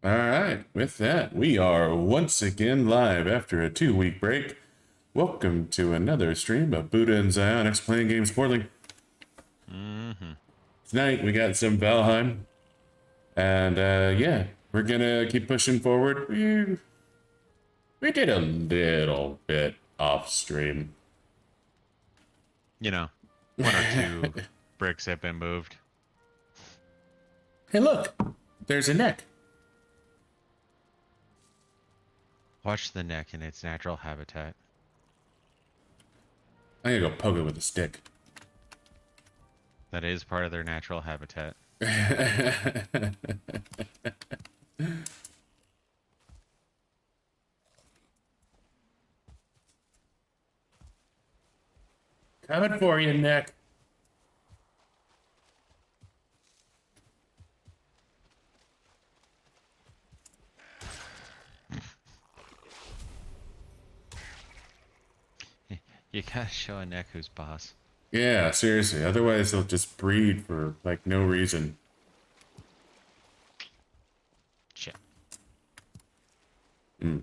All right, with that, we are once again live after a 2 week break. Welcome to another stream of Buddha and Zionics playing games poorly. Tonight we got some Valheim, and yeah, we're gonna keep pushing forward. We did a little bit off stream. You know, one or two bricks have been moved. Hey, look, there's a neck. Watch the neck in its natural habitat. I'm gonna go poke it with a stick. That is part of their natural habitat. Coming for you, neck. You gotta show a neck who's boss. Yeah, seriously. Otherwise, they'll just breed for like no reason. Shit. Mm.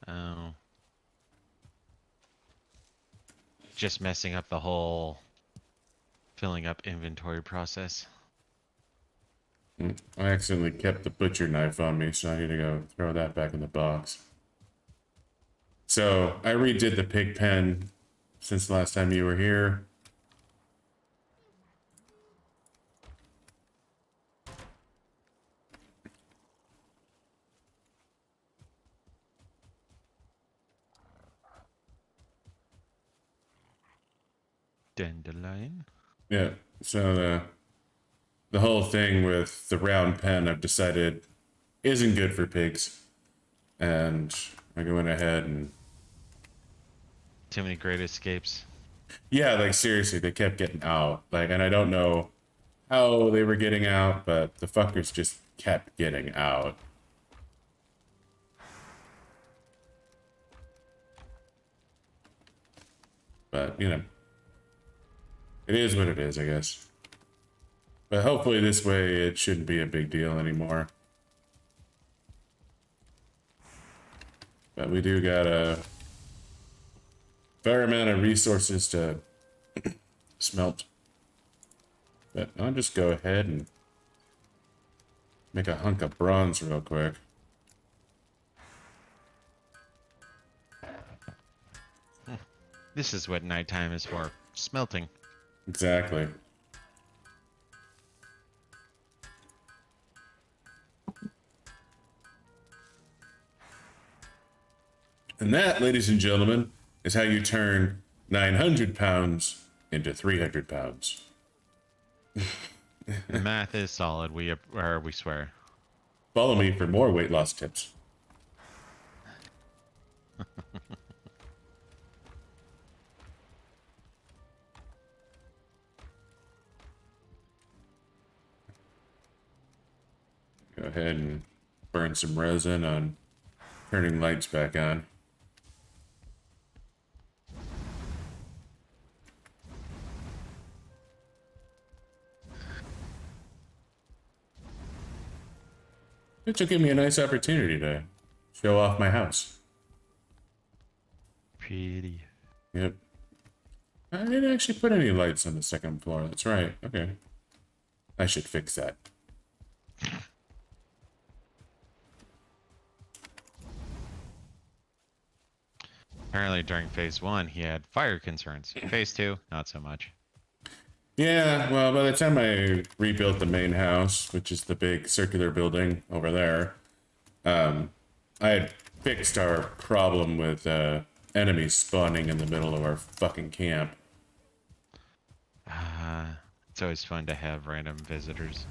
Oh. Just messing up the whole filling up inventory process. I accidentally kept the butcher knife on me, so I need to go throw that back in the box. So I redid the pig pen since the last time you were here. Dandelion? Yeah, so the whole thing with the round pen I've decided isn't good for pigs. And I went ahead and Too many great escapes. yeah, like seriously, they kept getting out. Like, and I don't know how they were getting out, but the fuckers just kept getting out. But, you know, it is what it is, I guess. But hopefully this way it shouldn't be a big deal anymore. But we do got a fair amount of resources to smelt. But I'll just go ahead and make a hunk of bronze real quick. This is what nighttime is for. Smelting. Exactly. And that, ladies and gentlemen, is how you turn 900 pounds into 300 pounds. The math is solid, we swear. Follow me for more weight loss tips. Go ahead and burn some resin on turning lights back on. Which will give me a nice opportunity to show off my house. Pretty. Yep. I didn't actually put any lights on the second floor. That's right. Okay. I should fix that. Apparently during phase 1 he had fire concerns. Phase 2, not so much. Yeah, well, by the time I rebuilt the main house, which is the big circular building over there, I had fixed our problem with enemies spawning in the middle of our fucking camp. It's always fun to have random visitors.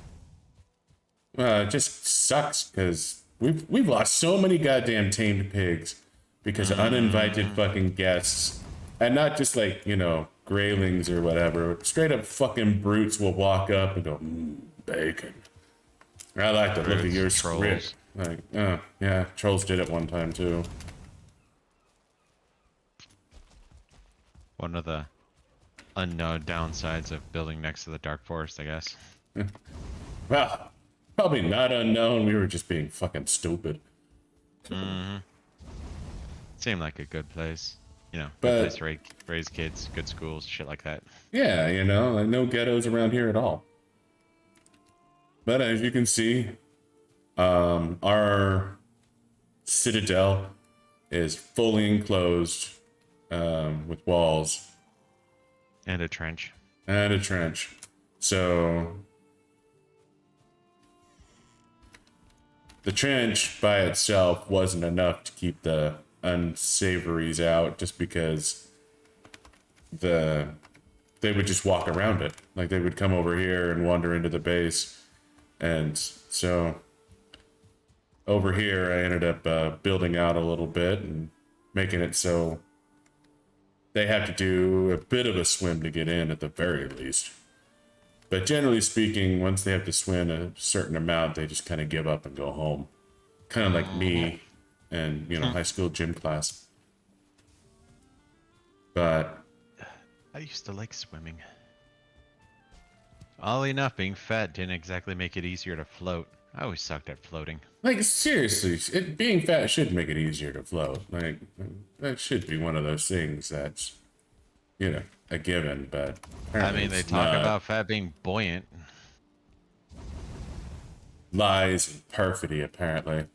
Well, it just sucks because we've lost so many goddamn tamed pigs because of uninvited fucking guests, and not just like, you know, graylings or whatever. Straight up fucking brutes will walk up and go, bacon. Or I like the look of your script. Like, oh yeah, trolls did it one time too. One of the unknown downsides of building next to the dark forest, I guess. Well, Probably not unknown. We were just being fucking stupid. Mm-hmm. Seemed like a good place. You know, good place But to raise kids, good schools, shit like that. yeah, you know, like no ghettos around here at all. But as you can see, our citadel is fully enclosed with walls And a trench. and a trench. So the trench by itself wasn't enough to keep the unsavories out, just because the they would just walk around it. Like they would come over here and wander into the base. And so over here, I ended up building out a little bit and making it so they have to do a bit of a swim to get in at the very least. But generally speaking, once they have to swim a certain amount, they just kind of give up and go home. Kind of like me and, you know, high school gym class. But I used to like swimming. Oddly enough, being fat didn't exactly make it easier to float. I always sucked at floating. like seriously, being fat should make it easier to float. Like that should be one of those things that's, you know, a given. But I apparently mean, they it's talk not. about fat being buoyant. Lies and perfidy, apparently.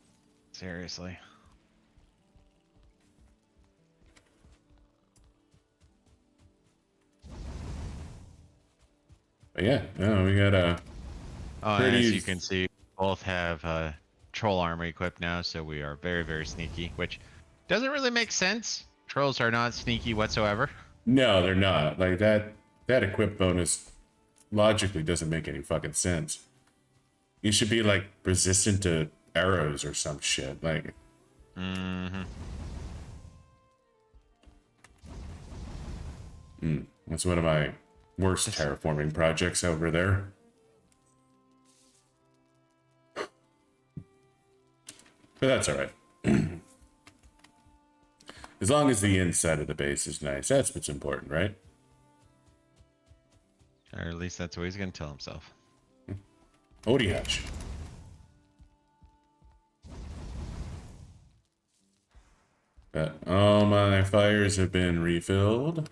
Seriously. But yeah, no, we got a Oh, and pretty. as you can see, both have troll armor equipped now, so we are very, very sneaky, which doesn't really make sense. Trolls are not sneaky whatsoever. No, they're not. Like that. That equip bonus logically doesn't make any fucking sense. You should be like resistant to arrows or some shit. Like, Mm-hmm. that's one of my worst terraforming projects over there. But that's all right. As long as the inside of the base is nice, that's what's important, right? Or at least that's what he's gonna tell himself. Odie hatch. But all my fires have been refilled.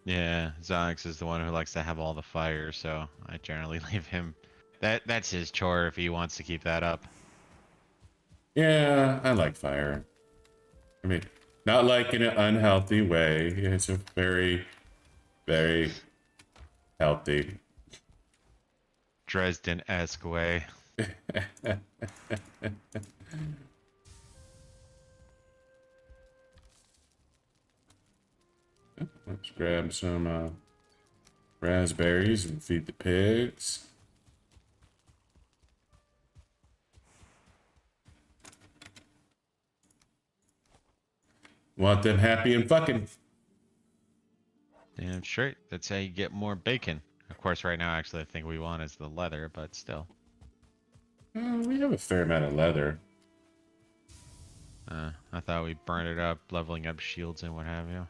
Yeah, Zonix is the one who likes to have all the fire, so I generally leave him. That's his chore if he wants to keep that up. Yeah, I like fire. I mean, not like in an unhealthy way. It's a very, very healthy. Dresden-esque way. Let's grab some raspberries and feed the pigs. Want them happy and fucking. Damn straight. That's how you get more bacon. Of course, right now, actually, I think we want is the leather, but still. We have a fair amount of leather. I thought we burned it up, leveling up shields and what have you.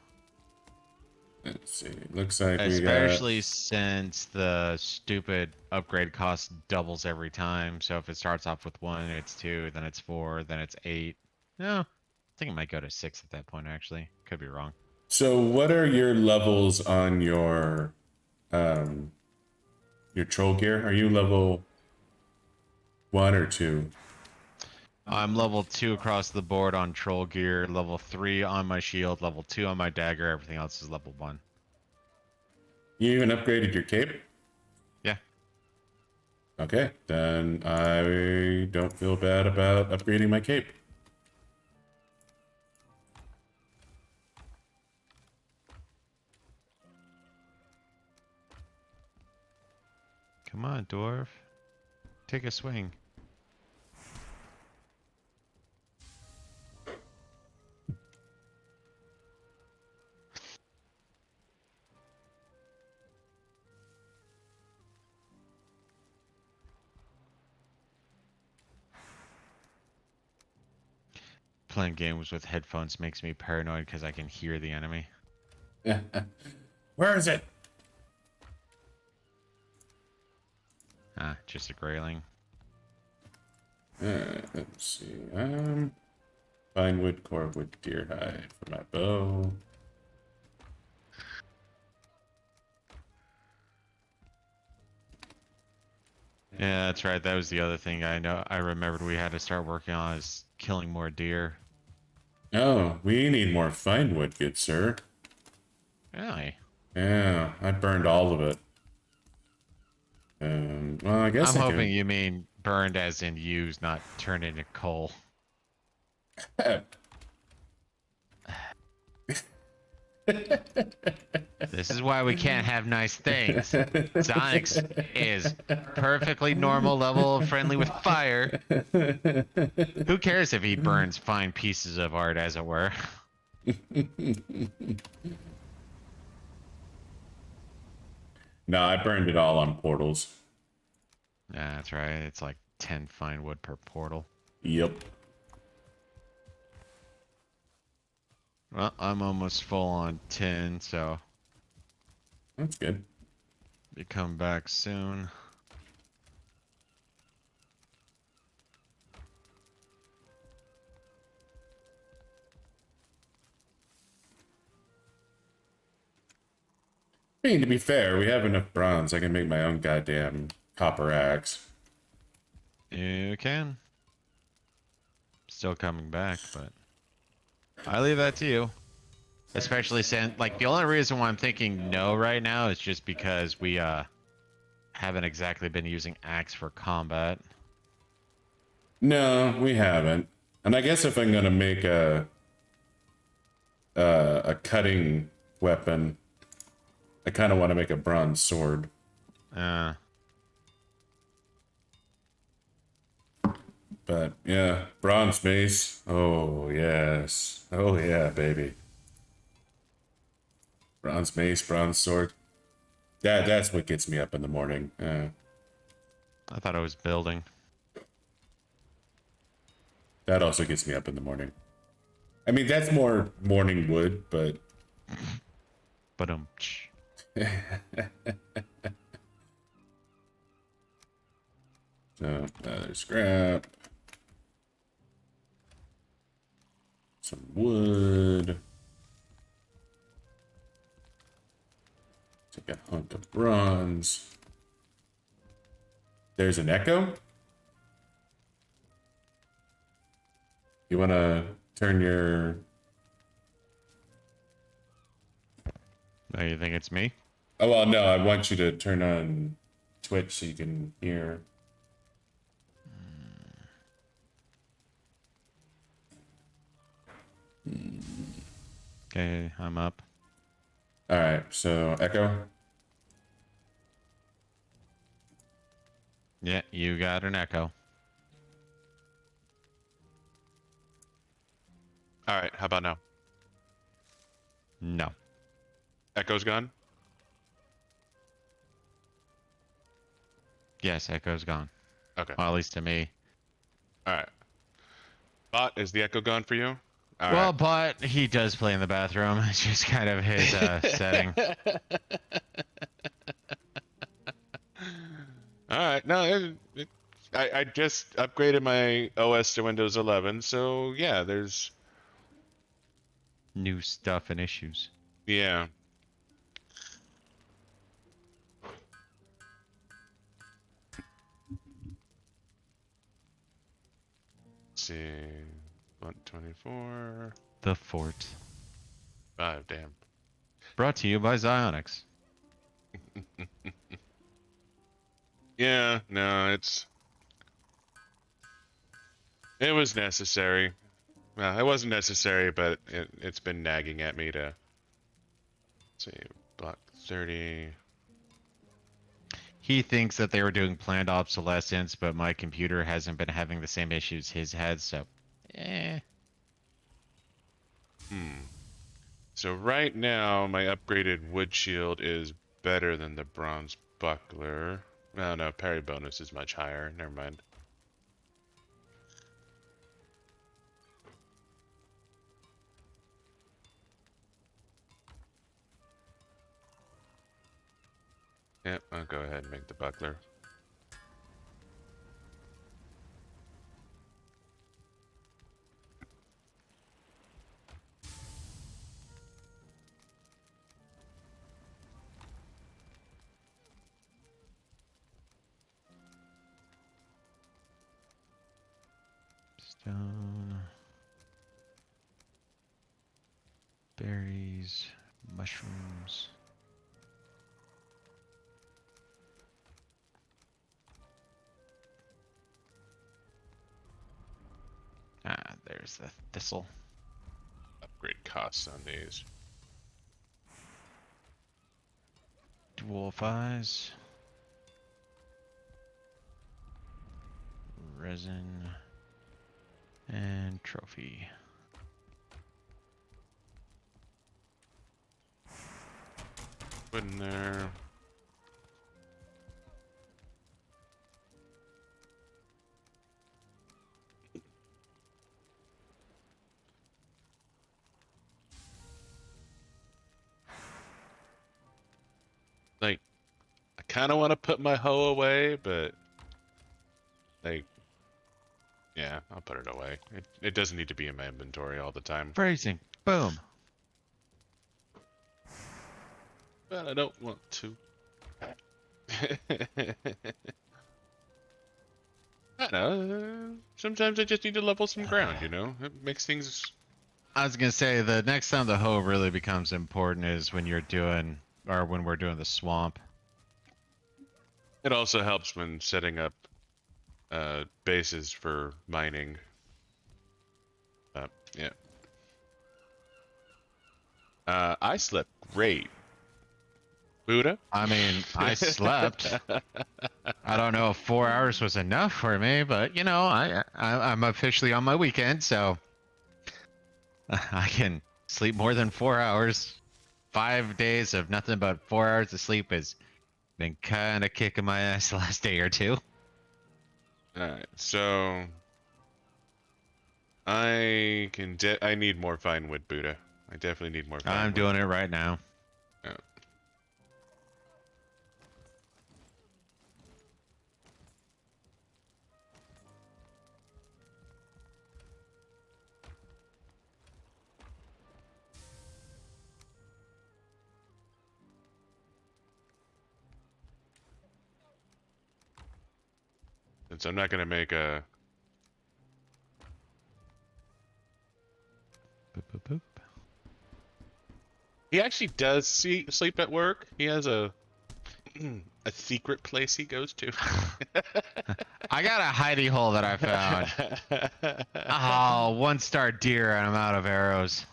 Let's see. Looks like we got. Especially since the stupid upgrade cost doubles every time. So if it starts off with 1, it's 2, then it's 4, then it's 8. No, I think it might go to 6 at that point, actually. Could be wrong. So, what are your levels on your troll gear? Are you level 1 or 2? I'm level 2 across the board on troll gear, level 3 on my shield, level 2 on my dagger, everything else is level 1. You even upgraded your cape? Yeah. Okay, then I don't feel bad about upgrading my cape. Come on, dwarf. Take a swing. Playing games with headphones makes me paranoid because I can hear the enemy. Where is it? Ah, just a grayling. Let's see. Fine wood, core wood, deer hide for my bow. Yeah, that's right. That was the other thing I remembered we had to start working on is killing more deer. Oh, we need more fine wood, good sir. Really? Yeah, I burned all of it. Well, I guess I'm I hoping can. you mean burned as in used, not turned into coal. This is why we can't have nice things. Sonics is perfectly normal level of friendly with fire. Who cares if he burns fine pieces of art, as it were? No, I burned it all on portals. Yeah, that's right. It's like 10 fine wood per portal. Yep. Well, I'm almost full on 10, so That's good. be coming back soon. I mean, to be fair, we have enough bronze. I can make my own goddamn copper axe. You can. Still coming back, but I leave that to you. Especially since, like, the only reason why I'm thinking no right now is just because we haven't exactly been using axe for combat. No, we haven't. And I guess if I'm gonna make a cutting weapon, I kind of want to make a bronze sword. Uh, But yeah, bronze mace. Oh yes. Oh yeah, baby. Bronze mace, bronze sword. That's what gets me up in the morning. I thought I was building. That also gets me up in the morning. I mean, that's more morning wood, but But there's scrap, some wood, take a hunk of bronze. There's an echo. You want to turn your? oh, you think it's me? Oh well, no. I want you to turn on Twitch so you can hear. Okay, I'm up. All right. So echo. Yeah, you got an echo. All right, how about now? No. Echo's gone? Yes, echo's gone. Okay. Well, at least to me. All right. Bot, is the echo gone for you? All Well, right. but he does play in the bathroom. It's just kind of his setting. All right. No, I just upgraded my OS to Windows 11, so yeah, there's New stuff and issues. yeah. Let's see, 124, The Fort. 5. Damn. Brought to you by Zionics. Yeah. No, it was necessary. Well, it wasn't necessary, but it's been nagging at me to. Let's see, block 30. He thinks that they were doing planned obsolescence, but my computer hasn't been having the same issues his had, so eh. So right now, my upgraded wood shield is better than the bronze buckler. Oh no, parry bonus is much higher. Never mind. Yep, I'll go ahead and make the buckler. Stone. Berries. Mushrooms. Ah, there's the thistle. Upgrade costs on these. Dwarf eyes. Resin. And trophy. Put in there. Like, I kind of want to put my hoe away, but like, yeah, I'll put it away. It doesn't need to be in my inventory all the time. Phrasing. Boom. But I don't want to. I don't know. Sometimes I just need to level some ground, you know? It makes things. I was gonna say the next time the hoe really becomes important is when you're doing, or when we're doing the swamp. It also helps when setting up bases for mining. Yeah. I slept great. Buddha? I mean, I slept. I don't know if 4 hours was enough for me, but you know, I'm officially on my weekend, so I can sleep more than 4 hours. 5 days of nothing but 4 hours of sleep has been kind of kicking my ass the last day or two. Alright, so I need more fine wood, Buddha. I definitely need more fine I'm wood. doing it right now. Yeah. Since I'm not gonna make a Boop, boop, boop. He actually does sleep at work. He has a a secret place he goes to. I got a hidey hole that I found. Oh, 1-star deer and I'm out of arrows.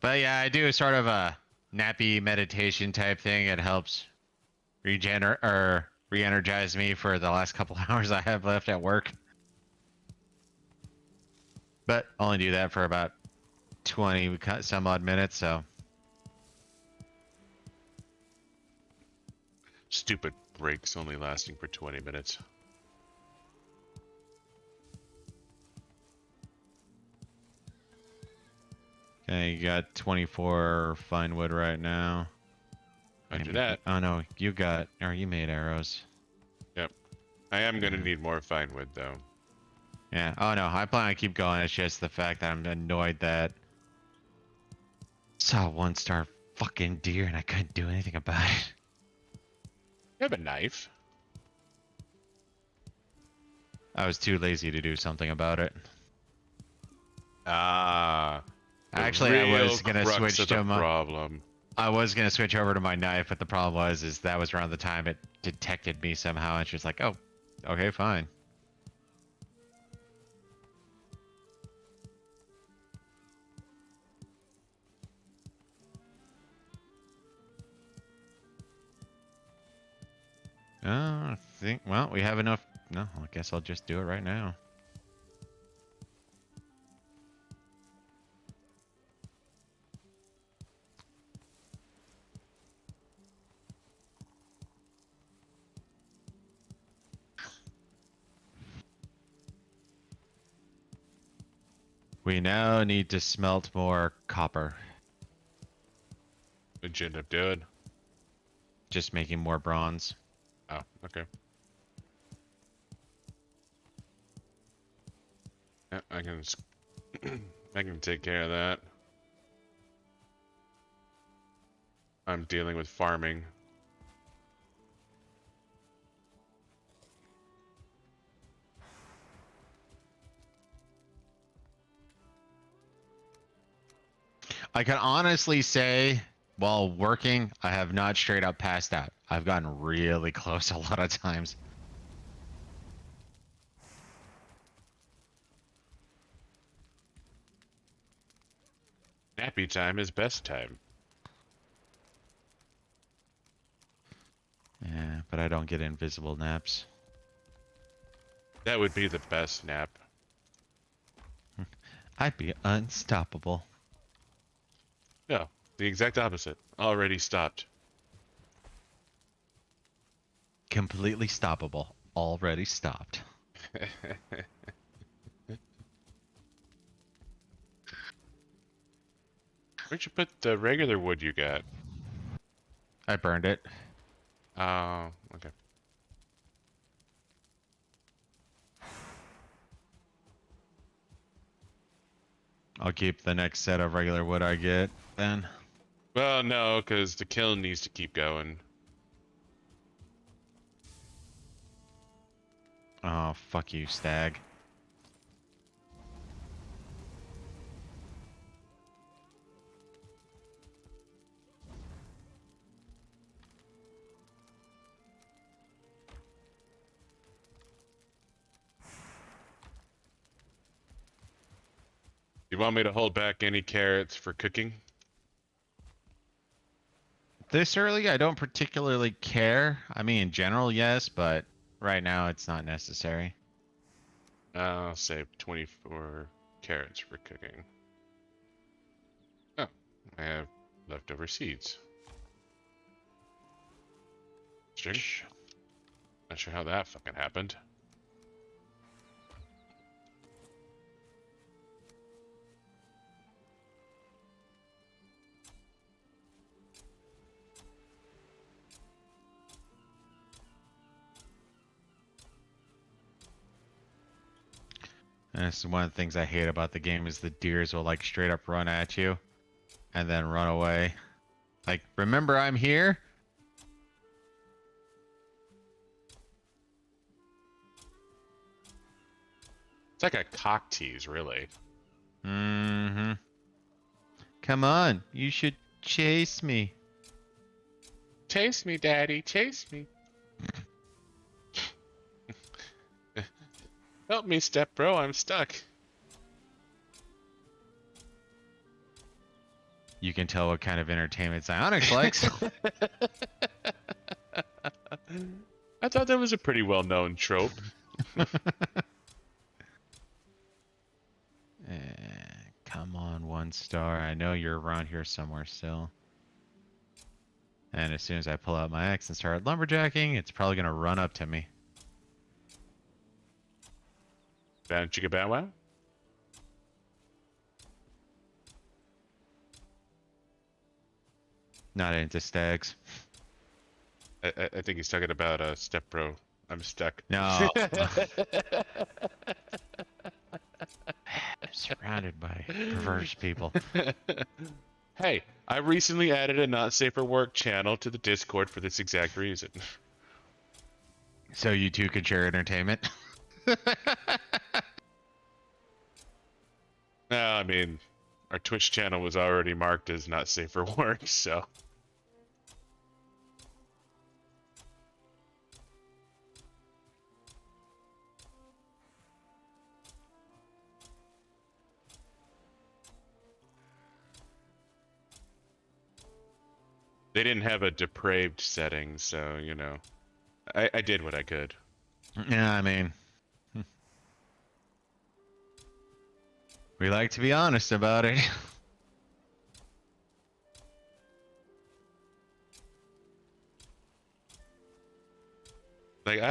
But yeah, I do sort of a nappy meditation type thing. It helps regenerate or re-energize me for the last couple hours I have left at work. But only do that for about 20 some odd minutes, so. Stupid breaks only lasting for 20 minutes. Okay, you got 24 fine wood right now. After that. Oh no, you got, or you made arrows. Yep. I am gonna need more fine wood though. Yeah, oh no, I plan to keep going. It's just the fact that I'm annoyed that saw a 1-star fucking deer and I couldn't do anything about it. You have a knife. I was too lazy to do something about it. Ah. Actually, I was gonna crux switch of the to my. problem. I was gonna switch over to my knife, but the problem was is that was around the time it detected me somehow, and she was like, "Oh, okay, fine." I think. Well, we have enough. No, I guess I'll just do it right now. We now need to smelt more copper. What'd you end up doing? Just making more bronze. Oh, okay. Yeah, I can I can take care of that. I'm dealing with farming. I can honestly say, while working, I have not straight up passed out. I've gotten really close a lot of times. Nappy time is best time. Yeah, but I don't get invisible naps. That would be the best nap. I'd be unstoppable. No, the exact opposite. Already stopped. Completely stoppable. Already stopped. Where'd you put the regular wood you got? I burned it. Oh, okay. I'll keep the next set of regular wood I get then. Well, no, because the kiln needs to keep going. Oh, fuck you, stag. You want me to hold back any carrots for cooking? This early, I don't particularly care. I mean, in general, yes, but right now it's not necessary. I'll save 24 carrots for cooking. Oh, I have leftover seeds. Interesting. Not sure how that fucking happened. And this is one of the things I hate about the game is the deers will like straight up run at you and then run away. Like, remember I'm here? It's like a cock tease, really. Mm-hmm. Come on, you should chase me. Chase me, Daddy, chase me. Help me, step bro, I'm stuck. You can tell what kind of entertainment Psionics likes. I thought that was a pretty well-known trope. Come on, 1 star. I know you're around here somewhere still. And as soon as I pull out my axe and start lumberjacking, it's probably going to run up to me. Bow chicka bow wow? Not into stags. I think he's talking about step bro. I'm stuck. No. I'm surrounded by perverse people. Hey, I recently added a not safe for work channel to the Discord for this exact reason. So you two can share entertainment? No, I mean, our Twitch channel was already marked as not safe for work, so. They didn't have a depraved setting, so, you know, I did what I could. Yeah, I mean... We like to be honest about it. Like,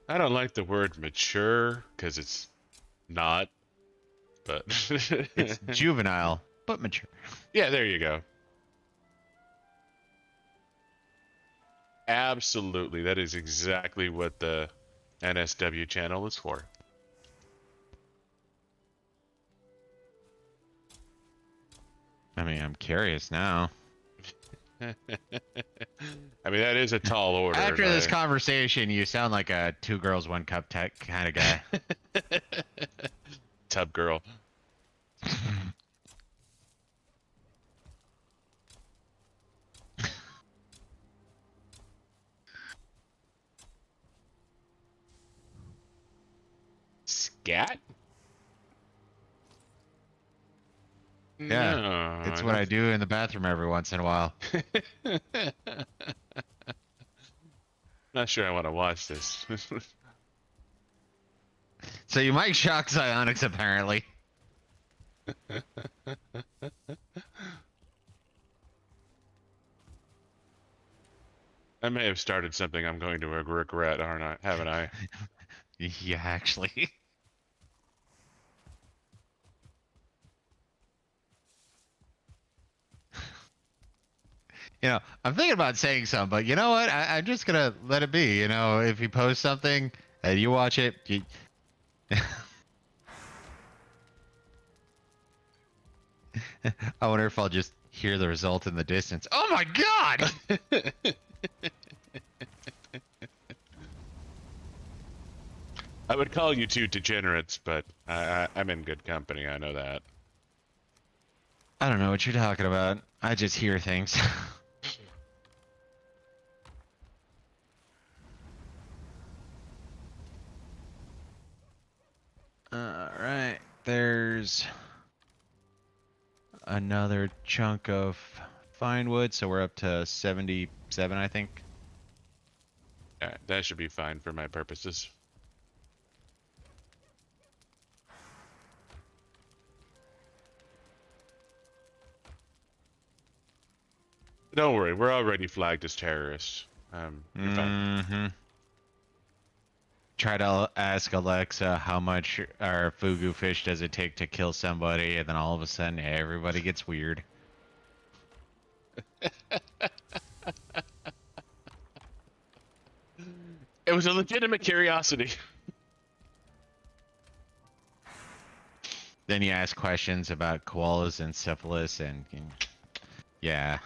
I don't like the word mature, because it's not, but... It's juvenile, but mature. Yeah, there you go. Absolutely, that is exactly what the NSW channel is for. I mean, I'm curious now. I mean, that is a tall order. After this conversation, you sound like a 2 girls, 1 cup tech kind of guy. Tub girl. scat? Yeah, No, it's what I don't- do in the bathroom every once in a while. Not sure I want to watch this. So you might shock psionics, apparently. I may have started something I'm going to regret, aren't I? Haven't I? Yeah, actually. I'm thinking about saying something, but you know what? I'm just gonna let it be. If you post something and you watch it, I wonder if I'll just hear the result in the distance. Oh my god! I would call you two degenerates, but I'm in good company. I know that. I don't know what you're talking about. I just hear things. Alright, there's another chunk of fine wood, so we're up to 77, I think. Yeah, that should be fine for my purposes. Don't worry, we're already flagged as terrorists. You're fine. Mm-hmm. Try to ask Alexa how much or fugu fish does it take to kill somebody, and then all of a sudden everybody gets weird. It was a legitimate curiosity. Then you ask questions about koalas and syphilis, and yeah.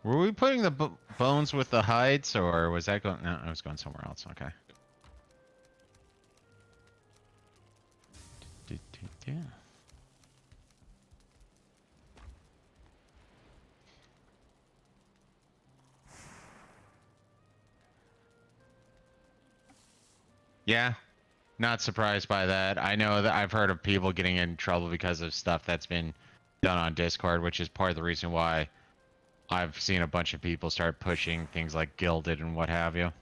Were we putting the bones with the hides, or was that going? No, I was going somewhere else. Okay. Yeah. Yeah, not surprised by that. I know that I've heard of people getting in trouble because of stuff that's been done on Discord, which is part of the reason why I've seen a bunch of people start pushing things like Gilded and what have you.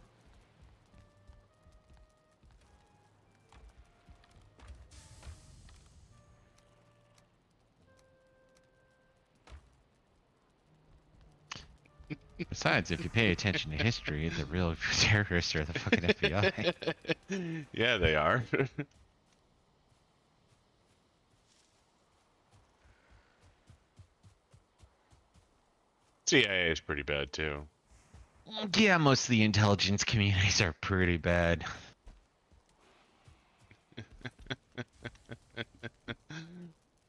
Besides, if you pay attention to history, the real terrorists are the fucking FBI. Yeah, they are. CIA is pretty bad too. Yeah, most of the intelligence communities are pretty bad.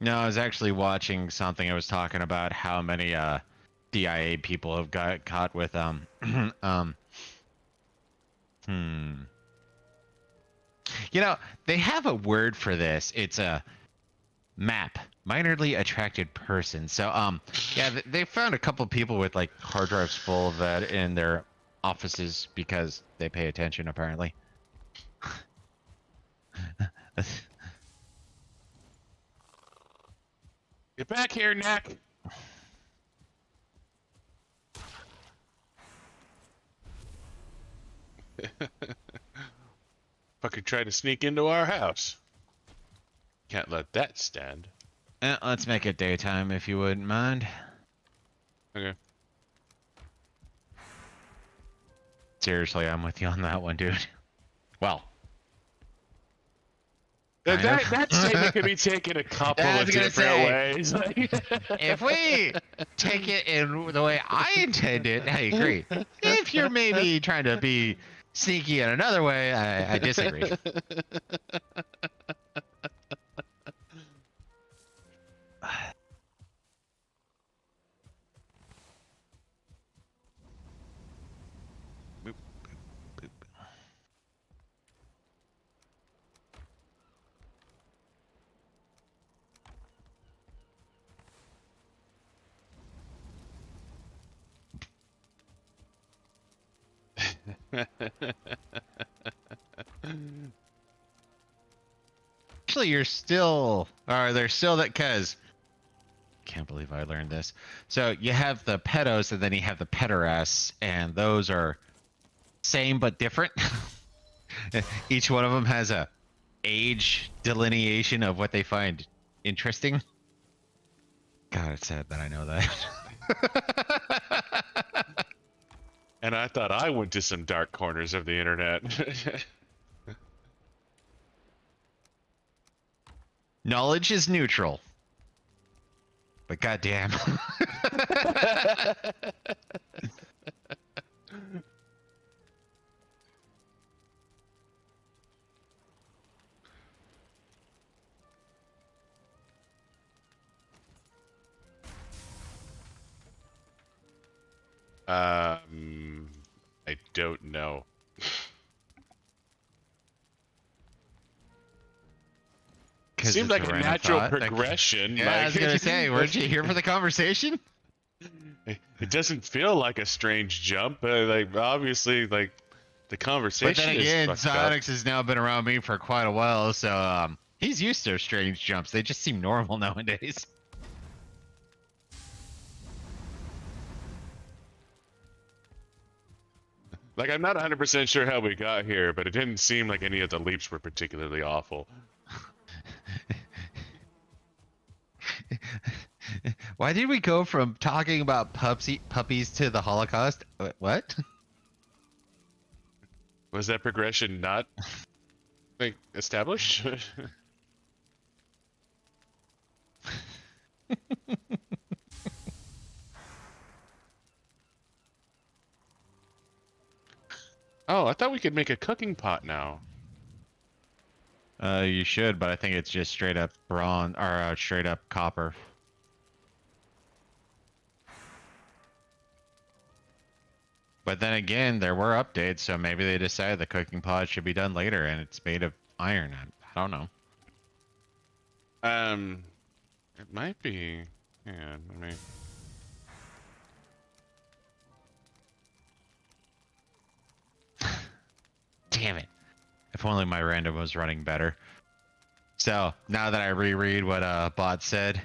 No, I was actually watching something. I was talking about how many DIA people have got caught with um hmm. They have a word for this. It's a map, minorly attracted person. So yeah, they found a couple people with like hard drives full of that in their offices because they pay attention apparently. Get back here, Knack! Fucking try to sneak into our house. Can't let that stand. Let's make it daytime if you wouldn't mind. Okay. Seriously, I'm with you on that one, dude. Well, That, kind that, of. that statement could be taken a couple I of was gonna different say, ways. if we take it in the way I intend it, I agree. If you're maybe trying to be sneaky in another way, I disagree. Boop, boop, boop. Actually, you're still, or there's still that, cause can't believe I learned this. So you have the pedos and then you have the pederasts, and those are same but different. Each one of them has a age delineation of what they find interesting. God, it's sad that I know that. And I thought I went to some dark corners of the internet. Knowledge is neutral. But goddamn. I don't know. Seemed like a natural progression. Yeah, like, I was gonna say, weren't you here for the conversation? It doesn't feel like a strange jump. Like obviously, like the conversation. But then again, is fucked up. Sonics has now been around me for quite a while, so he's used to strange jumps. They just seem normal nowadays. Like I'm not 100% sure how we got here, but it didn't seem like any of the leaps were particularly awful. Why did we go from talking about puppies to the Holocaust? What? Was that progression not like established? Oh, I thought we could make a cooking pot now. You should, but I think it's just straight up bronze or straight up copper. But then again, there were updates, so maybe they decided the cooking pot should be done later, and it's made of iron. I don't know. It might be. Yeah, I mean. Damn it. If only my random was running better. So, now that I reread what Bot said,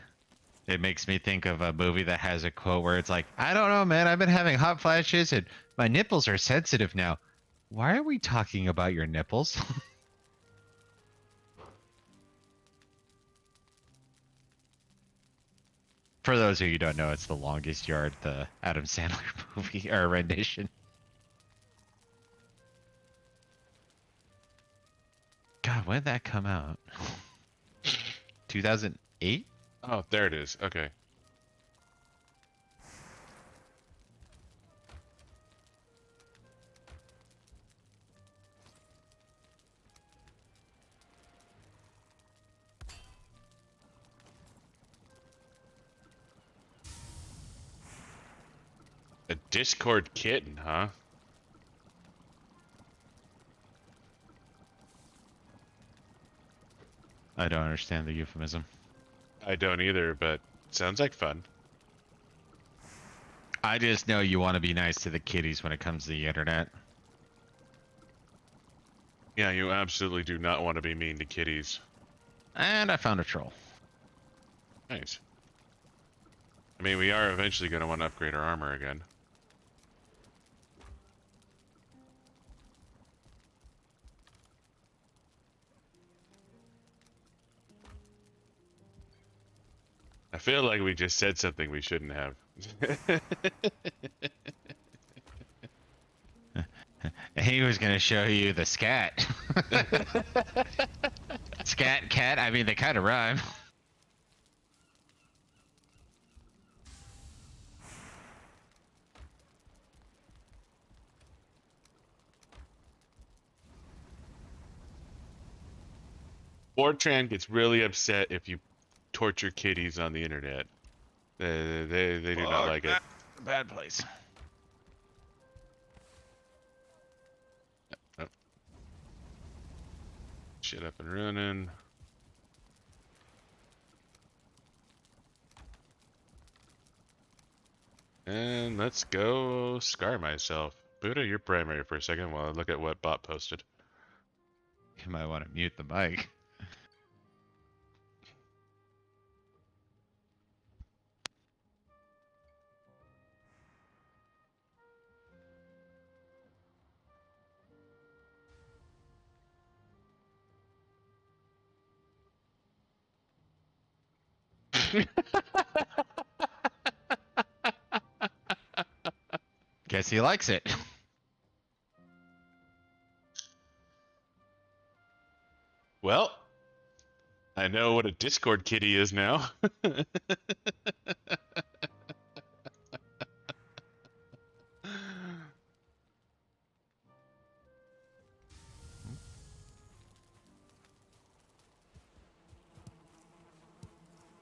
it makes me think of a movie that has a quote where it's like, I don't know, man, I've been having hot flashes and my nipples are sensitive now. Why are we talking about your nipples? For those of you who don't know, it's The Longest Yard, the Adam Sandler movie, or rendition. God, when did that come out? 2008? Oh, there it is. Okay. A Discord kitten, huh? I don't understand the euphemism. I don't either, but sounds like fun. I just know you want to be nice to the kiddies when it comes to the internet. Yeah, you absolutely do not want to be mean to kitties. And I found a troll. Nice. I mean, we are eventually going to want to upgrade our armor again. I feel like we just said something we shouldn't have. He was going to show you the scat. Scat, cat, I mean, they kind of rhyme. Fortran gets really upset if you torture kitties on the internet. They do not like it. Bad place. Oh. Shit up and running. And let's go scar myself. Buddha, you're primary for a second while I look at what bot posted. You might want to mute the mic. Guess he likes it. Well, I know what a Discord kitty is now.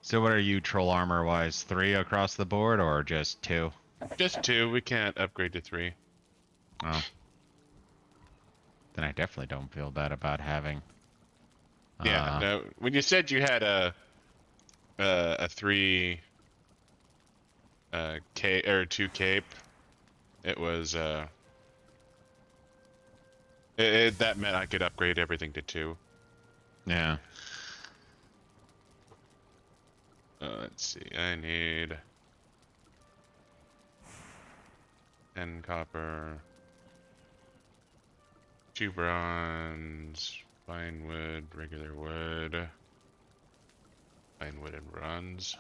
So what are you troll armor wise? 3 across the board or just 2? Just 2. We can't upgrade to 3. Oh. Then I definitely don't feel bad about having. Yeah. No. When you said you had a 3 K or 2 cape, it was that meant I could upgrade everything to 2. Yeah. Let's see. I need 10 copper, 2 bronze, fine wood, regular wood, fine wood and bronze.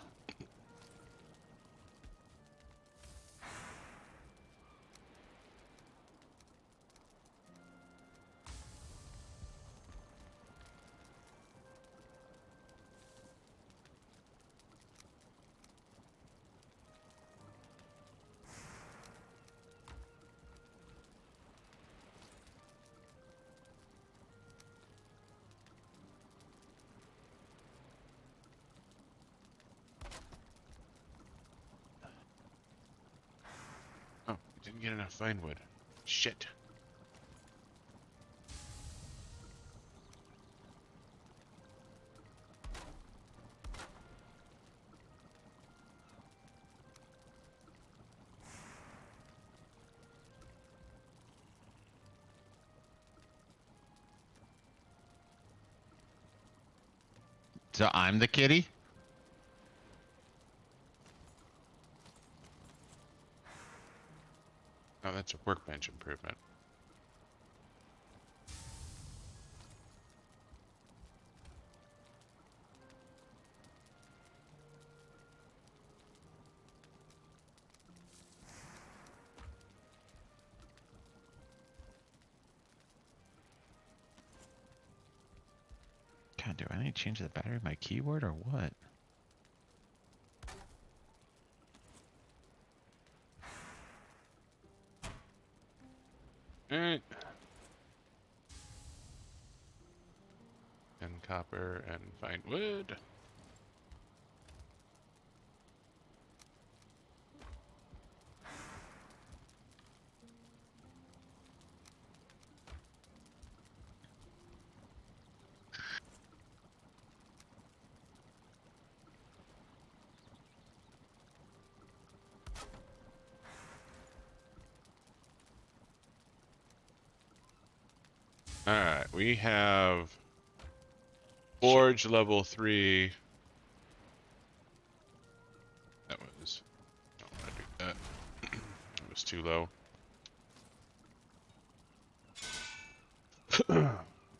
Oh, didn't get enough fine wood. Shit. So I'm the kitty? Oh, that's a workbench improvement. God, do I need to change the battery of my keyboard or what? Alright. And copper and fine wood. Alright, we have Forge level 3. That was... Don't want to do that. It was too low.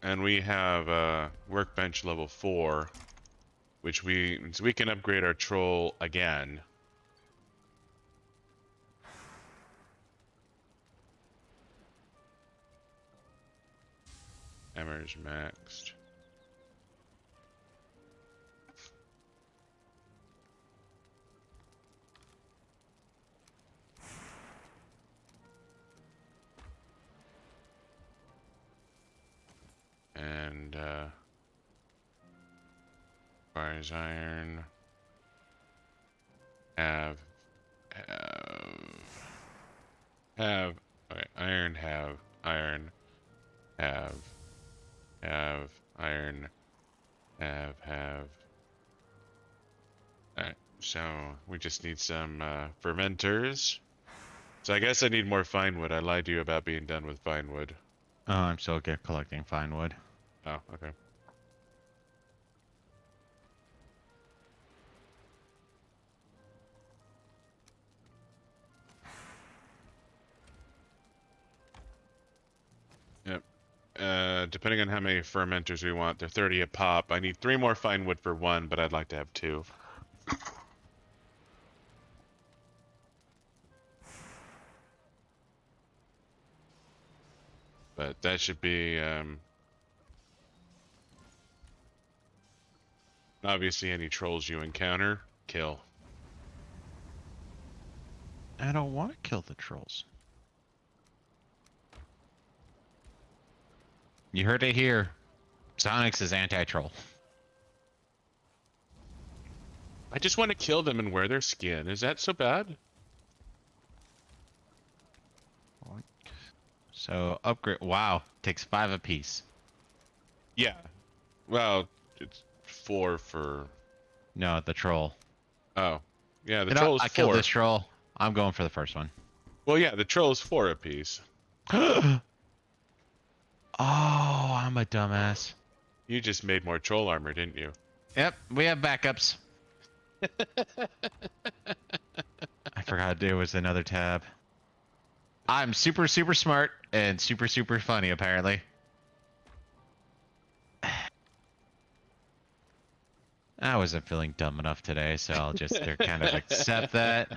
And we have Workbench level 4, which so we can upgrade our troll again. Hammer's maxed. And requires iron. Have okay, iron, have iron, have iron, have. Alright, so we just need some fermenters. So I guess I need more fine wood. I lied to you about being done with fine wood. Oh, I'm still collecting fine wood. Oh, okay. Yep. Depending on how many fermenters we want, they're 30 a pop. I need 3 more fine wood for 1, but I'd like to have 2. But that should be, obviously any trolls you encounter, kill. I don't want to kill the trolls. You heard it here. Sonics is anti-troll. I just want to kill them and wear their skin. Is that so bad? So upgrade. Wow, takes 5 apiece. Yeah. Well, it's 4 for... No, the troll. Oh. Yeah, the You know, troll's I 4. killed this troll. I'm going for the first one. Well, yeah, the troll's 4 apiece. Oh, I'm a dumbass. You just made more troll armor, didn't you? Yep, we have backups. I forgot there was another tab. I'm super, super smart and super, super funny, apparently. I wasn't feeling dumb enough today, so I'll just kind of accept that.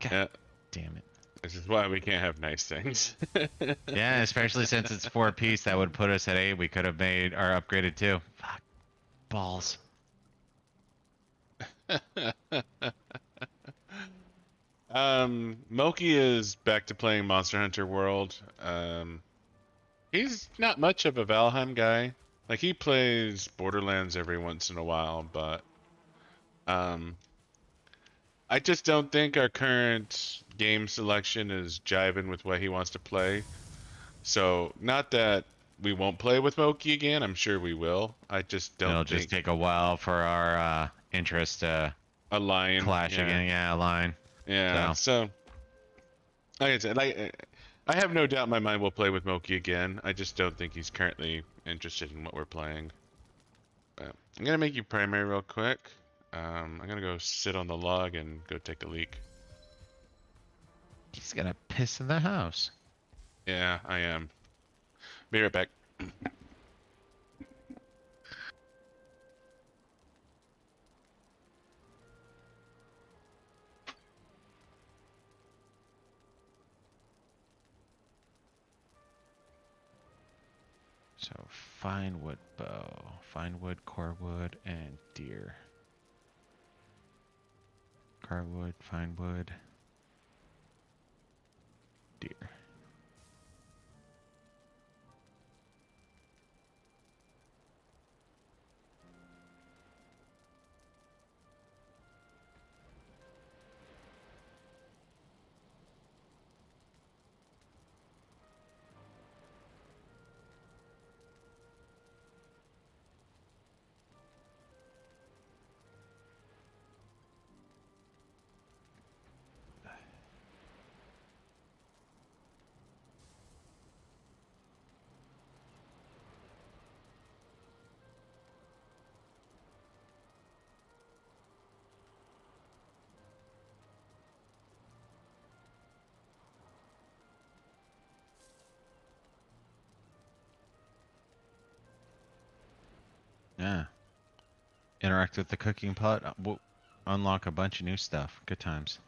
God Yeah. damn it. This is why we can't have nice things. Yeah, especially since it's 4 piece, that would put us at 8. We could have made our upgraded too. Fuck. Balls. Moki is back to playing Monster Hunter World. He's not much of a Valheim guy. Like, he plays Borderlands every once in a while, but I just don't think our current game selection is jiving with what he wants to play. So, not that we won't play with Moki again. I'm sure we will. I just don't It'll think just take a while for our interest to a lion. clash Yeah. again. Yeah, align. Yeah. So, like I said, I have no doubt in my mind we'll play with Moki again. I just don't think he's currently interested in what we're playing. But I'm gonna make you primary real quick. I'm gonna go sit on the log and go take a leak. He's gonna piss in the house. Yeah, I am. Be right back. So fine wood bow, fine wood, core wood, and deer. Car wood, fine wood, deer. Yeah. Interact with the cooking pot. We'll unlock a bunch of new stuff. Good times.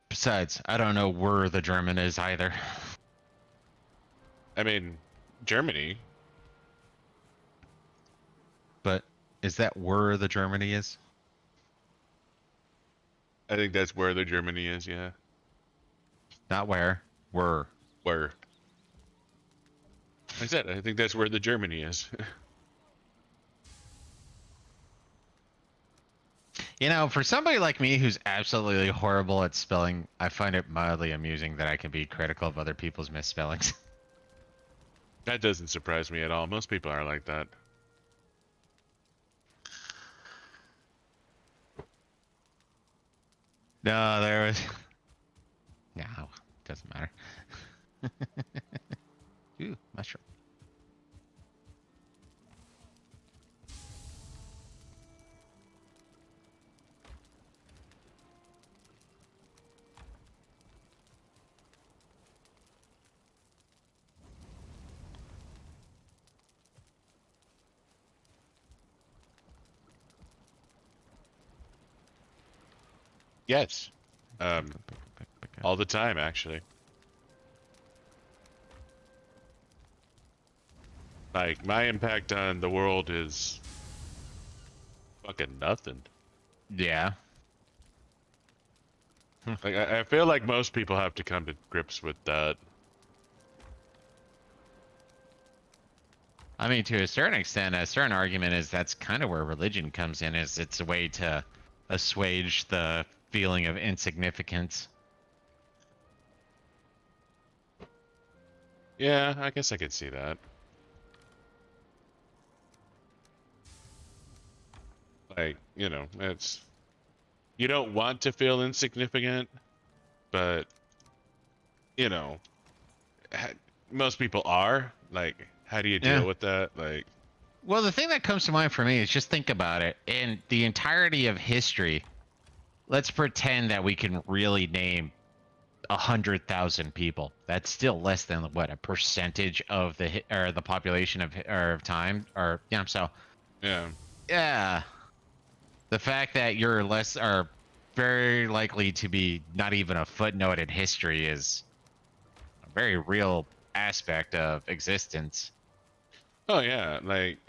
Besides, I don't know where the German is either. I mean, Germany. But is that where the Germany is? I think that's where the Germany is. Yeah. Not where. Where. Where? Like I said, I think that's where the Germany is. You know, for somebody like me who's absolutely horrible at spelling, I find it mildly amusing that I can be critical of other people's misspellings. That doesn't surprise me at all. Most people are like that. No, there was. No, doesn't matter. Ooh, mushroom. Yes. All the time, actually. Like, my impact on the world is fucking nothing. Yeah. Like, I feel like most people have to come to grips with that. I mean, to a certain extent, a certain argument is that's kind of where religion comes in, is it's a way to assuage the feeling of insignificance. Yeah, I guess I could see that. Like, you know, it's... You don't want to feel insignificant, but, you know, most people are. Like, how do you Yeah. deal with that? Like, Well, the thing that comes to mind for me is just think about it. In the entirety of history, let's pretend that we can really name 100,000 people. That's still less than what, a percentage of or the population of time, or yeah. So yeah. yeah, the fact that you're less are very likely to be not even a footnote in history is a very real aspect of existence. Oh, yeah. Like,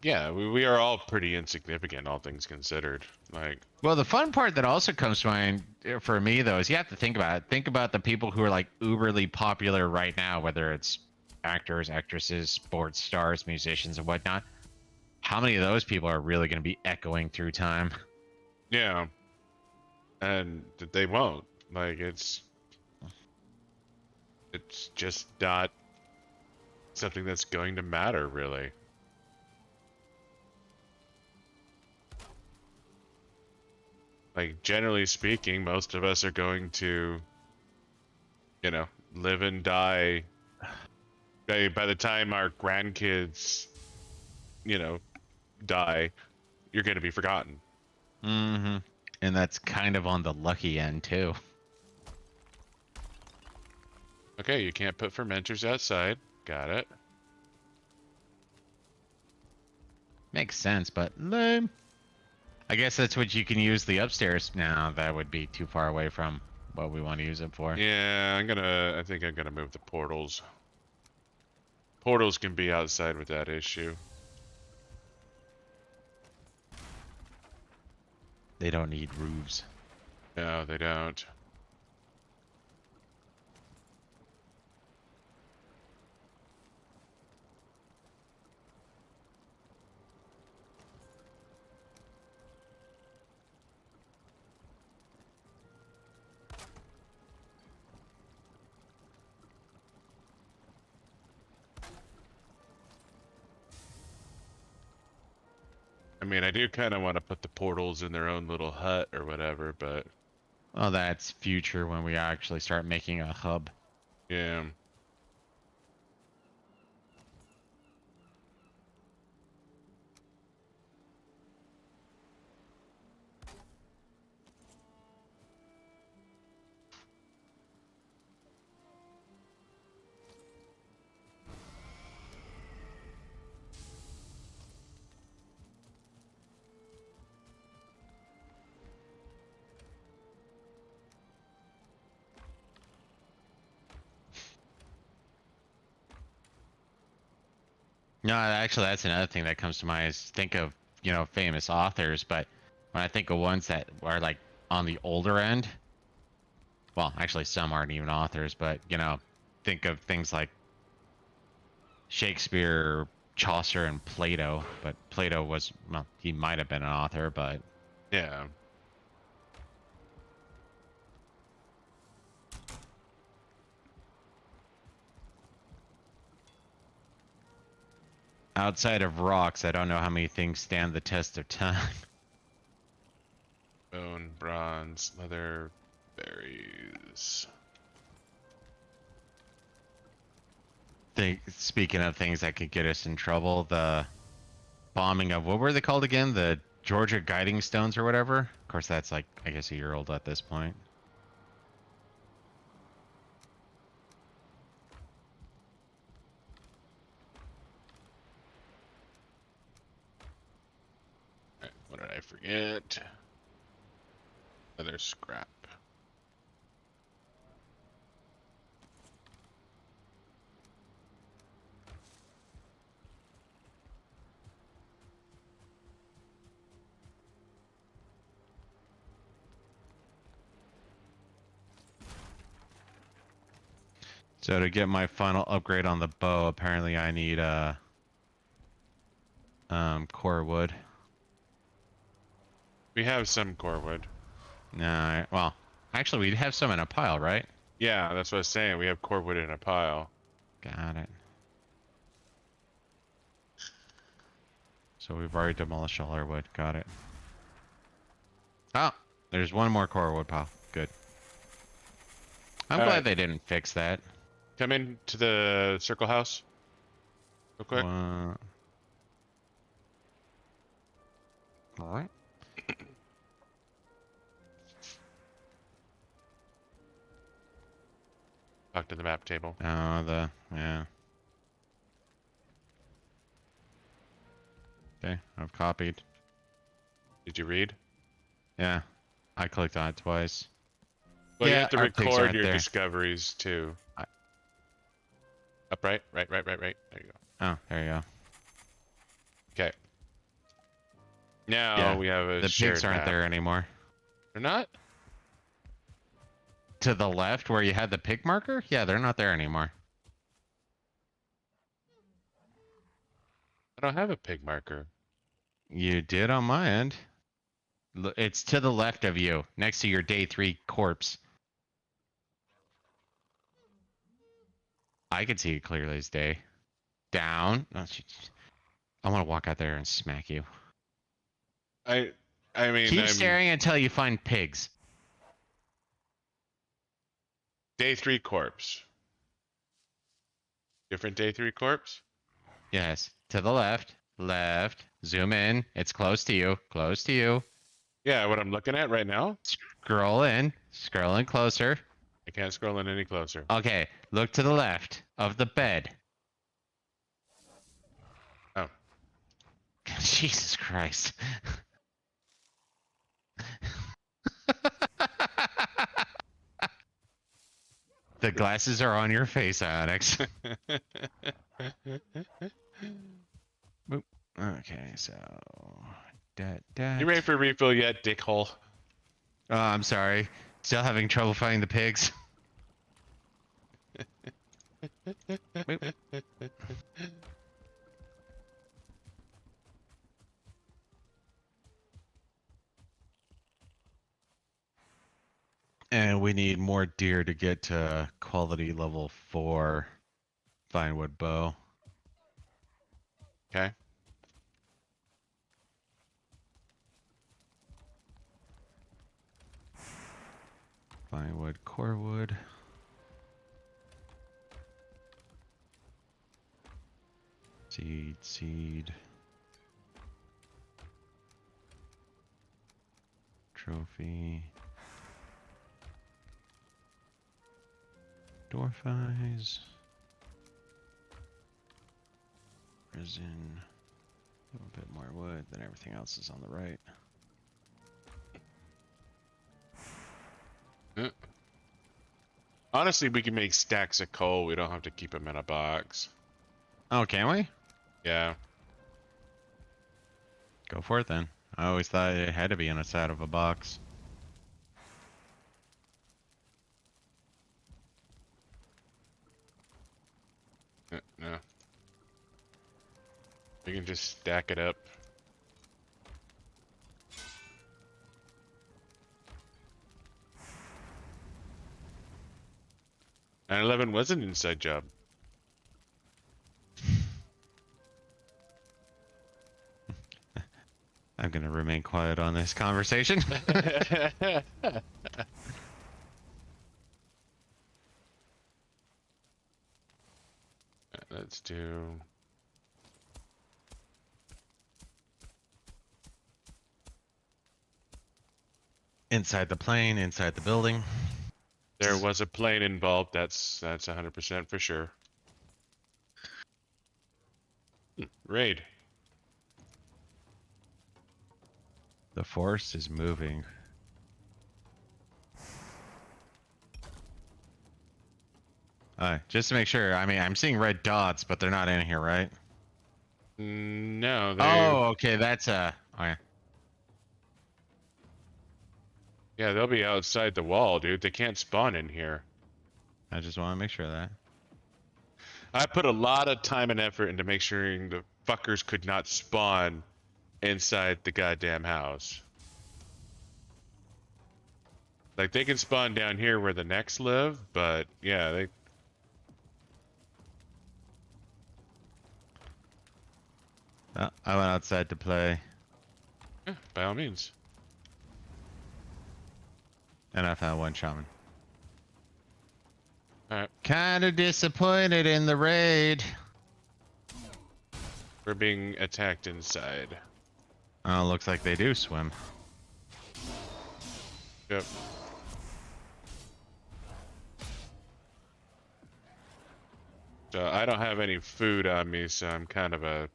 yeah, we are all pretty insignificant, all things considered. Like, Well, the fun part that also comes to mind for me, though, is you have to think about it. Think about the people who are like uberly popular right now, whether it's actors, actresses, sports stars, musicians, and whatnot. How many of those people are really going to be echoing through time? yeah. And they won't. Like, it's just not something that's going to matter, really. Like, generally speaking, most of us are going to, you know, live and die. By the time our grandkids, you know, die, you're going to be forgotten. Mm-hmm. And that's kind of on the lucky end, too. Okay, you can't put fermenters outside. Got it. Makes sense, but lame. I guess that's what you can use the upstairs. No, that would be too far away from what we want to use it for. Yeah, I think I'm gonna move the portals. Portals can be outside with that issue. They don't need roofs. No, they don't. I mean, I do kind of want to put the portals in their own little hut or whatever, but Well, that's future when we actually start making a hub. yeah. No, actually, that's another thing that comes to mind is think of, famous authors, but when I think of ones that are like on the older end, well, actually, some aren't even authors, but, think of things like Shakespeare, Chaucer and Plato, but Plato was, well, he might have been an author, but Yeah. outside of rocks, I don't know how many things stand the test of time. Bone, bronze, leather, berries. Speaking of things that could get us in trouble, the bombing of, what were they called again? The Georgia Guiding Stones or whatever? Of course, that's like, I guess, a year old at this point. Alright, what did I forget? Leather scrap. So to get my final upgrade on the bow, apparently I need core wood. We have some core wood. No, well, actually we have some in a pile, right? Yeah, that's what I was saying. We have core wood in a pile. Got it. So we've already demolished all our wood. Got it. Oh, there's one more core wood pile. Good. I'm glad they didn't fix that. Come into the circle house. Real quick. All right. Talk to the map table. Oh, yeah. Okay, I've copied. Did you read? Yeah, I clicked on it twice. Well, you Yeah, have to our pigs record aren't your there. discoveries too. Upright, right. There you go. Oh, there you go. Okay. Now Yeah, we have a the shared pigs aren't map. there anymore. They're not? To the left where you had the pig marker? Yeah, they're not there anymore. I don't have a pig marker. You did on my end. It's to the left of you, next to your day 3 corpse. I can see it clearly as day. Down. Oh, I want to walk out there and smack you. I mean, Keep I'm staring until you find pigs. day 3 corpse. Different day 3 corpse? Yes, to the left. Left. Zoom in. It's close to you. Close to you. Yeah, what I'm looking at right now? Scroll in. Scroll in closer. I can't scroll in any closer. Okay, look to the left of the bed. Oh. Jesus Christ. The glasses are on your face, Onyx. Boop. Okay, so You ready for refill yet, dickhole? Oh, I'm sorry. Still having trouble finding the pigs. Boop. And we need more deer to get to quality level 4 Vinewood bow. Okay. Vinewood, corewood. Seed. Trophy. Dwarf eyes. Resin. A little bit more wood, then everything else is on the right. Honestly, we can make stacks of coal. We don't have to keep them in a box. Oh, can we? Yeah. Go for it then. I always thought it had to be inside of a box. No. We can just stack it up. And 11 was an inside job. I'm gonna remain quiet on this conversation. Let's do. Inside the plane, inside the building. There was a plane involved. That's 100% for sure. Raid. The force is moving. Just to make sure, I mean, I'm seeing red dots, but they're not in here, right? No, they. Oh, okay, that's okay. Yeah, they'll be outside the wall, dude. They can't spawn in here. I just want to make sure of that. I put a lot of time and effort into make sure the fuckers could not spawn inside the goddamn house. Like, they can spawn down here where the necks live, but yeah, they. Oh, I went outside to play, Yeah, by all means. and I found one shaman. Alright, Kinda disappointed in the raid. we're being attacked inside. Oh, looks like they do swim. Yep. So I don't have any food on me, so I'm kind of a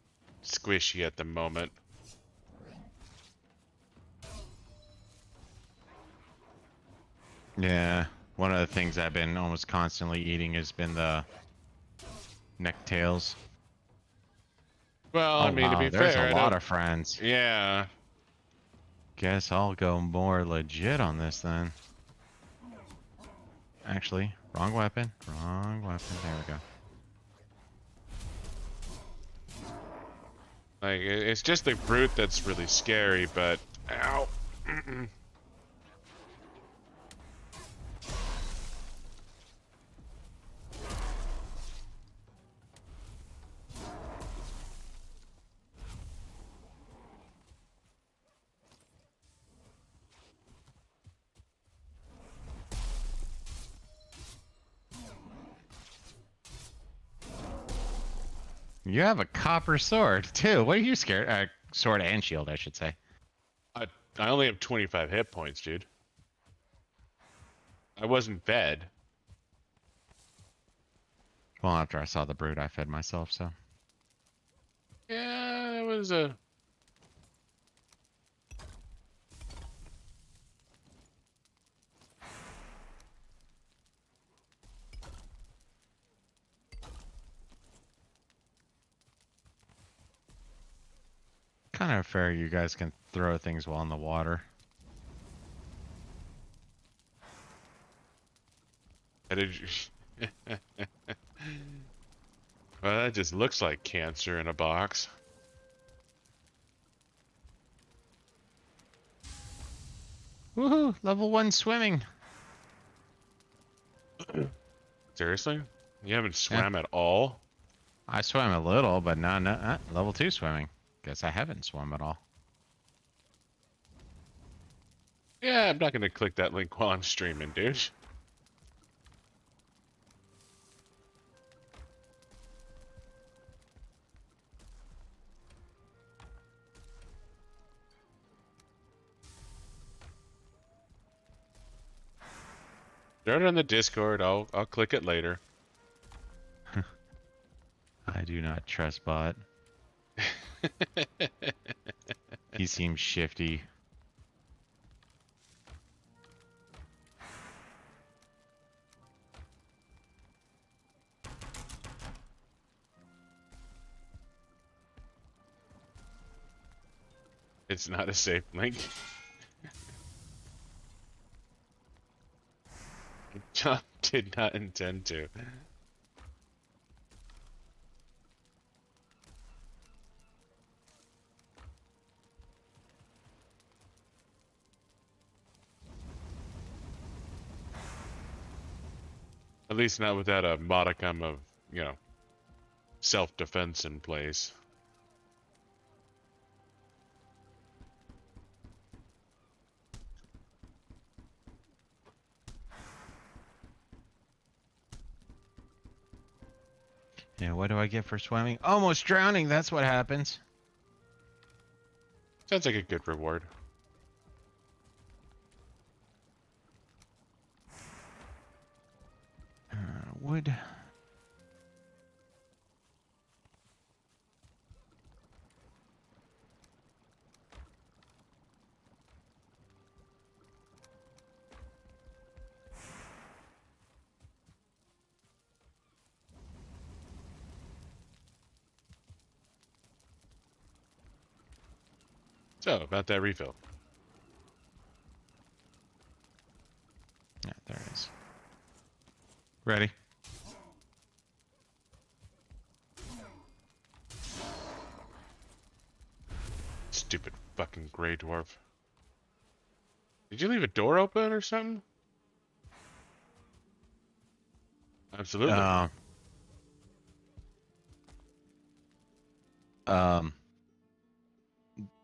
squishy at the moment. Yeah, one of the things I've been almost constantly eating has been the necktails. Well, Oh I mean, to wow, be there's fair, a I lot don't. of friends. Yeah. Guess I'll go more legit on this then. Actually, wrong weapon. Wrong weapon. There we go. Like, it's just the brute that's really scary, but. Ow! You have a copper sword too. What are you scared? Sword and shield, I should say. I only have 25 hit points, dude. I wasn't fed. Well, after I saw the brute, I fed myself. So Yeah, it was a. kind of fair. You guys can throw things while in the water. How did you? Well, that just looks like cancer in a box. Woohoo! Level 1 swimming. Seriously? You haven't swam at all? I swam a little, but not level 2 swimming. Guess I haven't swum at all. Yeah, I'm not gonna click that link while I'm streaming, dude. Throw it on the Discord. I'll click it later. I do not trust bot. He seems shifty. It's not a safe link. John did not intend to. At least not without a modicum of, you know, self-defense in place. Yeah, what do I get for swimming? Almost drowning, that's what happens. Sounds like a good reward. Wood. So, about that refill. Yeah, there it is. Ready? Stupid fucking gray dwarf. Did you leave a door open or something? Absolutely. Um,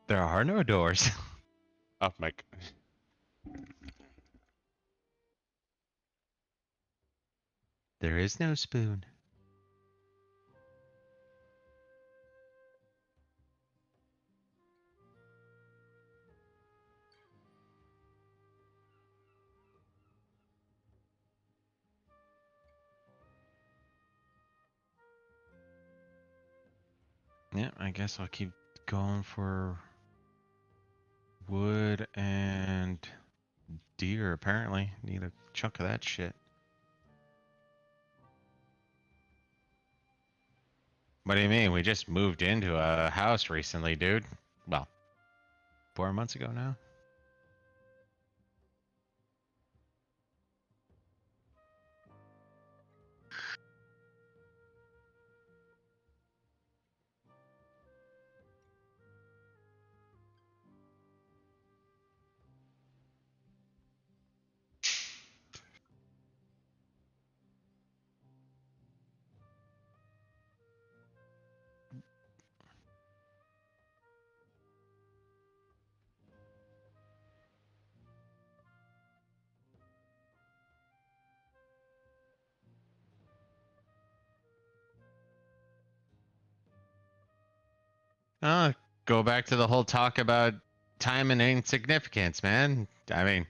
there are no doors. Off mic. There is no spoon. Yeah, I guess I'll keep going for wood and deer, apparently. Need a chunk of that shit. What do you mean? We just moved into a house recently, dude. Well, 4 months ago now. Go back to the whole talk about time and insignificance, man. I mean,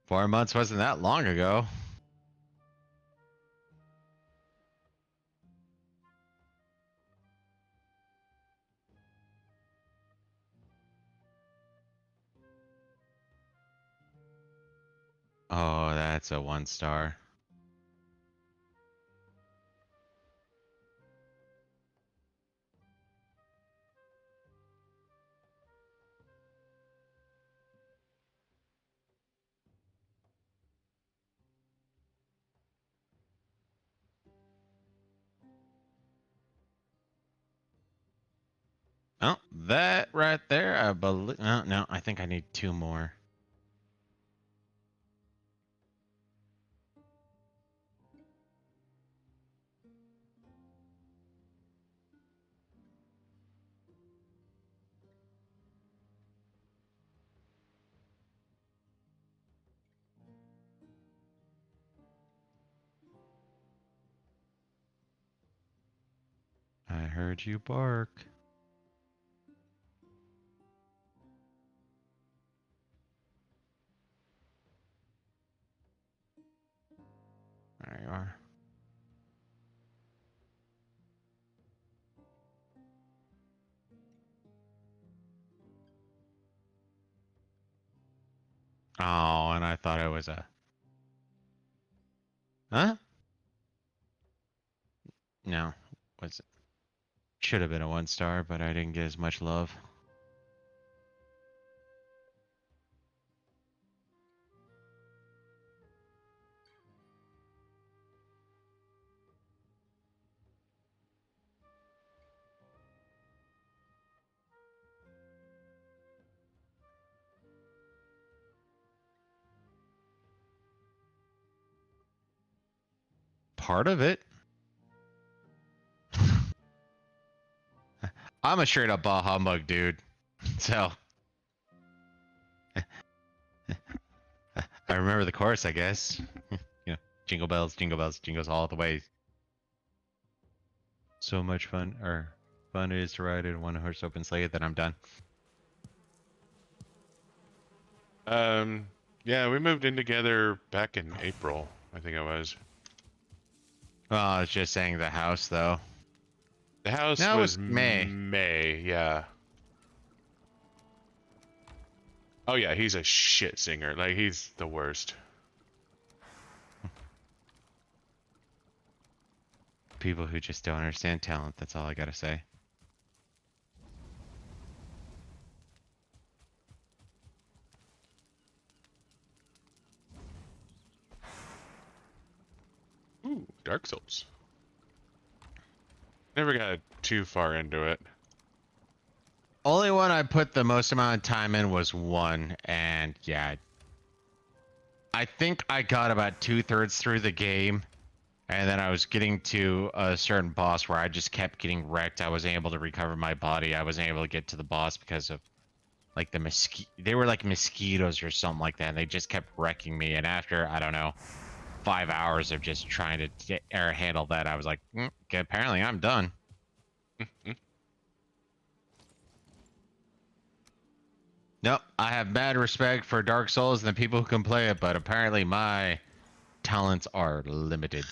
4 months wasn't that long ago. Oh, that's a 1-star. Oh, that right there, I believe. Oh, no, I think I need 2 more. I heard you bark. There you are. Oh, and I thought it was a... Huh? No. Was it? Should have been a 1-star, but I didn't get as much love. part of it. I'm a straight up bah humbug, dude. So I remember the chorus, I guess. You know, jingle bells, jingles all the way. So much fun, or fun it is to ride in one horse open sleigh. Then I'm done. Yeah, we moved in together back in April, I think it was. Well, I was just saying the house, though. The house No, it was was May. May, yeah. Oh yeah, he's a shit singer. Like, he's the worst. People who just don't understand talent. That's all I gotta say. Ooh, Dark Souls. Never got too far into it. Only one I put the most amount of time in was one, and yeah, I think I got about 2/3 through the game, and then I was getting to a certain boss where I just kept getting wrecked. I wasn't able to recover my body. I wasn't able to get to the boss because of like the they were like mosquitoes or something like that, and they just kept wrecking me. And after, I don't know, 5 hours of just trying to handle that, I was like, okay, apparently I'm done. Nope, I have mad respect for Dark Souls and the people who can play it, but apparently my talents are limited.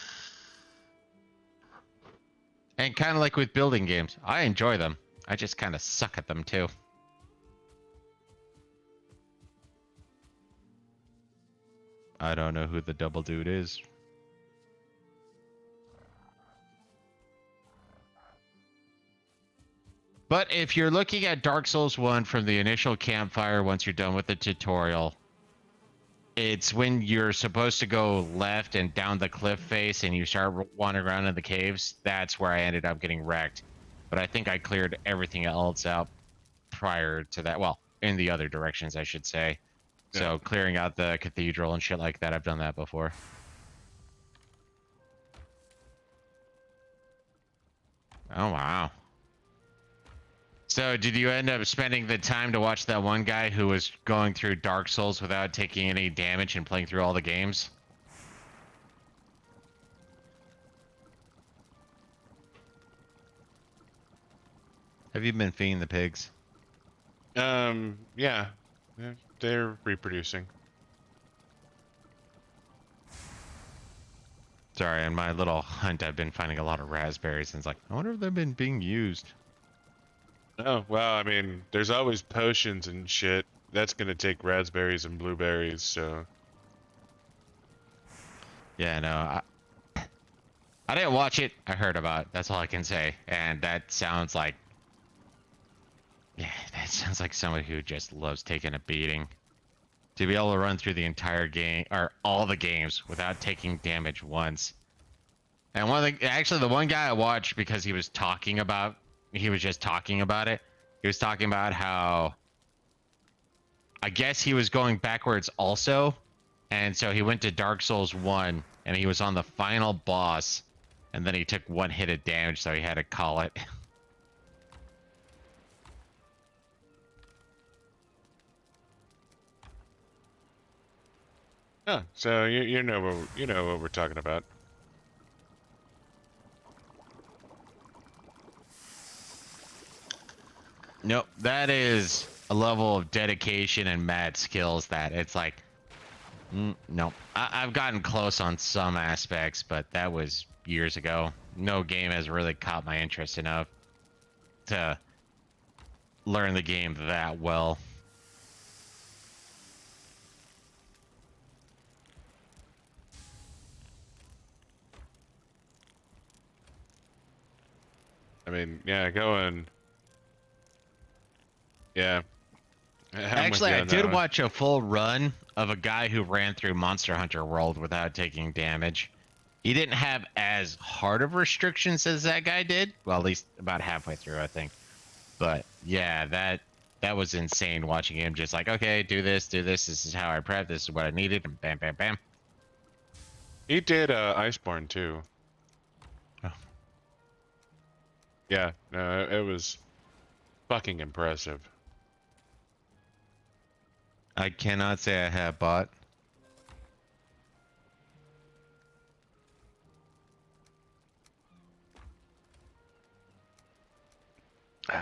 And kind of like with building games, I enjoy them. I just kind of suck at them too. I don't know who the double dude is. But if you're looking at Dark Souls 1 from the initial campfire, once you're done with the tutorial, it's when you're supposed to go left and down the cliff face and you start wandering around in the caves. That's where I ended up getting wrecked. But I think I cleared everything else out prior to that. Well, in the other directions, I should say. Yeah. So clearing out the cathedral and shit like that, I've done that before. Oh, wow. So did you end up spending the time to watch that one guy who was going through Dark Souls without taking any damage and playing through all the games? Have you been feeding the pigs? Yeah. They're reproducing. Sorry, in my little hunt, I've been finding a lot of raspberries, and it's like, I wonder if they've been being used. Oh, well, I mean, there's always potions and shit. That's gonna take raspberries and blueberries, so... Yeah, no, I didn't watch it. I heard about it. That's all I can say. And that sounds like... Yeah, that sounds like somebody who just loves taking a beating. To be able to run through the entire game, or all the games, without taking damage once. And actually the one guy I watched because he was just talking about it. He was talking about how, I guess he was going backwards also. And so he went to Dark Souls 1 and he was on the final boss. And then he took one hit of damage, so he had to call it. Oh, so you know what we're talking about. Nope, that is a level of dedication and mad skills that it's like, no. I've gotten close on some aspects, but that was years ago. No game has really caught my interest enough to learn the game that well. I mean, yeah, going... Yeah. Actually, I did watch a full run of a guy who ran through Monster Hunter World without taking damage. He didn't have as hard of restrictions as that guy did. Well, at least about halfway through, I think. But yeah, that was insane watching him just like, okay, do this, this is how I prep, this is what I needed, and bam, bam, bam. He did Iceborne too. Yeah, no, it was fucking impressive. I cannot say I have bought.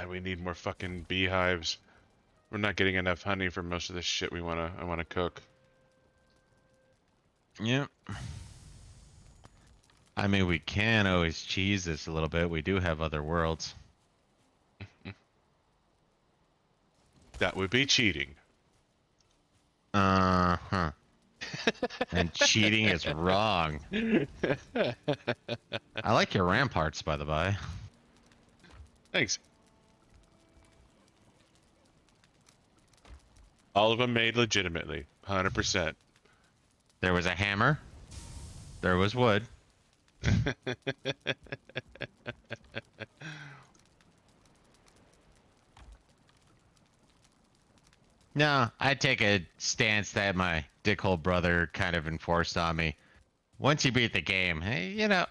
We need more fucking beehives. We're not getting enough honey for most of this shit I wanna cook. Yep. I mean, we can always cheese this a little bit. We do have other worlds. That would be cheating. Uh-huh. And cheating is wrong. I like your ramparts, by the by. Thanks. All of them made legitimately, 100%. There was a hammer. There was wood. No, I take a stance that my dickhole brother kind of enforced on me. Once you beat the game, hey,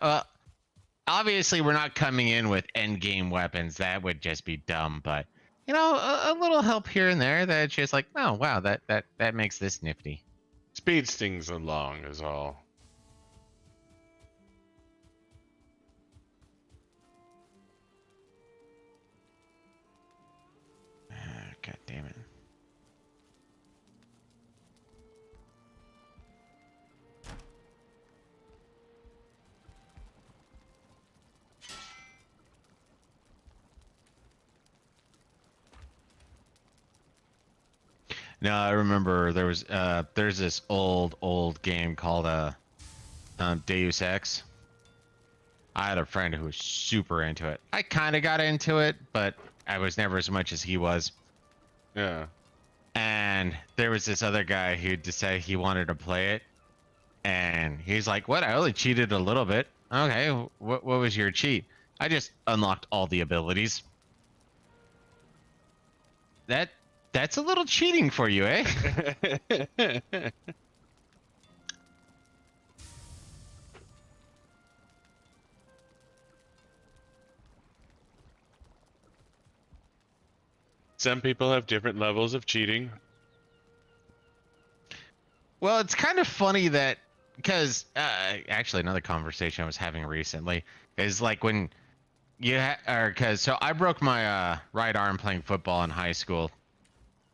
obviously we're not coming in with end game weapons. That would just be dumb. But a little help here and there. That's just like, oh wow, that makes this nifty. Speeds things along is all. God damn it. No, I remember there's this old game called Deus Ex. I had a friend who was super into it. I kind of got into it, but I was never as much as he was. Yeah. And there was this other guy who decided he wanted to play it, and he's like, "What? I only cheated a little bit. Okay, what was your cheat? I just unlocked all the abilities. That's a little cheating for you, eh?" Some people have different levels of cheating. Well, it's kind of funny that because actually another conversation I was having recently is like when or because so I broke my right arm playing football in high school,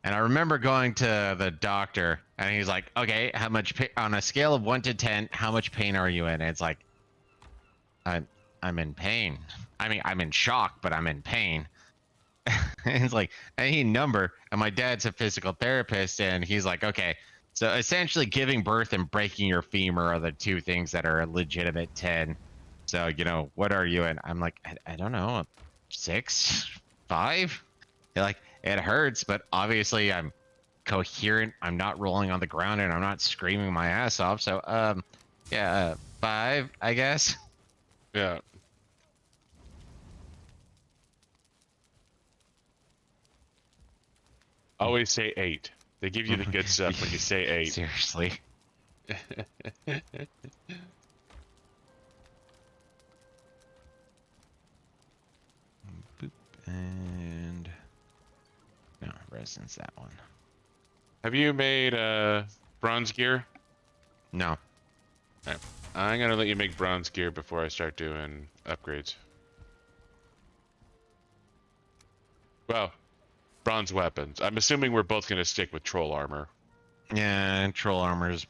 and I remember going to the doctor and he's like, "Okay, how much on a scale of 1 to 10, how much pain are you in?" And it's like, I I'm in pain. I mean, I'm in shock, but I'm in pain. And it's like any number, and my dad's a physical therapist, and he's like, okay, so essentially giving birth and breaking your femur are the two things that are a legitimate 10. So what are you in? I'm like, I don't know, 6, 5. They're like, it hurts, but obviously I'm coherent, I'm not rolling on the ground, and I'm not screaming my ass off, so yeah, 5, I guess. Yeah. Always say 8. They give you the good stuff when you say 8. Seriously. Boop, and no, resonance, that one. Have you made bronze gear? No. Alright. I'm gonna let you make bronze gear before I start doing upgrades. Well, bronze weapons. I'm assuming we're both gonna stick with troll armor. Yeah, and troll armor is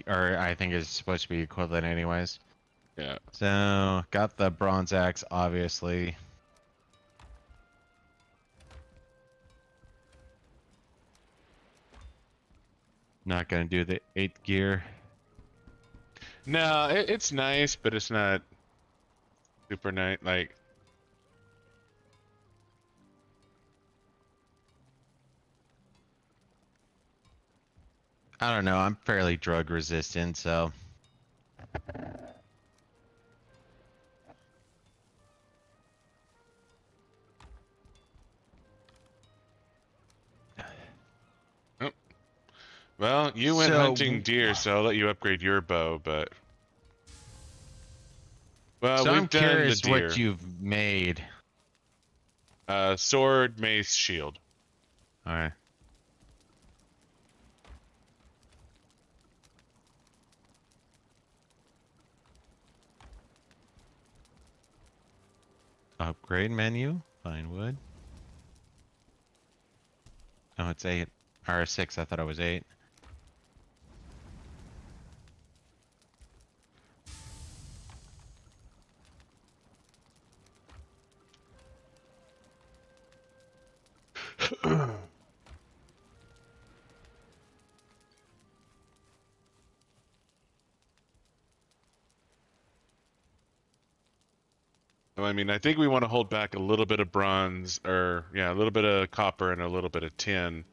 or I think is supposed to be equivalent anyways. Yeah. So, got the bronze axe, obviously. Not gonna do the 8th gear. No, it's nice, but it's not super nice. Like, I don't know, I'm fairly drug resistant, so. oh. Well, you went So- hunting deer, so I'll let you upgrade your bow, but. Well, So we've I'm done the curious deer. what you've made. Sword, mace, shield. All right. Upgrade menu. Find wood. Oh, it's 8. Or 6. I thought it was 8. I mean, I think we want to hold back a little bit of bronze, or yeah, a little bit of copper and a little bit of tin.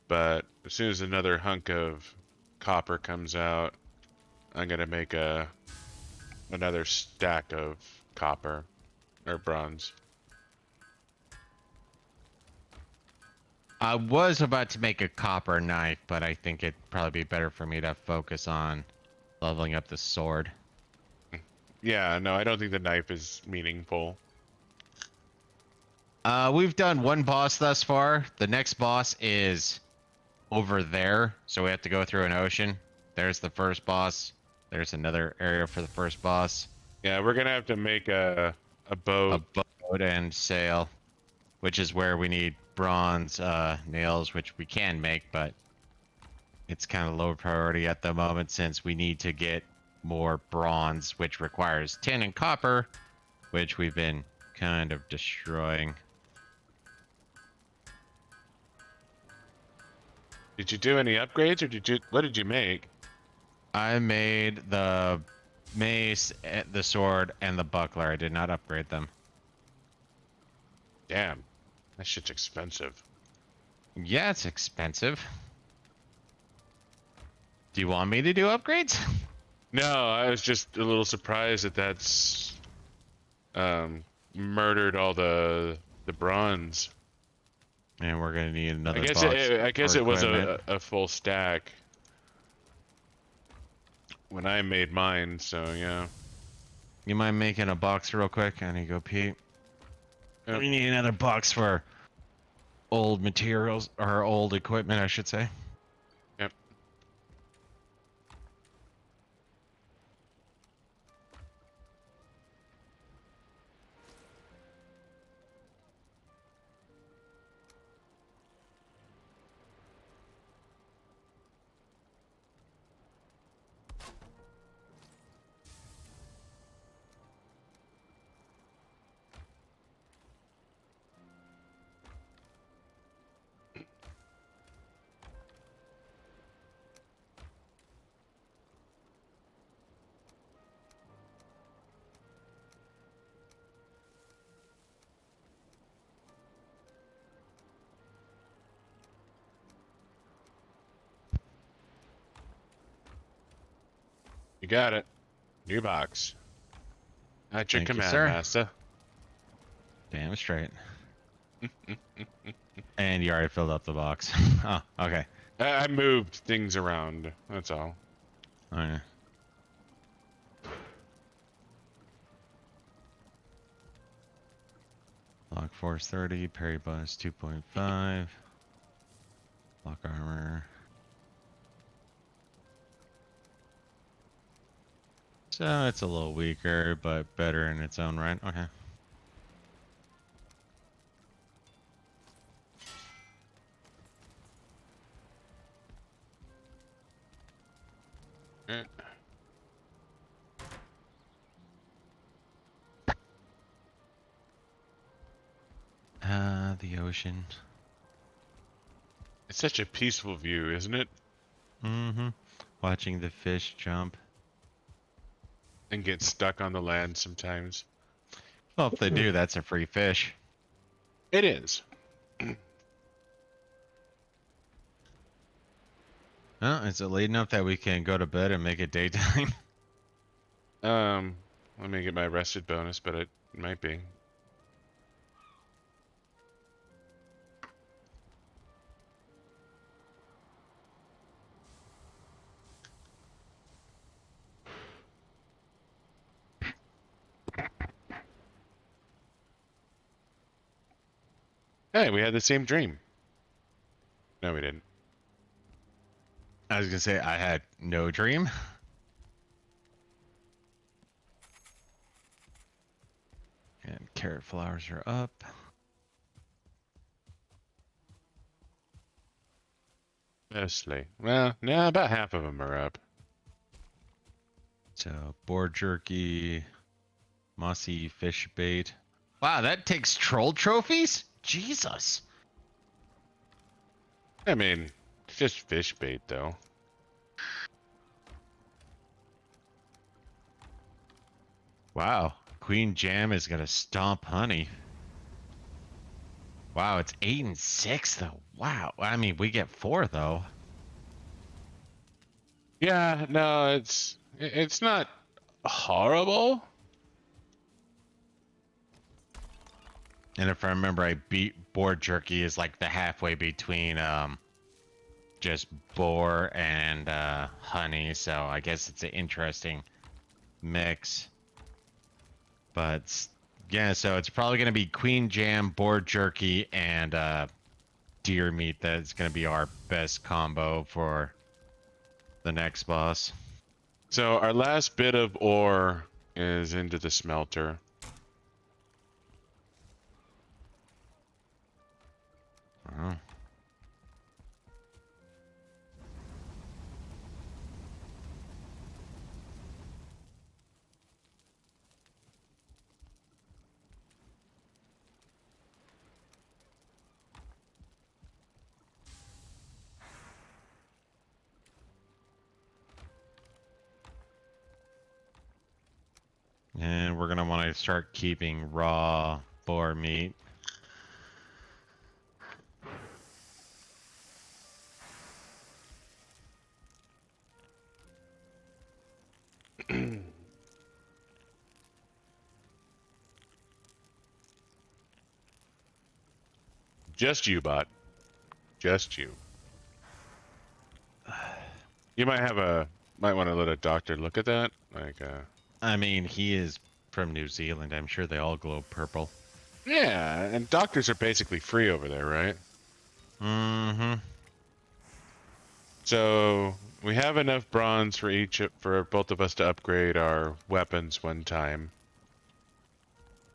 But as soon as another hunk of copper comes out, I'm gonna make another stack of copper or bronze. I was about to make a copper knife, but I think it'd probably be better for me to focus on leveling up the sword. Yeah, no, I don't think the knife is meaningful. We've done one boss thus far. The next boss is over there, so we have to go through an ocean. There's the first boss. There's another area for the first boss. Yeah, we're gonna have to make a A boat. boat and sail, which is where we need bronze nails, which we can make, but it's kind of low priority at the moment since we need to get more bronze, which requires tin and copper, which we've been kind of destroying. Did you do any upgrades, or what did you make? I made the mace, the sword, and the buckler. I did not upgrade them. Damn, that shit's expensive. Yeah, it's expensive. Do you want me to do upgrades? No, I was just a little surprised that that's murdered all the bronze. And we're gonna need I another guess box I guess for it was equipment. a full stack when I made mine, so yeah. You mind making a box real quick? I need to go pee. Yep. We need another box for old materials, or old equipment, I should say. Yep. You got it. New box. At your Thank you, command, sir. master. Damn straight. And you already filled up the box. Oh, okay. I moved things around. That's all. Okay. Lock force 30, parry bonus 2.5. Lock armor. So it's a little weaker, but better in its own right. Okay. Eh. The ocean. It's such a peaceful view, isn't it? Mm-hmm. Watching the fish jump. And get stuck on the land sometimes. Well, if they do, that's a free fish. It is. Oh, is it late enough that we can go to bed and make it daytime? Let me get my rested bonus, but it might be. Hey, we had the same dream. No, we didn't. I was gonna say I had no dream. And carrot flowers are up. Mostly. Well, no, about half of them are up. So boar jerky, mossy fish bait. Wow, that takes troll trophies? Jesus. I mean, it's just fish bait, though. Wow. Queen Jam is gonna stomp honey. Wow, it's 8 and 6 though. Wow. I mean, we get 4 though. Yeah, no, it's not horrible. And if I remember, I beat boar jerky is like the halfway between just boar and honey. So I guess it's an interesting mix. But yeah, so it's probably gonna be queen jam, boar jerky, and deer meat. That's gonna be our best combo for the next boss. So our last bit of ore is into the smelter. Oh. And we're gonna want to start keeping raw boar meat. Just you, bot. Just you. You might want to let a doctor look at that. Like, I mean, he is from New Zealand. I'm sure they all glow purple. yeah, and doctors are basically free over there, right? Mm-hmm. So we have enough bronze for both of us to upgrade our weapons one time.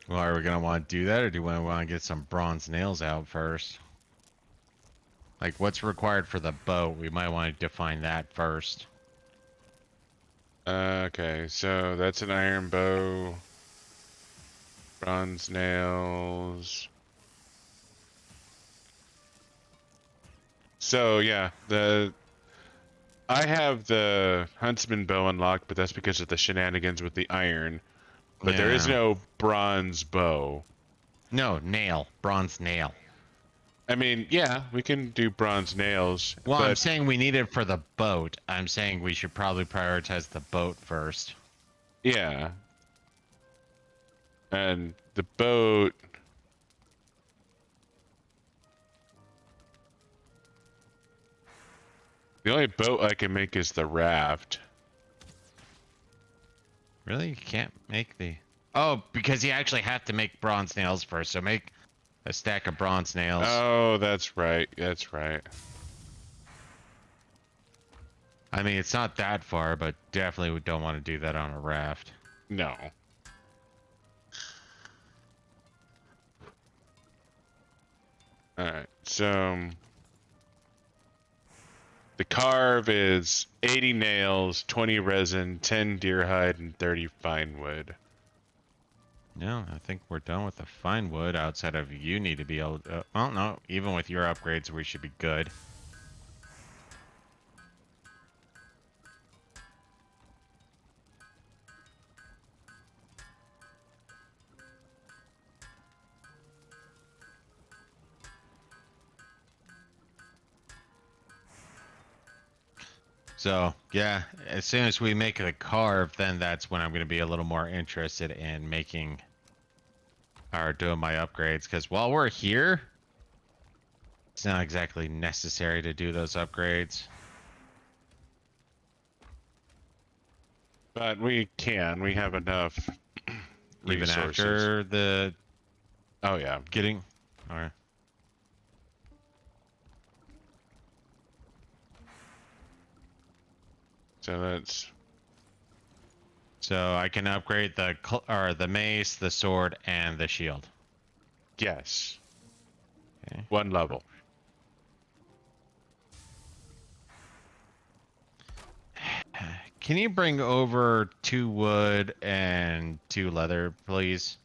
Well, are we gonna want to do that, or do we want to get some bronze nails out first? Like, what's required for the bow? We might want to define that first. Okay, so that's an iron bow. Bronze nails. So yeah, I have the huntsman bow unlocked, but that's because of the shenanigans with the iron. But there is Yeah. no bronze bow. No, nail. Bronze nail. I mean, yeah, we can do bronze nails, Well, I'm but saying we need it for the boat. I'm saying we should probably prioritize the boat first. yeah. And the boat. The only boat I can make is the raft. Really? You can't make the... Oh, because you actually have to make bronze nails first. So make a stack of bronze nails. Oh, that's right. That's right. I mean, it's not that far, but definitely we don't want to do that on a raft. No. Alright, so the carve is 80 nails, 20 resin, 10 deer hide, and 30 fine wood. No, I think we're done with the fine wood outside of you need to be able to... well, no, even with your upgrades, we should be good. So, yeah, as soon as we make the carve, then that's when I'm going to be a little more interested in making or doing my upgrades. Because while we're here, it's not exactly necessary to do those upgrades. But we can. We have enough Even resources. after the Oh, yeah. getting... Alright. So that's So I can upgrade the mace, the sword, and the shield. yes, Okay. 1 level. Can you bring over 2 wood and 2 leather, please?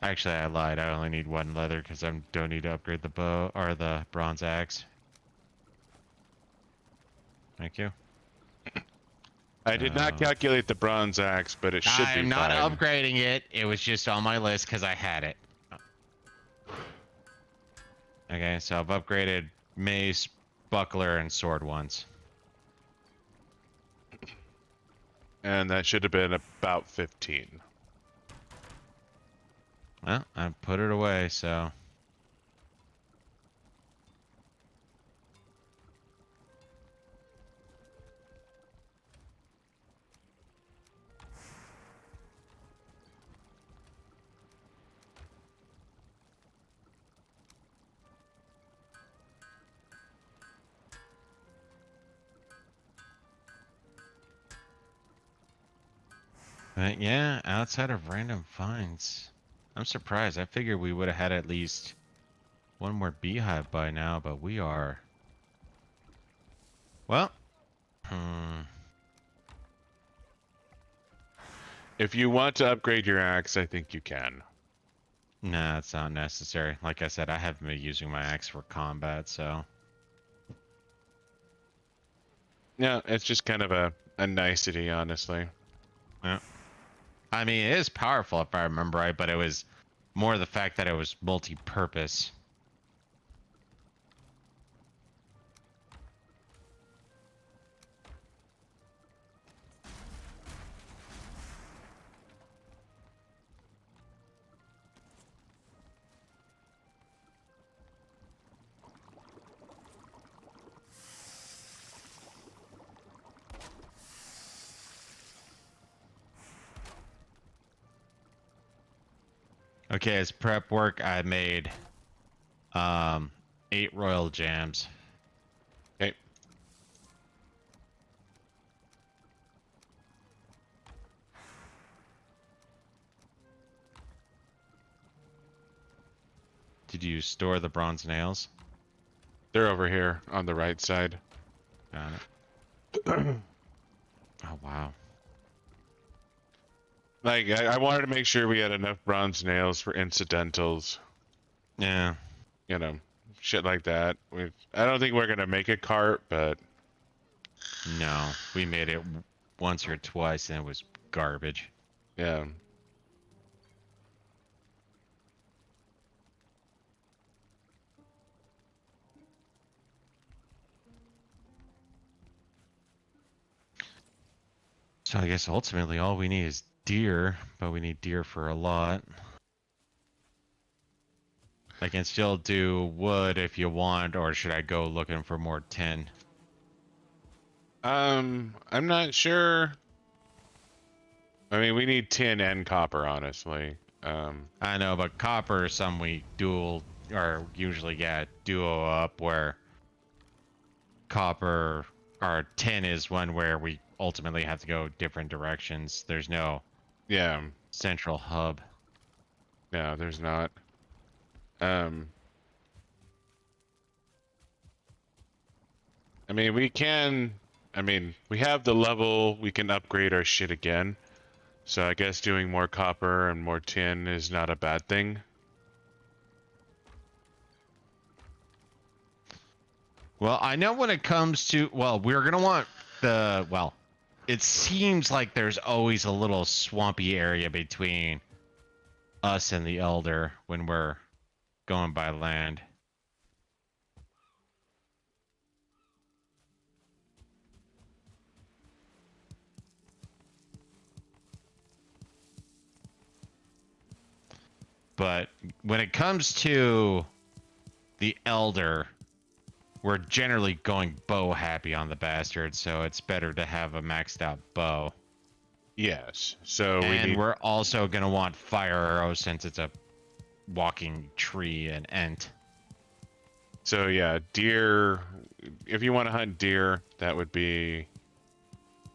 Actually, I lied. I only need 1 leather because I don't need to upgrade the bow or the bronze axe. Thank you. I did not calculate the bronze axe, but it should be I'm not fine. upgrading it. It was just on my list because I had it. Okay, so I've upgraded mace, buckler, and sword once. And that should have been about 15. Well, I put it away, so... But yeah, outside of random finds, I'm surprised. I figured we would have had at least 1 more beehive by now, but we are... Well... If you want to upgrade your axe, I think you can. Nah, it's not necessary. Like I said, I haven't been using my axe for combat, so... Yeah, it's just kind of a nicety, honestly. Yeah. I mean, it is powerful if I remember right, but it was more the fact that it was multi-purpose. Okay, as prep work, I made 8 royal jams. Okay. Did you store the bronze nails? They're over here on the right side. Got it. Oh, wow. Like, I wanted to make sure we had enough bronze nails for incidentals. Yeah. You know, shit like that. I don't think we're going to make a cart, but... No, we made it once or twice and it was garbage. Yeah. So I guess ultimately all we need is deer, but we need deer for a lot. I can still do wood if you want, or should I go looking for more tin? I'm not sure. I mean, we need tin and copper, honestly. I know, but copper is some we usually get duo up where copper or tin is one where we ultimately have to go different directions. There's no yeah. central hub. No, there's not. I mean, we have the level, we can upgrade our shit again. So I guess doing more copper and more tin is not a bad thing. Well, I know when it comes to, well, we're going to want it seems like there's always a little swampy area between us and the Elder when we're going by land. But when it comes to the Elder, we're generally going bow happy on the bastard, so it's better to have a maxed out bow. Yes. So we And need. we're also gonna want fire arrows since it's a walking tree and ent. So yeah, deer. If you want to hunt deer, that would be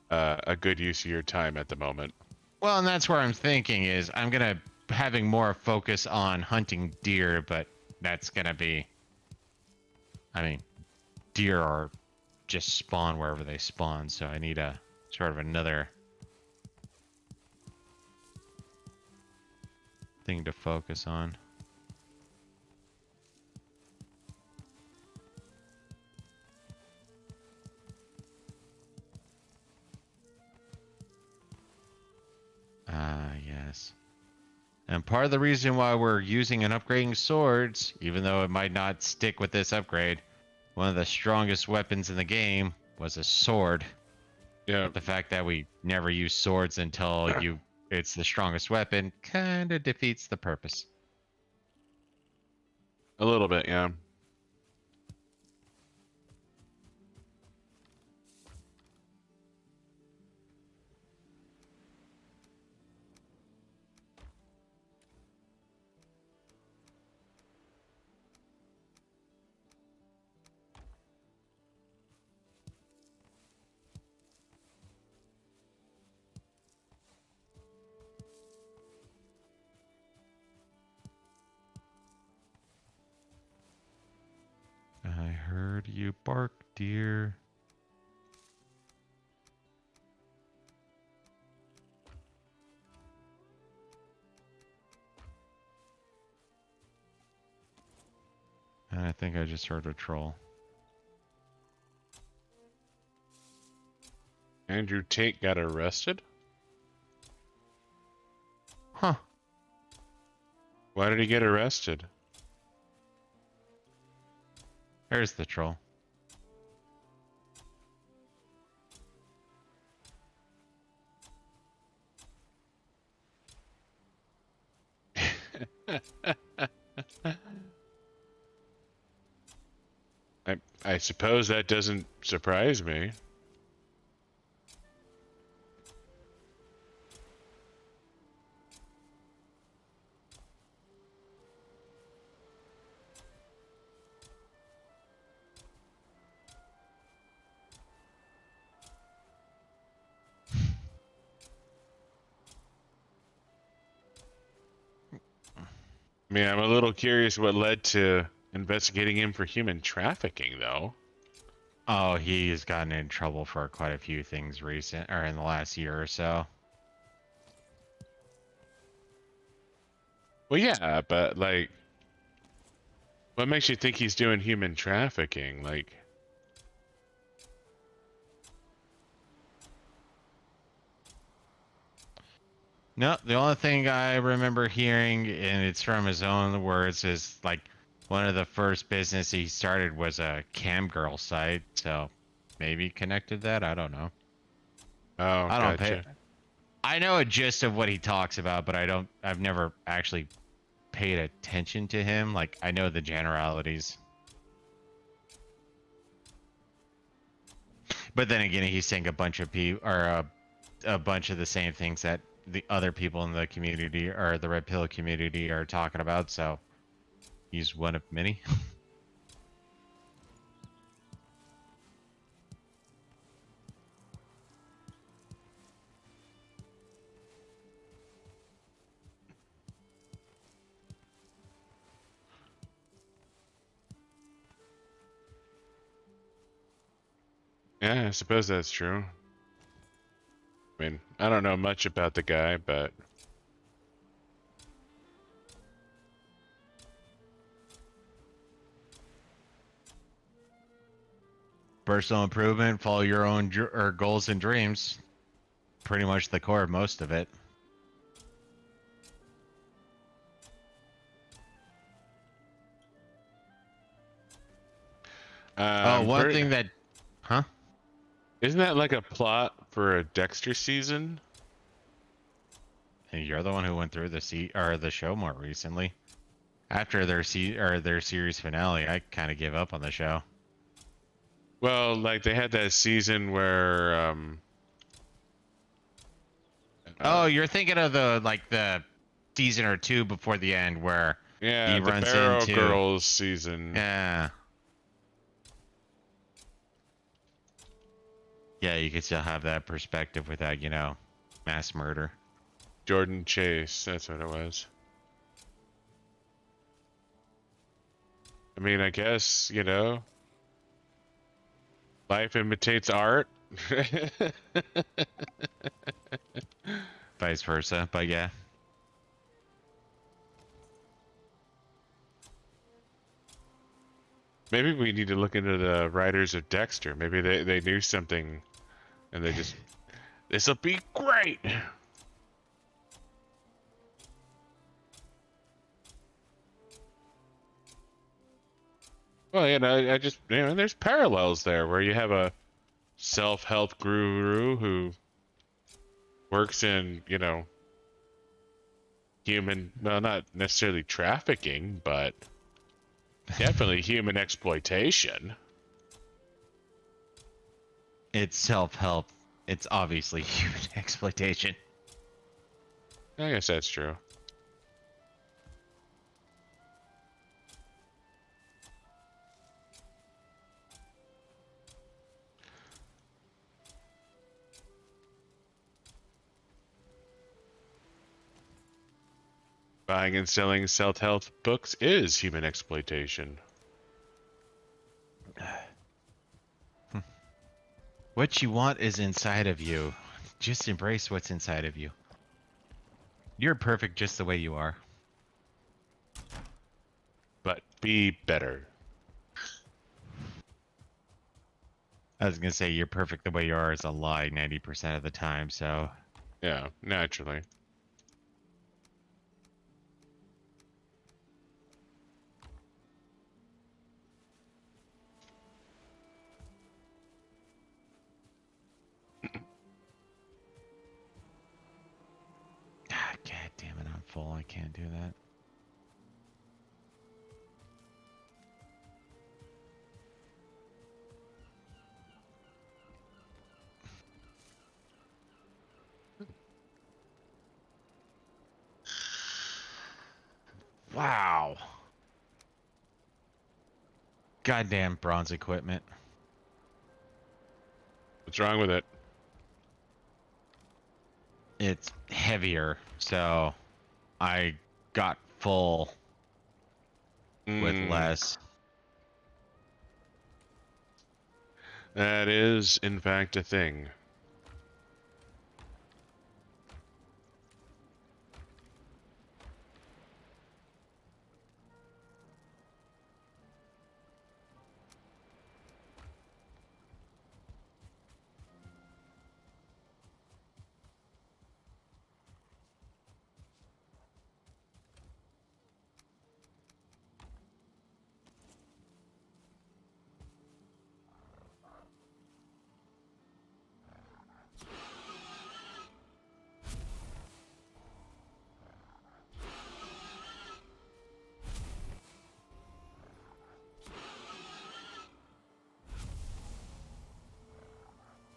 a good use of your time at the moment. Well, and that's where I'm thinking is I'm gonna having more focus on hunting deer, but that's gonna be, I mean, deer are just spawn wherever they spawn, so I need a sort of another thing to focus on. Ah, yes. And part of the reason why we're using and upgrading swords, even though it might not stick with this upgrade, one of the strongest weapons in the game was a sword. Yeah, But the fact that we never use swords until it's the strongest weapon kind of defeats the purpose. a little bit. Yeah. I heard you bark, dear. And I think I just heard a troll. Andrew Tate got arrested. Huh. Why did he get arrested? There's the troll. I suppose that doesn't surprise me. I mean, I'm a little curious what led to investigating him for human trafficking, though. Oh, he's gotten in trouble for quite a few things in the last year or so. Well, yeah, but like, what makes you think he's doing human trafficking? Like, No, the only thing I remember hearing, and it's from his own words, is like one of the first business he started was a cam girl site. So maybe connected that. I don't know. oh, I don't pay. gotcha. I know a gist of what he talks about, but I don't. I've never actually paid attention to him. Like I know the generalities. But then again, he's saying a bunch of people or a bunch of the same things that the other people in the community or the Red Pill community are talking about. So he's one of many. Yeah, I suppose that's true. I mean, I don't know much about the guy, but Personal improvement, follow your own or goals and dreams. Pretty much the core of most of it. Oh, one thing that, huh? isn't that like a plot for a Dexter season? And you're the one who went through the show more recently. After their series finale, I kind of gave up on the show. Well, like they had that season where Oh, you're thinking of the season or two before the end where yeah, he the runs Barrow into Girls season. yeah. Yeah, you could still have that perspective without, mass murder. Jordan Chase, that's what it was. I mean, I guess, life imitates art. Vice versa, but yeah. Maybe we need to look into the writers of Dexter. Maybe they knew something and they just, this'll be great. Well, I just, there's parallels there where you have a self-help guru who works in, human, well, not necessarily trafficking, but definitely human exploitation. It's self-help. It's obviously human exploitation. I guess that's true. Buying and selling self-help books is human exploitation. What you want is inside of you. Just embrace what's inside of you. You're perfect just the way you are. But be better. I was gonna say you're perfect the way you are is a lie 90% of the time, so Yeah, naturally. God damn it, I'm full. I can't do that. Wow. Goddamn bronze equipment. What's wrong with it? It's heavier, so I got full with less. That is, in fact, a thing.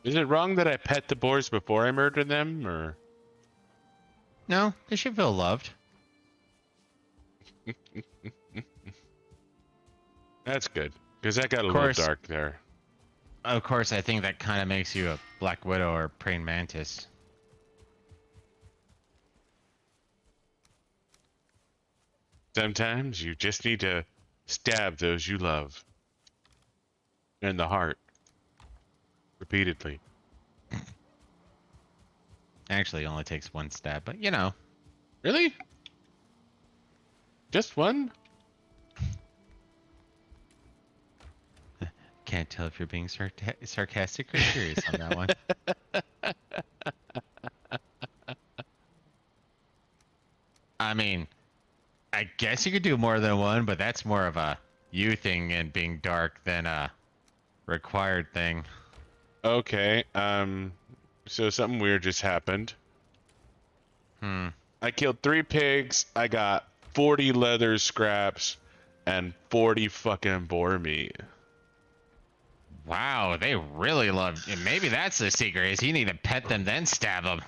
Is it wrong that I pet the boars before I murder them, or? No, they should feel loved. That's good, because that got a little dark there. Of course, I think that kind of makes you a Black Widow or praying mantis. Sometimes you just need to stab those you love. In the heart. Repeatedly. Actually, it only takes one stab, but Really? Just one? Can't tell if you're being sarcastic or serious on that one. I mean, I guess you could do more than one, but that's more of a you thing and being dark than a required thing. Okay, so something weird just happened. I killed 3 pigs, I got 40 leather scraps, and 40 fucking boar meat. Wow, they really love. And maybe that's the secret: is you need to pet them then stab them.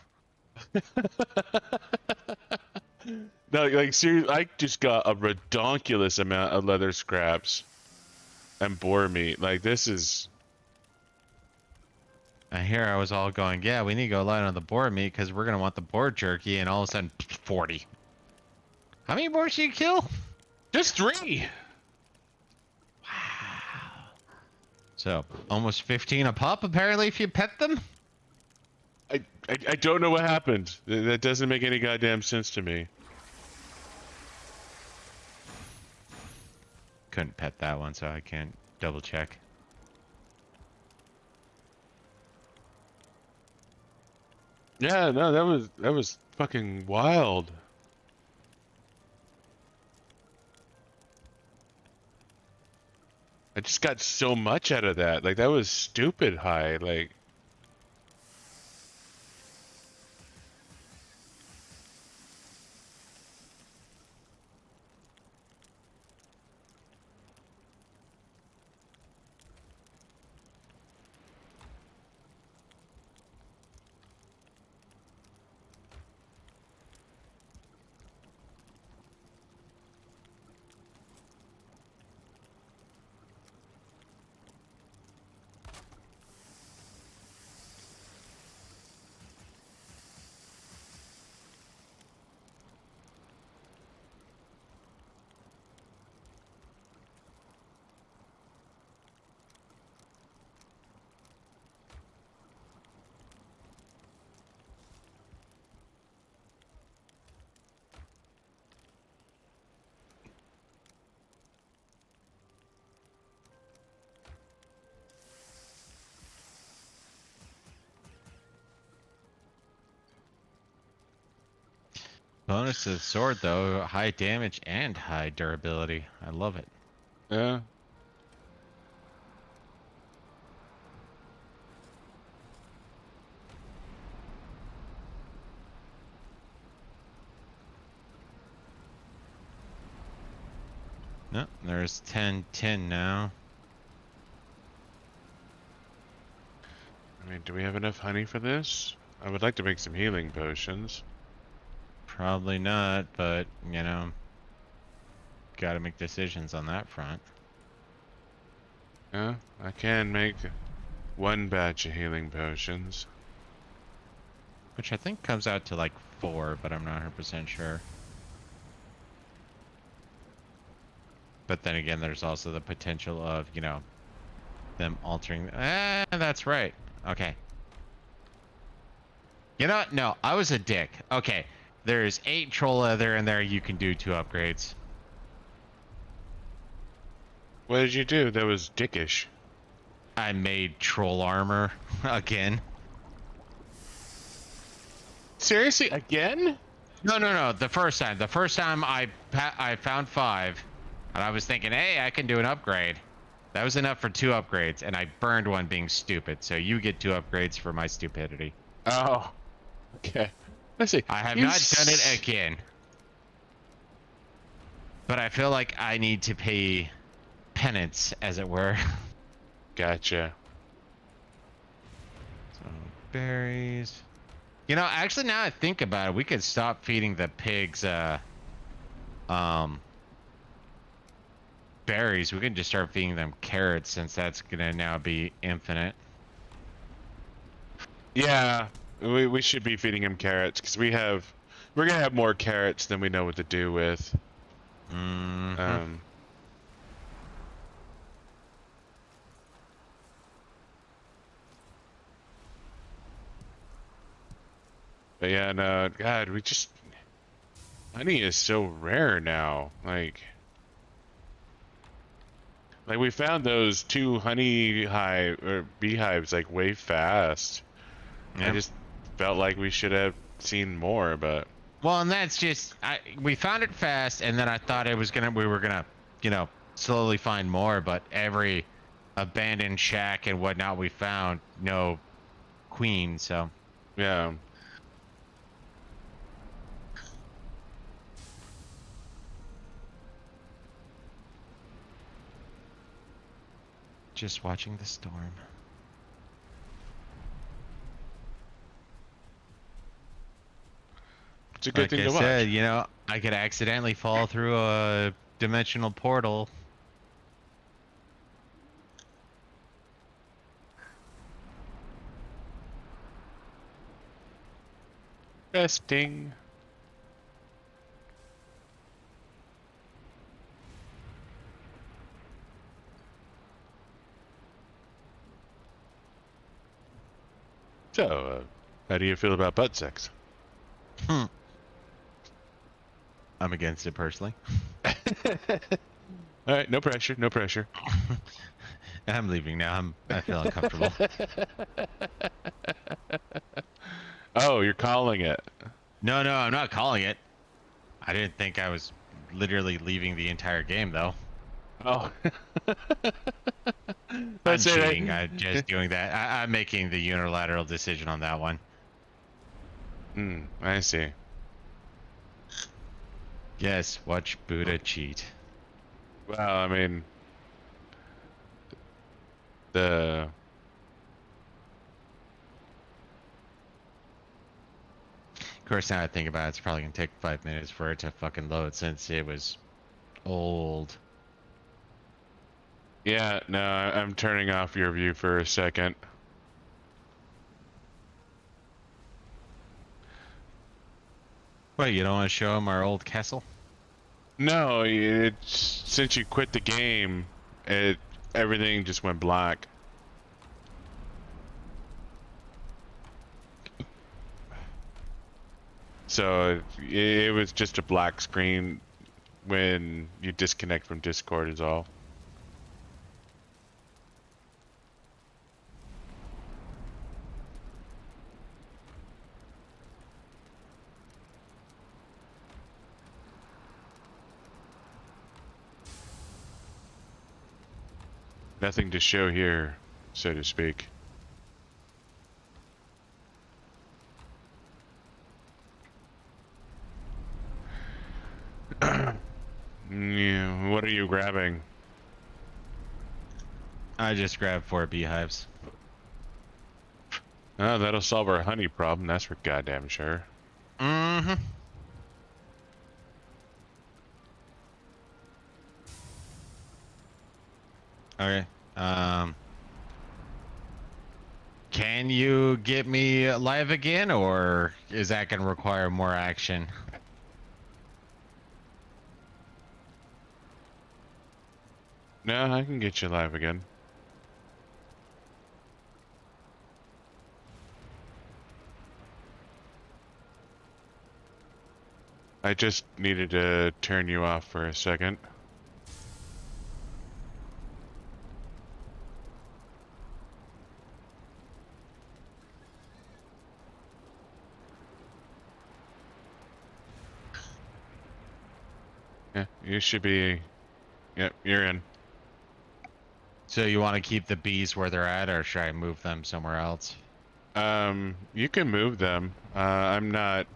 No, like seriously, I just got a redonkulous amount of leather scraps and boar meat. Like this is I hear I was all going, yeah, we need to go light on the boar meat because we're gonna want the boar jerky, and all of a sudden, 40. How many boars did you kill? just 3. So almost 15 a pop apparently if you pet them. I don't know what happened. That doesn't make any goddamn sense to me. Couldn't pet that one, so I can't double check. Yeah, no, that was fucking wild. I just got so much out of that. Like that was stupid high. Like Bonus to the sword though, high damage and high durability. I love it. yeah. No, there's 10 now. I mean, do we have enough honey for this? I would like to make some healing potions. Probably not, but you know, gotta make decisions on that front. Yeah, I can make 1 batch of healing potions. Which I think comes out to like 4, but I'm not 100% sure. But then again, there's also the potential of, you know, them altering. That's right. Okay. You know what? No, I was a dick. Okay. There's 8 troll leather in there. You can do 2 upgrades. What did you do? That was dickish. I made troll armor again. Seriously, again? No. The first time I found 5, and I was thinking, hey, I can do an upgrade. That was enough for 2 upgrades, and I burned one being stupid. So you get 2 upgrades for my stupidity. Oh, okay. Let's see. I have You not done it again. But I feel like I need to pay penance, as it were. Gotcha. So, berries. You know, actually, now I think about it, we could stop feeding the pigs, berries. We can just start feeding them carrots, since that's gonna now be infinite. Yeah, we should be feeding him carrots because we're gonna have more carrots than we know what to do with. Mm-hmm. But yeah, no, God, honey is so rare now. Like we found those 2 honey hive or beehives like way fast. Yeah. I just felt like we should have seen more, but Well, and that's just we found it fast, and then I thought we were gonna, you know, slowly find more, but every abandoned shack and whatnot we found, no queen, so yeah. just watching the storm. a good Like thing I to watch. said, you know, I could accidentally fall through a dimensional portal. Resting. So, how do you feel about butt sex? Hmm. I'm against it personally. All right, no pressure, no pressure. I'm leaving now. I feel uncomfortable. Oh, you're calling it. No, no, I'm not calling it. I didn't think I was literally leaving the entire game though. Oh. I'm Let's say cheating. that. I'm just doing that. I'm making the unilateral decision on that one. I see. Yes, watch Buddha cheat. Well, I mean, the Of course, now I think about it, it's probably gonna take 5 minutes for it to fucking load since it was old. yeah, no, I'm turning off your view for a second. What, you don't want to show him our old castle? No, it's since you quit the game, everything just went black. So it was just a black screen when you disconnect from Discord is all. Nothing to show here, so to speak. Yeah, what are you grabbing? I just grabbed 4 beehives. Oh, that'll solve our honey problem, that's for goddamn sure. Mm-hmm. Okay. Can you get me live again, or is that gonna require more action? No, I can get you live again. I just needed to turn you off for a second. Yeah, you should be... Yep, you're in. So you want to keep the bees where they're at, or should I move them somewhere else? You can move them. I'm not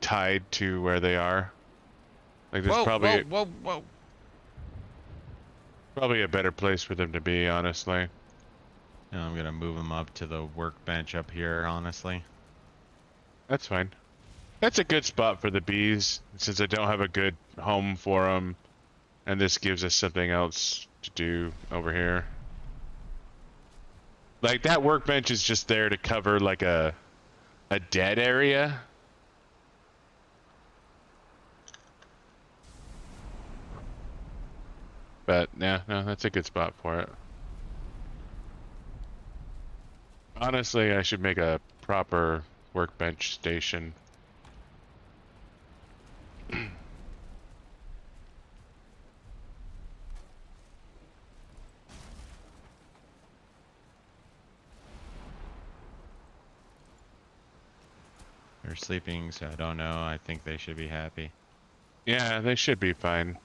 tied to where they are. Like, there's Whoa, whoa, whoa, whoa. probably a better place for them to be, honestly. No, I'm gonna move them up to the workbench up here, honestly. That's fine. That's a good spot for the bees, since I don't have a good home for them, and this gives us something else to do over here. Like, that workbench is just there to cover, like, a dead area. But, yeah, no, that's a good spot for it. Honestly, I should make a proper workbench station. They're sleeping, so I don't know. I think they should be happy. Yeah, they should be fine.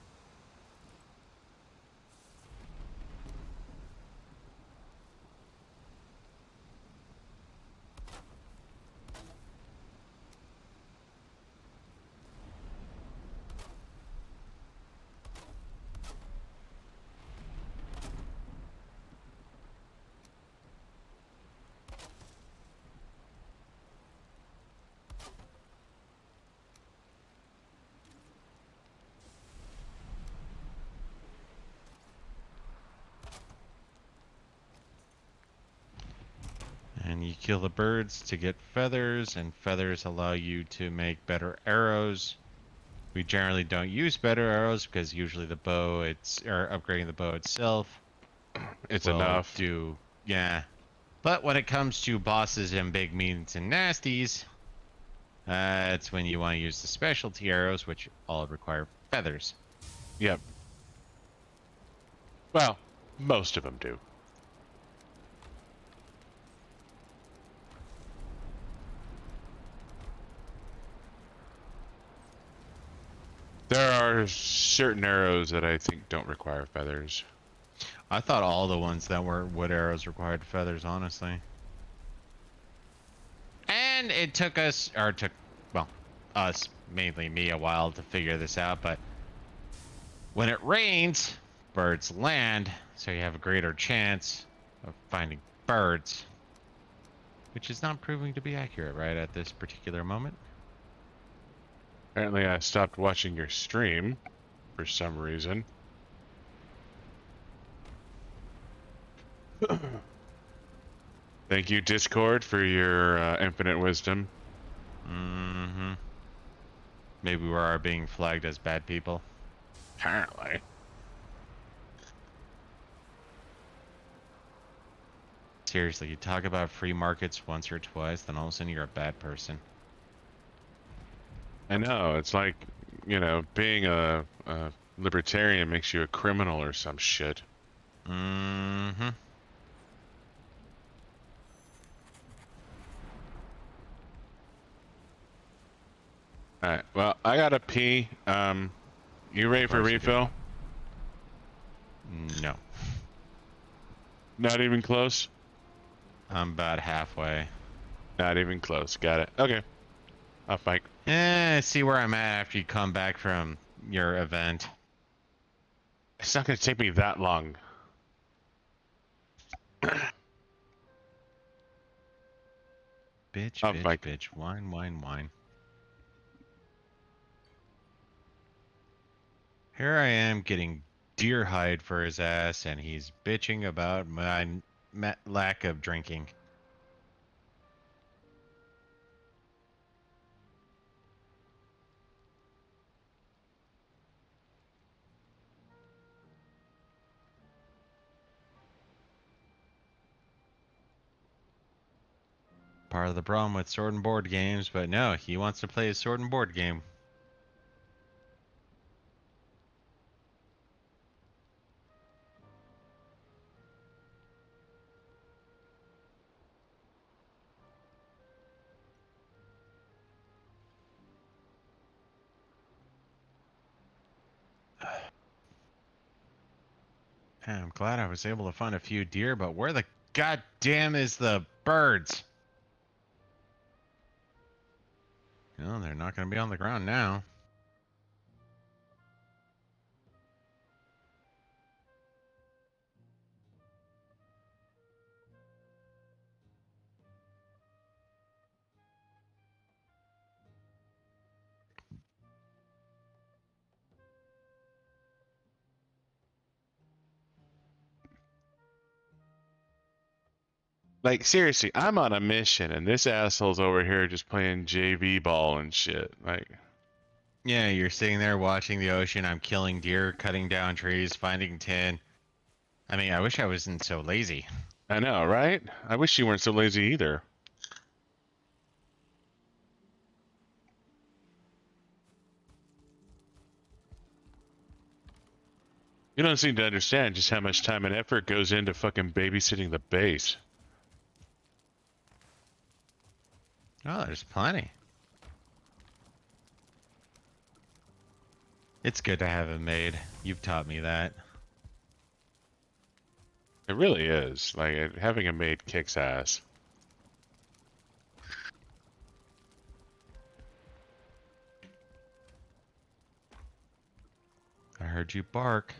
And you kill the birds to get feathers, and feathers allow you to make better arrows. We generally don't use better arrows because usually the bow, or upgrading the bow itself It's will enough. do, yeah. But when it comes to bosses and big means and nasties, that's when you want to use the specialty arrows, which all require feathers. Yep. Well, most of them do. There are certain arrows that I think don't require feathers. I thought all the ones that were wood arrows required feathers, honestly. And it took us, or took, well, us, mainly me, a while to figure this out, but when it rains, birds land, so you have a greater chance of finding birds, which is not proving to be accurate right at this particular moment. Apparently I stopped watching your stream for some reason. Thank you, Discord, for your infinite wisdom. Mm-hmm. Maybe we are being flagged as bad people. Apparently. Seriously, you talk about free markets once or twice, then all of a sudden you're a bad person. I know, it's like, you know, being a libertarian makes you a criminal or some shit. Mm-hmm. Alright, well, I gotta pee. You ready for Of course you do. refill? No. Not even close? I'm about halfway. Not even close. Got it. Okay. Off mic. See where I'm at after you come back from your event. It's not gonna take me that long. Bitch, Off bitch, mic. bitch. Wine, wine, wine. Here I am getting deer hide for his ass, and he's bitching about my lack of drinking. Part of the problem with sword and board games, but no, he wants to play a sword and board game. I'm glad I was able to find a few deer, but where the goddamn is the birds? No, they're not going to be on the ground now. Like, seriously, I'm on a mission, and this asshole's over here just playing JV ball and shit. Like, Yeah, you're sitting there watching the ocean. I'm killing deer, cutting down trees, finding tin. I mean, I wish I wasn't so lazy. I know, right? I wish you weren't so lazy either. You don't seem to understand just how much time and effort goes into fucking babysitting the base. Oh, there's plenty. It's good to have a maid. You've taught me that. It really is. Like, having a maid kicks ass. I heard you bark.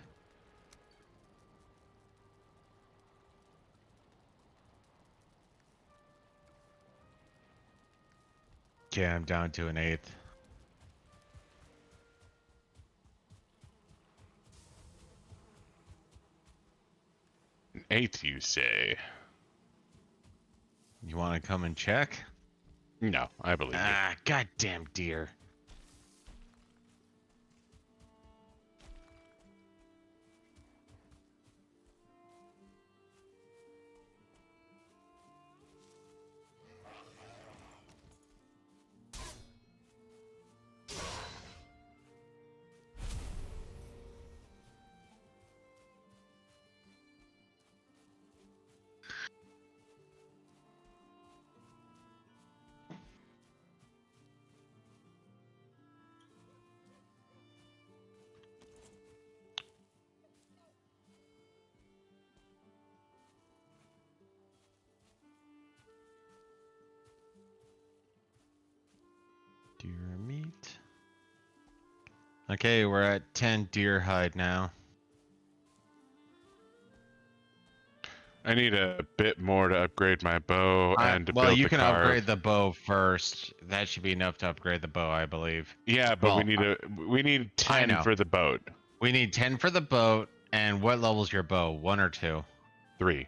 Okay, I'm down to an eighth. An eighth, you say? You want to come and check? No, I believe you. Ah, goddamn deer. Deer meat. Okay, we're at 10 deer hide now. I need a bit more to upgrade my bow and to Well, build you the can carve. upgrade the bow first. That should be enough to upgrade the bow, I believe. Yeah, but Well, we need 10 know. for the boat. We need 10 for the boat. And what level's your bow? 1 or 2? 3.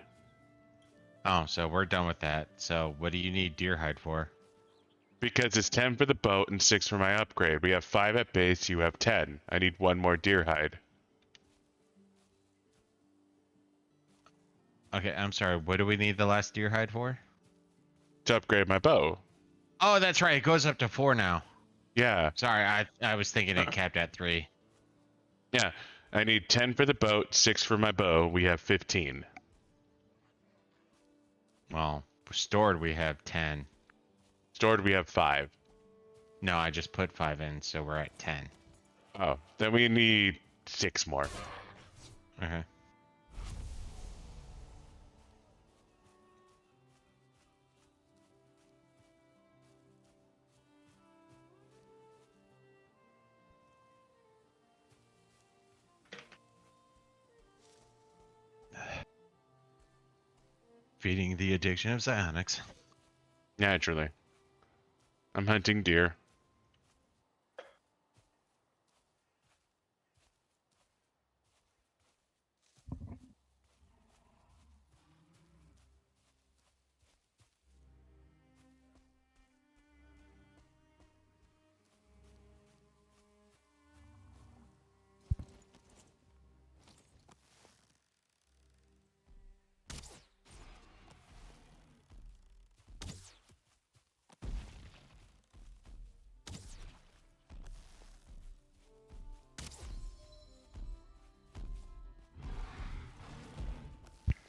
Oh, so we're done with that. So what do you need deer hide for? Because it's 10 for the boat and 6 for my upgrade. We have 5 at base, you have 10. I need 1 more deer hide. Okay, I'm sorry. What do we need the last deer hide for? To upgrade my bow. Oh, that's right. It goes up to 4 now. Yeah. Sorry, I was thinking it capped at 3. Yeah. I need 10 for the boat, 6 for my bow. We have 15. Well, stored we have 10. Stored, we have 5. No, I just put 5 in, so we're at 10. Oh, then we need 6 more. Okay. Feeding the addiction of psionics. Naturally. I'm hunting deer.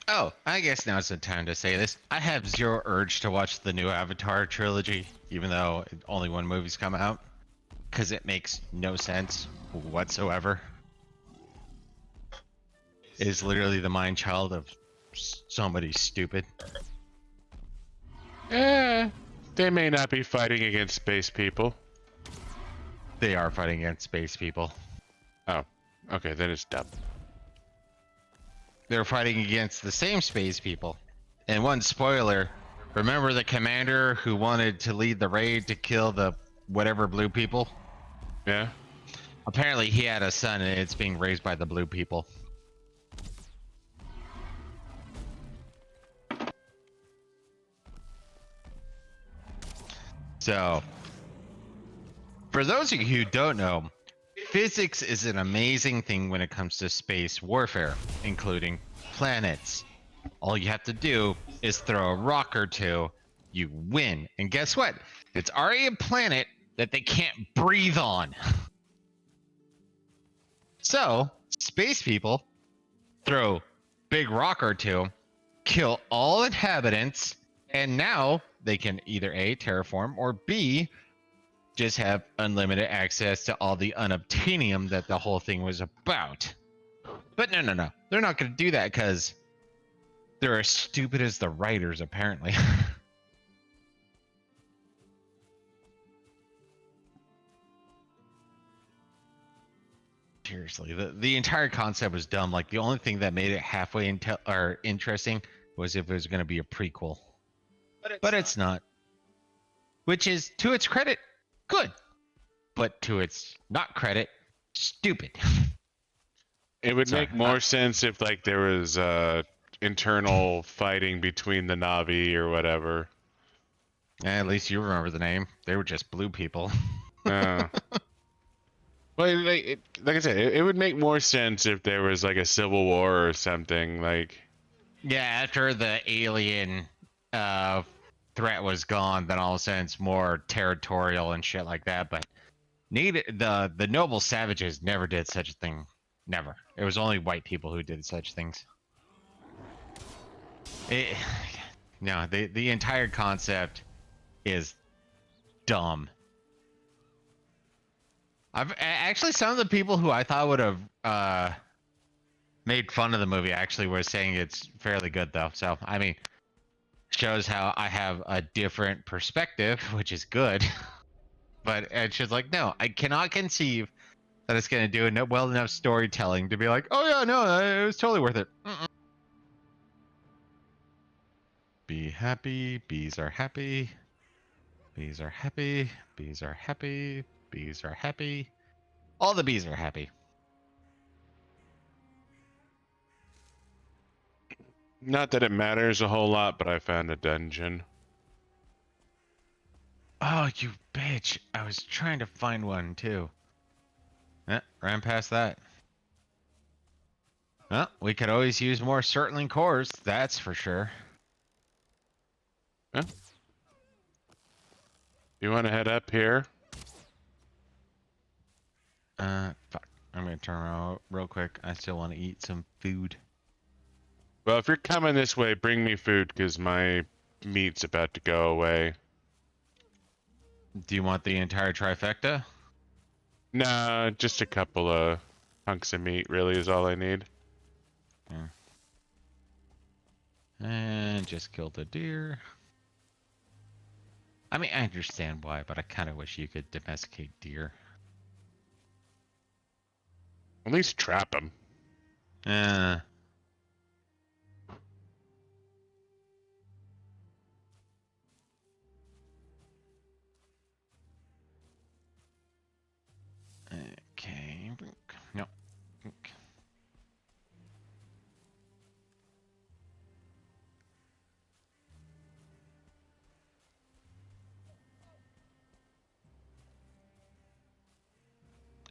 Oh, I guess now's the time to say this. I have zero urge to watch the new Avatar trilogy, even though only 1 movie's come out, because it makes no sense whatsoever. It is literally the mind child of somebody stupid. They may not be fighting against space people. They are fighting against space people. Oh, okay, then it's dumb. They're fighting against the same space people. And one spoiler, remember the commander who wanted to lead the raid to kill the whatever blue people? Yeah? Apparently he had a son and it's being raised by the blue people. So, for those of you who don't know, physics is an amazing thing when it comes to space warfare, including planets. All you have to do is throw a rock or two, you win. And guess what? It's already a planet that they can't breathe on. So, space people throw big rock or two, kill all inhabitants, and now they can either A, terraform, or B, just have unlimited access to all the unobtainium that the whole thing was about. But no. They're not going to do that because they're as stupid as the writers, apparently. Seriously, the entire concept was dumb. Like, the only thing that made it halfway interesting was if it was going to be a prequel. But it's not. Which is, to its credit, good. But to its not credit, stupid. It would Sorry, make more sense if, like, there was internal fighting between the Na'vi or whatever. At least you remember the name. They were just blue people. Uh, well, like I said, it would make more sense if there was like a civil war or something. Like, Yeah, after the alien uh, threat was gone, then all of a sudden it's more territorial and shit like that. But the noble savages never did such a thing. Never. It was only white people who did such things. It, no, the entire concept is dumb. Actually, some of the people who I thought would have made fun of the movie actually were saying it's fairly good though. So I mean, shows how I have a different perspective, which is good. But it's just like, no, I cannot conceive that it's going to do well enough storytelling to be like, oh yeah, no, it was totally worth it. Mm-mm. Be happy, bees are happy, bees are happy, bees are happy, bees are happy. All the bees are happy. not that it matters a whole lot, but I found a dungeon. Oh, you bitch. I was trying to find one too. Ran past that. Well, we could always use more Certling cores, that's for sure. Huh? You want to head up here? Fuck. I'm gonna turn around real quick. I still want to eat some food. Well, if you're coming this way, bring me food because my meat's about to go away. Do you want the entire trifecta? Nah, just a couple of hunks of meat really is all I need. Yeah. And just killed a deer. I mean, I understand why, but I kind of wish you could domesticate deer. At least trap them. Uh, okay. No.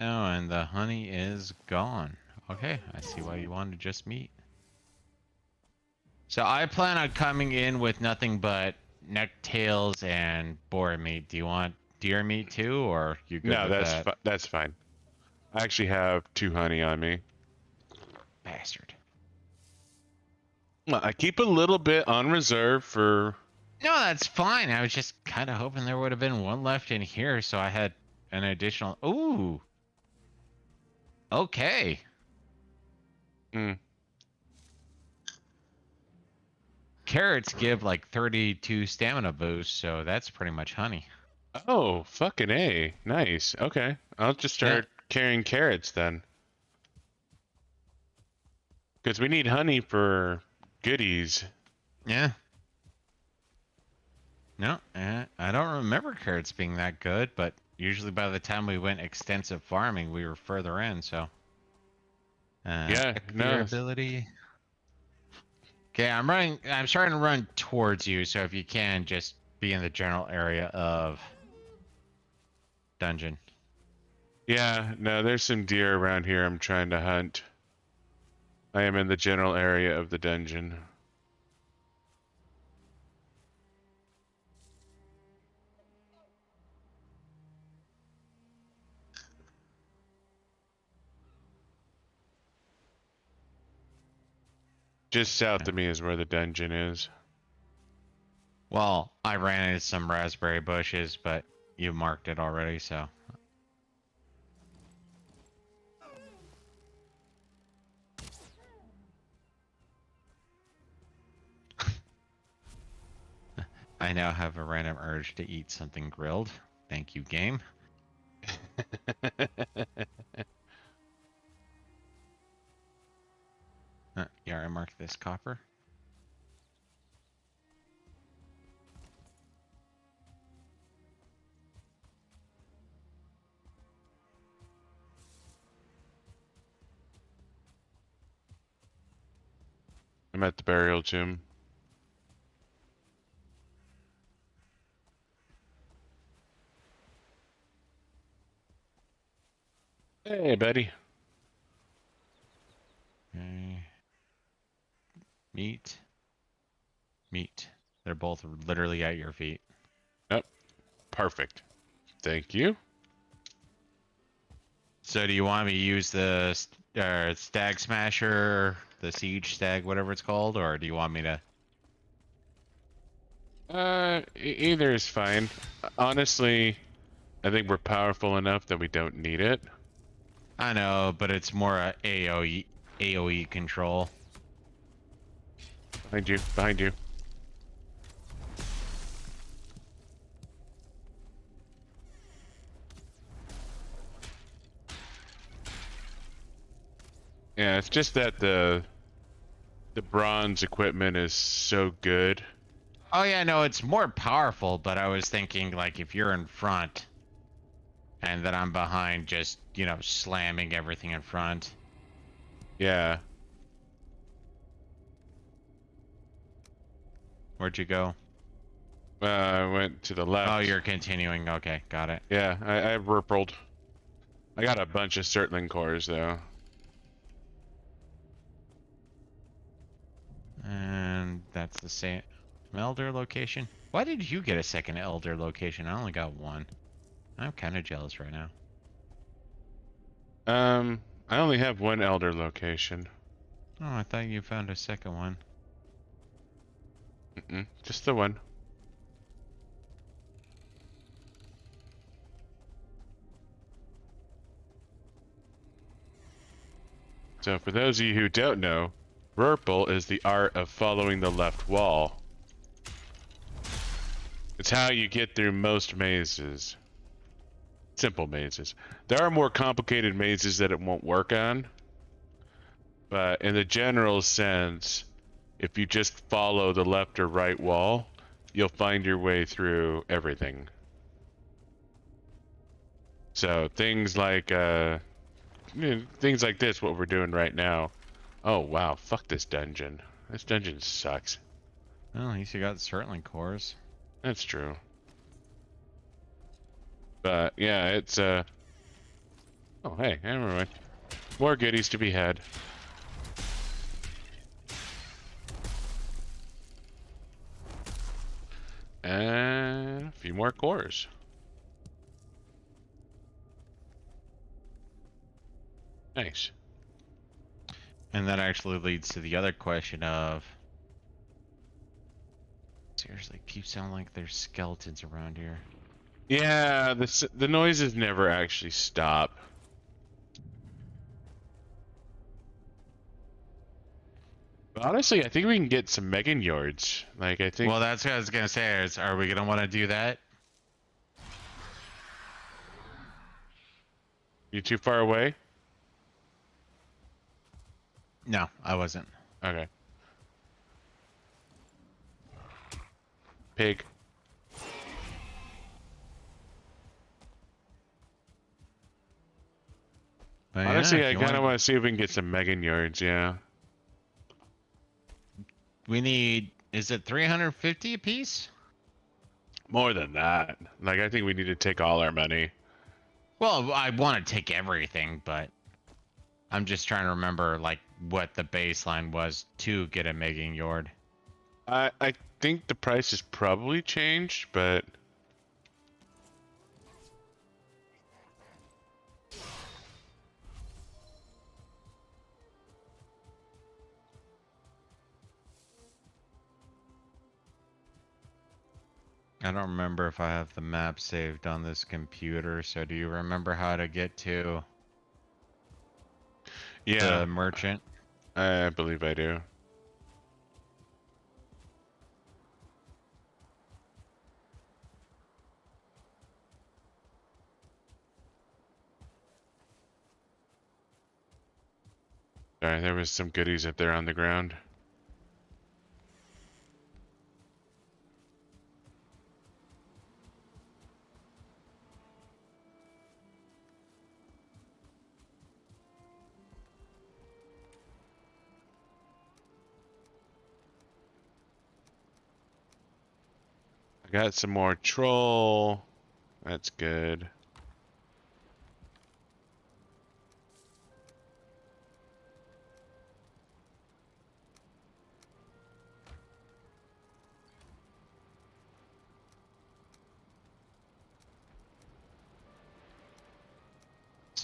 Oh, and the honey is gone. Okay, I see why you wanted just meat. So I plan on coming in with nothing but neck tails and boar meat. Do you want deer meat too, or you good No, with that? that's fine. I actually have 2 honey on me. Bastard. Well, I keep a little bit on reserve for. No, that's fine. I was just kind of hoping there would have been one left in here, so I had an additional. Ooh. Okay. Mm. Carrots give like 32 stamina boost, so that's pretty much honey. Oh, fucking A. Nice. Okay. I'll just Yeah. start carrying carrots then. Because we need honey for goodies. Yeah. No, I don't remember carrots being that good, but usually by the time we went extensive farming, we were further in, so. Yeah, Your no. ability. Okay, I'm starting to run towards you, so if you can, just be in the general area of dungeon. Yeah, no, there's some deer around here I'm trying to hunt. I am in the general area of the dungeon. Just south of me is where the dungeon is. Well, I ran into some raspberry bushes, but you marked it already, so. I now have a random urge to eat something grilled. Thank you, game. Yeah, I marked this copper. I'm at the burial tomb. Hey, buddy. Okay. Meat. Meat. They're both literally at your feet. Yep. Perfect. Thank you. So do you want me to use the stag smasher, the siege stag, whatever it's called, or do you want me to? Either is fine. Honestly, I think we're powerful enough that we don't need it. I know, but it's more a AOE control. Behind you. Behind you. Yeah, it's just that the bronze equipment is so good. Oh yeah, no, it's more powerful, but I was thinking like if you're in front and then I'm behind, just slamming everything in front. Yeah. Where'd you go? I went to the left. Oh, you're continuing. Okay, got it. Yeah, I rippled. I got a bunch of Surtling cores though. And that's the same elder location. Why did you get a second elder location? I only got one. I'm kind of jealous right now. I only have one elder location. Oh, I thought you found a second one. Just the one. So for those of you who don't know, Rurple is the art of following the left wall. It's how you get through most mazes. Simple mazes. There are more complicated mazes that it won't work on. But in the general sense, if you just follow the left or right wall, you'll find your way through everything. So things like things like this, what we're doing right now. Oh wow, fuck this dungeon. This dungeon sucks. Well, at least you got Surtling cores. That's true. But yeah, it's oh hey, never mind. More goodies to be had. And a few more cores. Nice. And that actually leads to the other question of... Seriously, keep sounding like there's skeletons around here. Yeah, the noises never actually stop. But honestly, I think we can get some Megan Yards. Like, I think... Well, that's what I was gonna say. Are we gonna want to do that? You too far away? No, I wasn't. Okay. Pig. But Honestly, yeah, if I you kind of want, want to see if we can get some Megan Yards, yeah. we need. Is it 350 a piece? More than that. Like, I think we need to take all our money. Well, I want to take everything, but I'm just trying to remember like what the baseline was to get a Megan Yard. I think the price has probably changed, but... I don't remember if I have the map saved on this computer, so do you remember how to get to Yeah, the merchant? I believe I do. Sorry, there was some goodies up there on the ground. I got some more troll. That's good.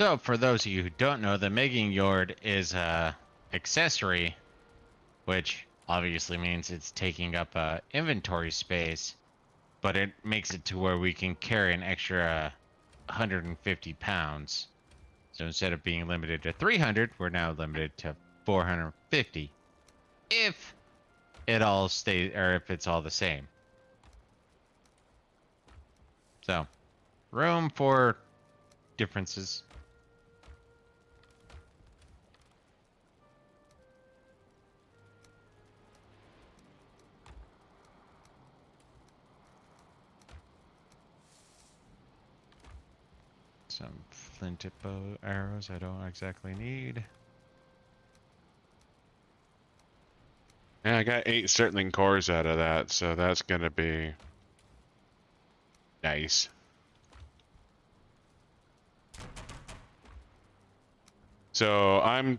So, for those of you who don't know, the making yard is a accessory, which obviously means it's taking up inventory space, but it makes it to where we can carry an extra 150 pounds. So instead of being limited to 300, we're now limited to 450. If it all stays, or if it's all the same. So, room for differences. Some flint bow arrows I don't exactly need. Yeah, I got 8 Sterling cores out of that, so that's gonna be nice. So I'm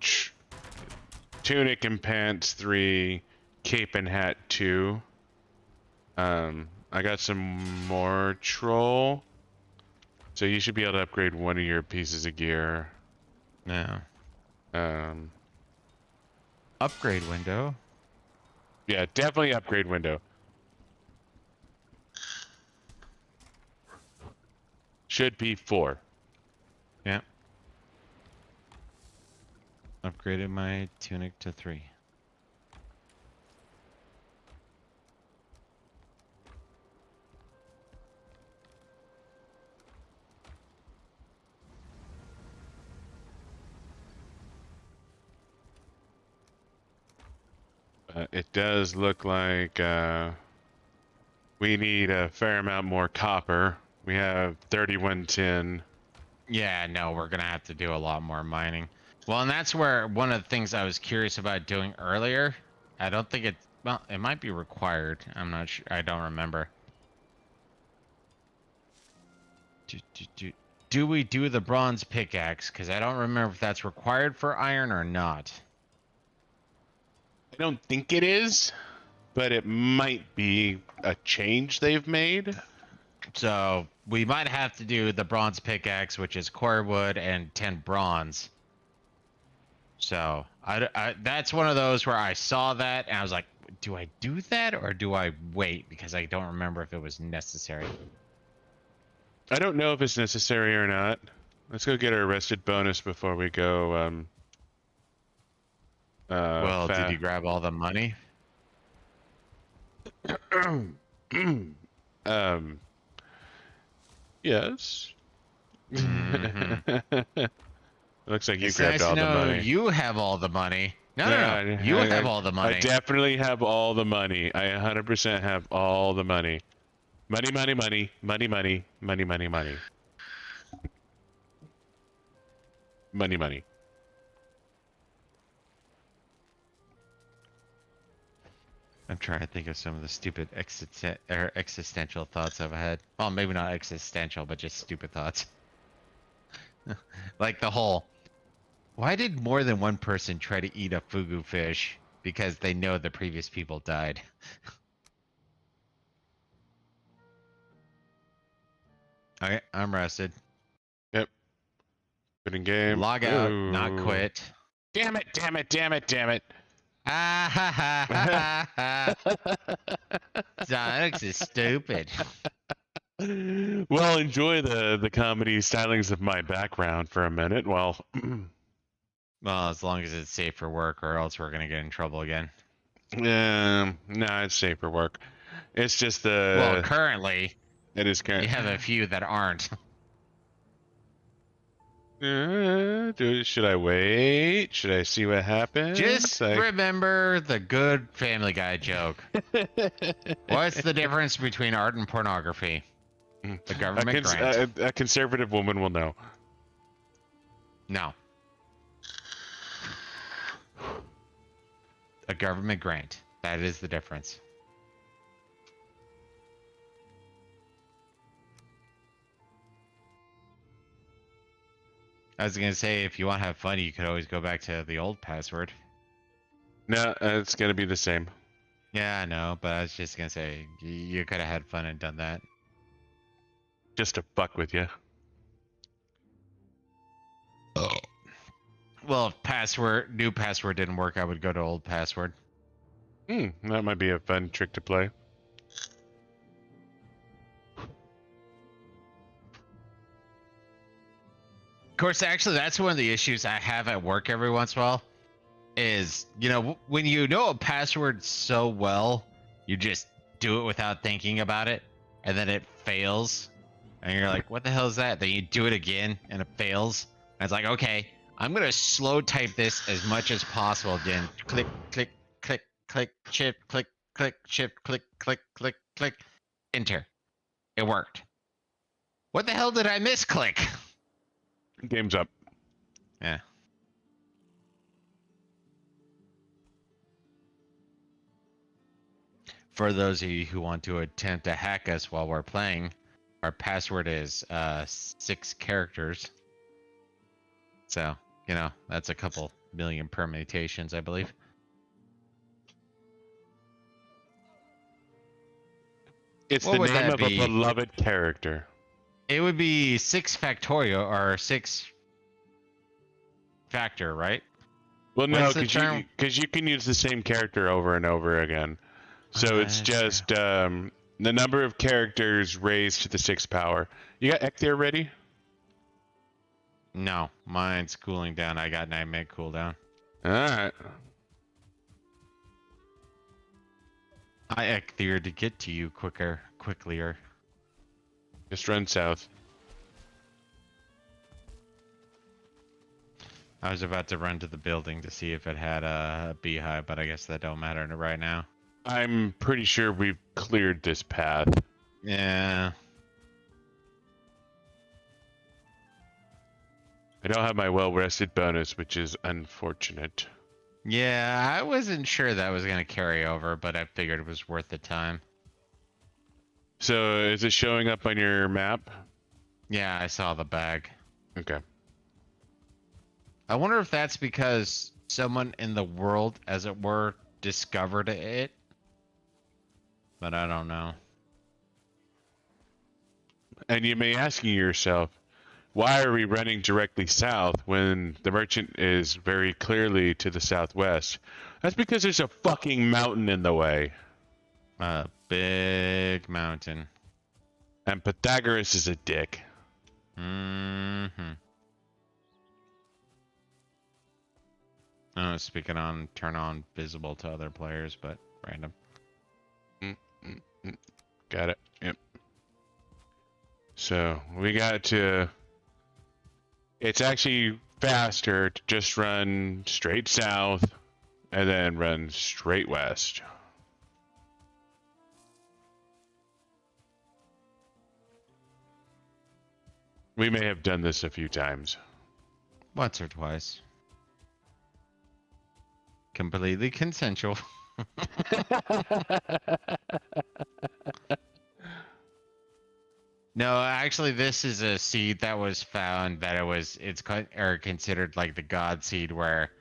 tunic and pants 3, cape and hat 2. I got some more troll, so you should be able to upgrade one of your pieces of gear. Yeah. Upgrade window. Yeah, definitely upgrade window. Should be 4. Yeah. Upgraded my tunic to 3. It does look like we need a fair amount more copper. We have 3110. Yeah, no, we're gonna have to do a lot more mining. Well, and that's where one of the things I was curious about doing earlier. I don't think it. Well, it might be required. I'm not sure. I don't remember. Do we do the bronze pickaxe? Because I don't remember if that's required for iron or not. I don't think it is, but it might be a change they've made. So we might have to do the bronze pickaxe, which is core wood and 10 bronze. So that's one of those where I saw that and I was like, do I do that or do I wait? Because I don't remember if it was necessary. I don't know if it's necessary or not. Let's go get our arrested bonus before we go. Well, did you grab all the money? Yes. Mm-hmm. Looks like you It's grabbed nice all to the know money. you have all the money. No, Yeah, no, no. You have all the money. I definitely have all the money. I 100% have all the money. Money, money, money, money, money, money, money, money. Money, money. I'm trying to think of some of the stupid existential thoughts I've had. Well, maybe not existential, but just stupid thoughts. Like the whole, why did more than one person try to eat a fugu fish? Because they know the previous people died. Okay, I'm rested. Yep. Good in game. Log out, not Ooh. quit. Damn it, damn it, damn it, damn it. Ah ha ha ha ha. Sonics is stupid. Well, enjoy the comedy stylings of my background for a minute while Well, as long as it's safe for work, or else we're gonna get in trouble again. nah, it's safe for work. It's just Well, currently, it is you current. have a few that aren't. Should I wait? Should I see what happens? Just remember the good Family Guy joke. What's the difference between art and pornography? The government grant. a conservative woman will know. No. A government grant. That is the difference. I was gonna say, if you want to have fun, you could always go back to the old password. No, it's gonna be the same. Yeah, I know, but I was just gonna say, you could have had fun and done that. Just to fuck with you. Well, if new password didn't work, I would go to old password. That might be a fun trick to play. Of course, actually, that's one of the issues I have at work every once in a while. Is when you know a password so well, you just do it without thinking about it, and then it fails, and you're like, "What the hell is that?" Then you do it again, and it fails. And it's like, okay, I'm gonna slow type this as much as possible. Again, click, click, click, click, shift, click, click, shift, click, click, click, click, enter. It worked. What the hell did I misclick? Game's up. Yeah. For those of you who want to attempt to hack us while we're playing, our password is 6 characters. So, that's a couple million permutations, I believe. It's What the would name that of a be? beloved character. It would be 6 factorial or 6 factor, right? Well, no, What's the term? because you can use the same character over and over again. So it's That's true. just the number of characters raised to the 6th power. You got Ecthier ready? No, mine's cooling down. I got 9-minute cooldown. All right. I ecthered to get to you quicklier. Just run south. I was about to run to the building to see if it had a beehive, but I guess that don't matter right now. I'm pretty sure we've cleared this path. Yeah. I don't have my well-rested bonus, which is unfortunate. Yeah, I wasn't sure that was going to carry over, but I figured it was worth the time. So is it showing up on your map? Yeah, I saw the bag. Okay. I wonder if that's because someone in the world, as it were, discovered it. But I don't know. And you may be asking yourself, why are we running directly south when the merchant is very clearly to the southwest? That's because there's a fucking mountain in the way. A big mountain. And Pythagoras is a dick. Mm-hmm. Turn on visible to other players, but random. Got it. Yep. So we got to. It's actually faster to just run straight south and then run straight west. We may have done this a few times. Once or twice. Completely consensual. No, actually, this is a seed that was found that considered like the god seed, where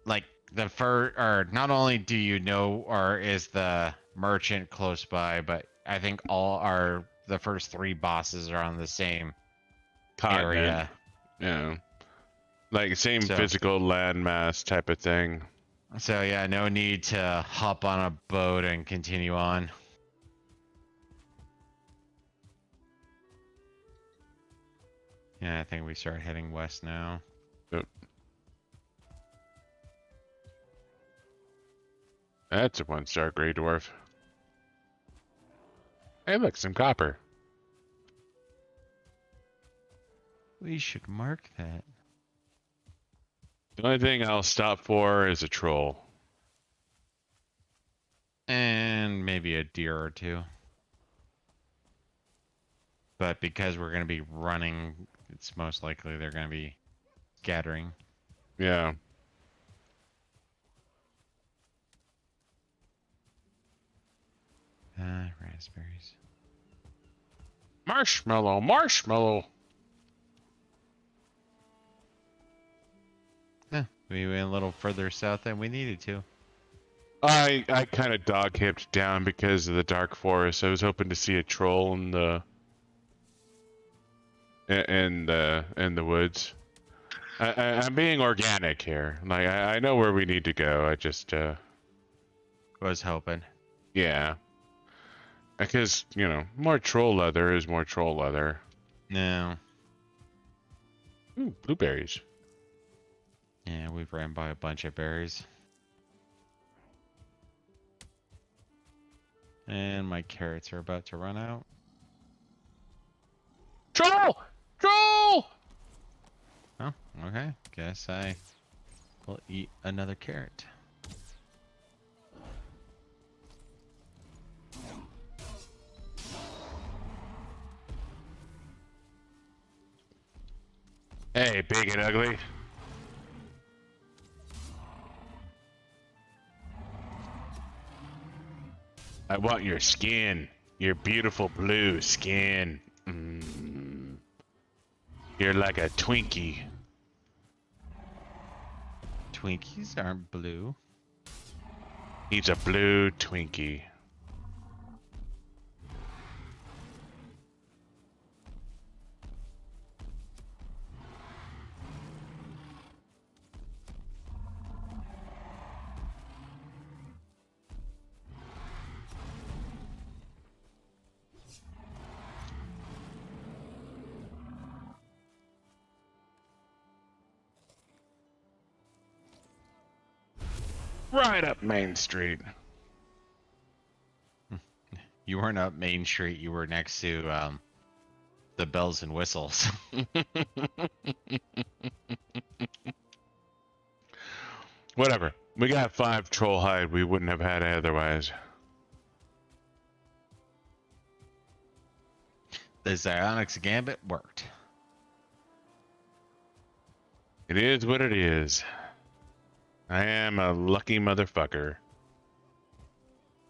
like not only do you know or is the merchant close by, but I think the first 3 bosses are on the same Continent. area. Yeah. Like same So- physical landmass type of thing. So yeah, no need to hop on a boat and continue on. Yeah, I think we start heading west now. Yep. That's a 1-star gray dwarf. Hey, look, some copper. We should mark that. The only thing I'll stop for is a troll. And maybe a deer or 2. But because we're going to be running, it's most likely they're going to be scattering. Yeah. Raspberries. Marshmallow, marshmallow. Yeah, we went a little further south than we needed to. I kind of dog-hipped down because of the dark forest. I was hoping to see a troll in in the woods. I'm being organic here. Like I know where we need to go. I just Was hoping. yeah. Because more troll leather is more troll leather. No. Ooh, blueberries. Yeah, we've ran by a bunch of berries. And my carrots are about to run out. Troll! Troll! Oh, okay. Guess I will eat another carrot. Hey, big and ugly. I want your skin. Your beautiful blue skin. You're like a Twinkie. Twinkies aren't blue. He's a blue Twinkie. Right up Main Street. You weren't up Main Street. You were next to the bells and whistles. Whatever. We got 5 troll hide we wouldn't have had otherwise. The Psionics Gambit worked. It is what it is. I am a lucky motherfucker.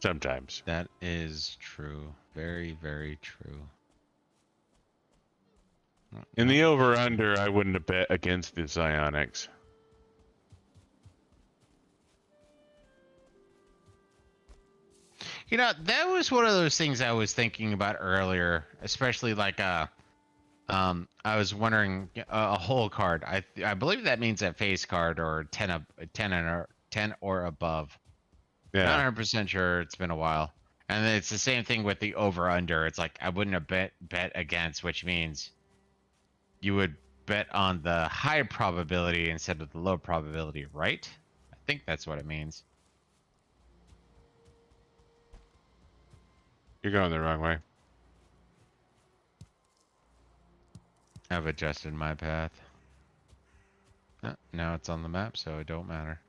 Sometimes. That is true. Very, very true. In the over-under, I wouldn't have bet against the Psionics. You know, that was one of those things I was thinking about earlier, especially like I was wondering a whole card. I believe that means a face card or 10 or above. Not Yeah. 100% sure. It's been a while. And it's the same thing with the over under. It's like I wouldn't have bet against, which means you would bet on the high probability instead of the low probability, right? I think that's what it means. You're going the wrong way. I've adjusted my path. Now it's on the map, so it don't matter.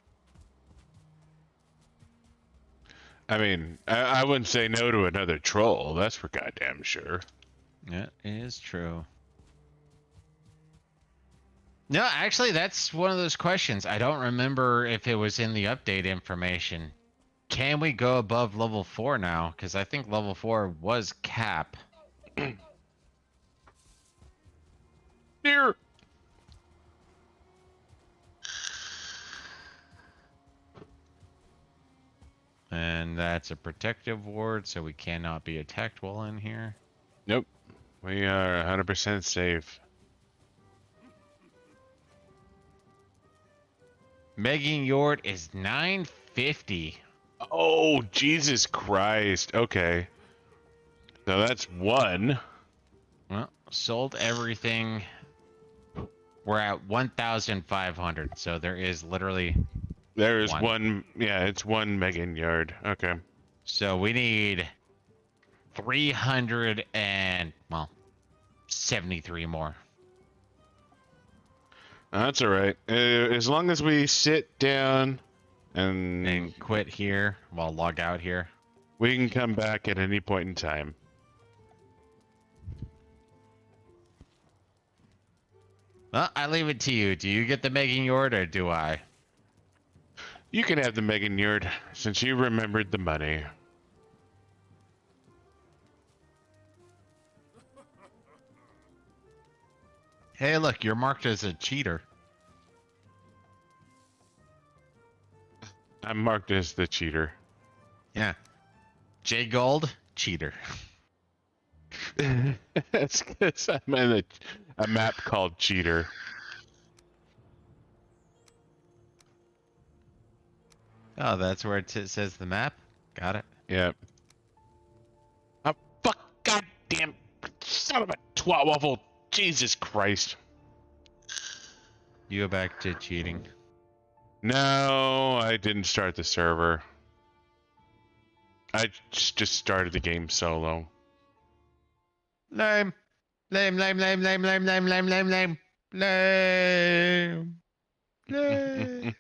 I mean, I wouldn't say no to another troll. That's for goddamn sure. Yeah, it is true. No, actually, that's one of those questions. I don't remember if it was in the update information. Can we go above level 4 now? Because I think level 4 was cap. Here. And that's a protective ward, so we cannot be attacked while in here. Nope. We are 100% safe. Megan Yord is 950. Oh, Jesus Christ. Okay. So that's 1. Well, sold everything. We're at 1,500, so there is literally... There is one. Yeah, it's 1 Megan Yard. Okay. So we need 300 and, well, 73 more. That's all right. As long as we sit down And quit here, well, log out here. we can come back at any point in time. Well, I leave it to you. Do you get the Megan Yord or do I? You can have the Megan Yard since you remembered the money. Hey, look, you're marked as a cheater. I'm marked as the cheater. Yeah. J Gold, cheater. That's because I'm in a map called Cheater. Oh, that's where says the map. Got it. Yep. Oh, fuck! Goddamn! Son of a twat waffle! Jesus Christ! You go back to cheating. No, I didn't start the server. I just started the game solo. Lame. Lame, lame, lame, lame, lame, lame, lame, lame, lame. Lame. Lame.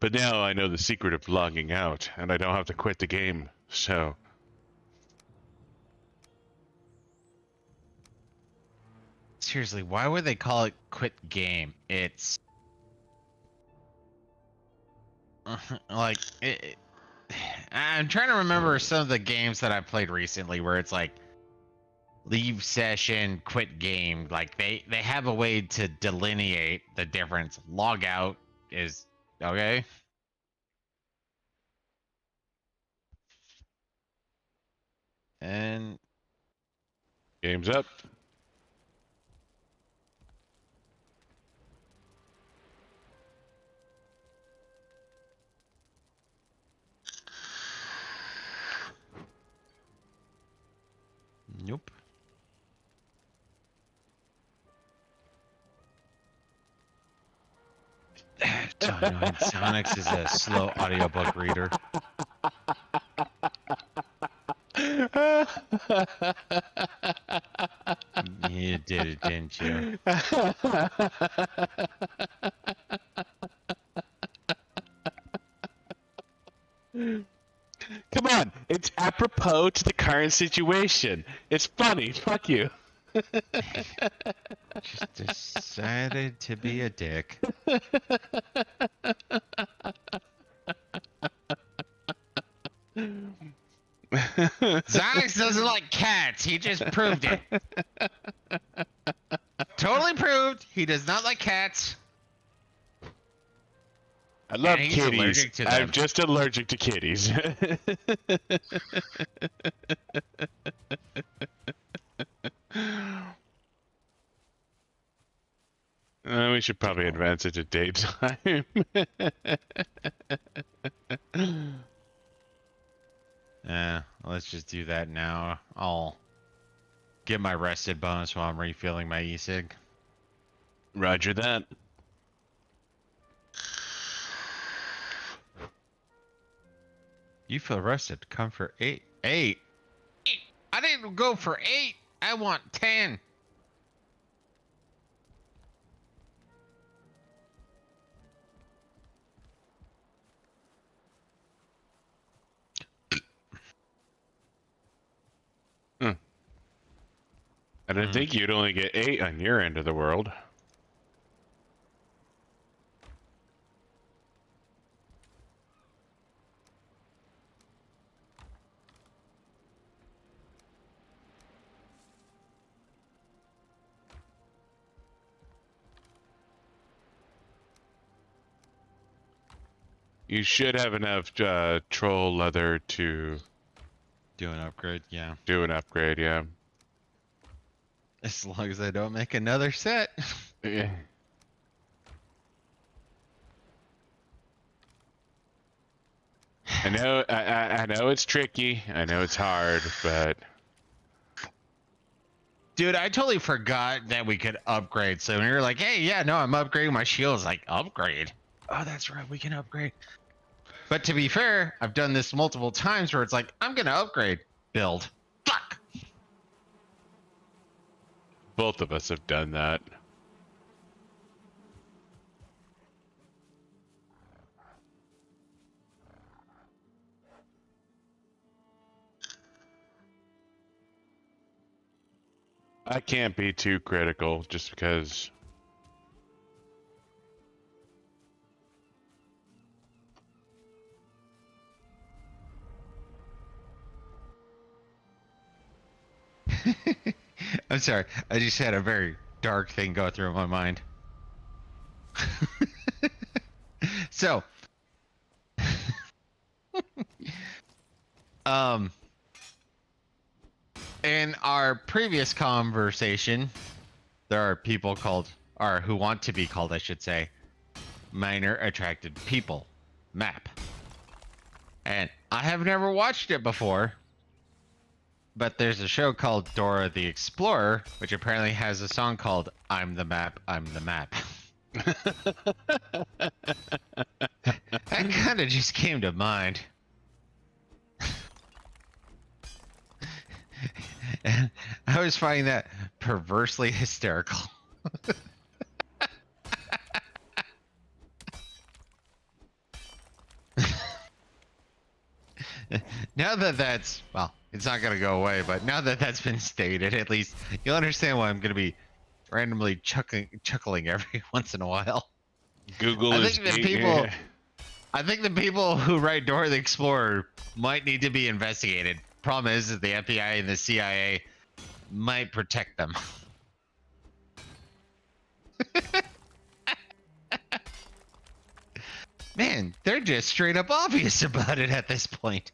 But now I know the secret of logging out, and I don't have to quit the game, so... Seriously, why would they call it quit game? It's like I'm trying to remember some of the games that I played recently where it's like leave session, quit game. Like they have a way to delineate the difference. Log out is okay. And Game's up. nope. So annoying. Sonics is a slow audiobook reader. You did it, didn't you? Come on, it's apropos to the current situation. It's funny. Fuck you. Just decided to be a dick. Zonix doesn't like cats. He just proved it. Totally proved he does not like cats. I love And he's kitties. allergic to them. I'm just allergic to kitties. We should probably advance it to daytime. Yeah, let's just do that now. I'll get my rested bonus while I'm refilling my e-cig. Roger that. You feel rested. Come for 8. 8? I didn't go for 8. I want 10. I didn't think you'd only get 8 on your end of the world. You should have enough troll leather to Do an upgrade, yeah. do an upgrade, yeah. As long as I don't make another set. Yeah. I know it's tricky. I know it's hard, but Dude, I totally forgot that we could upgrade. So when you're like, hey, yeah, no, I'm upgrading my shields. Like, upgrade? Oh, that's right, we can upgrade. But to be fair, I've done this multiple times where it's like, I'm going to upgrade. Build. Fuck! both of us have done that. I can't be too critical just because I'm sorry. I just had a very dark thing go through my mind. So, Um, in our previous conversation, there are people called, or who want to be called, I should say, minor attracted people map. And I have never watched it before, but there's a show called Dora the Explorer, which apparently has a song called I'm the Map, I'm the Map. That kind of just came to mind. And I was finding that perversely hysterical. Now that that's, well, it's not going to go away, but now that that's been stated, at least you'll understand why I'm going to be randomly chuckling every once in a while. Google is I think the people who write Dora the Explorer might need to be investigated. Problem is that the FBI and the CIA might protect them. Man, they're just straight up obvious about it at this point.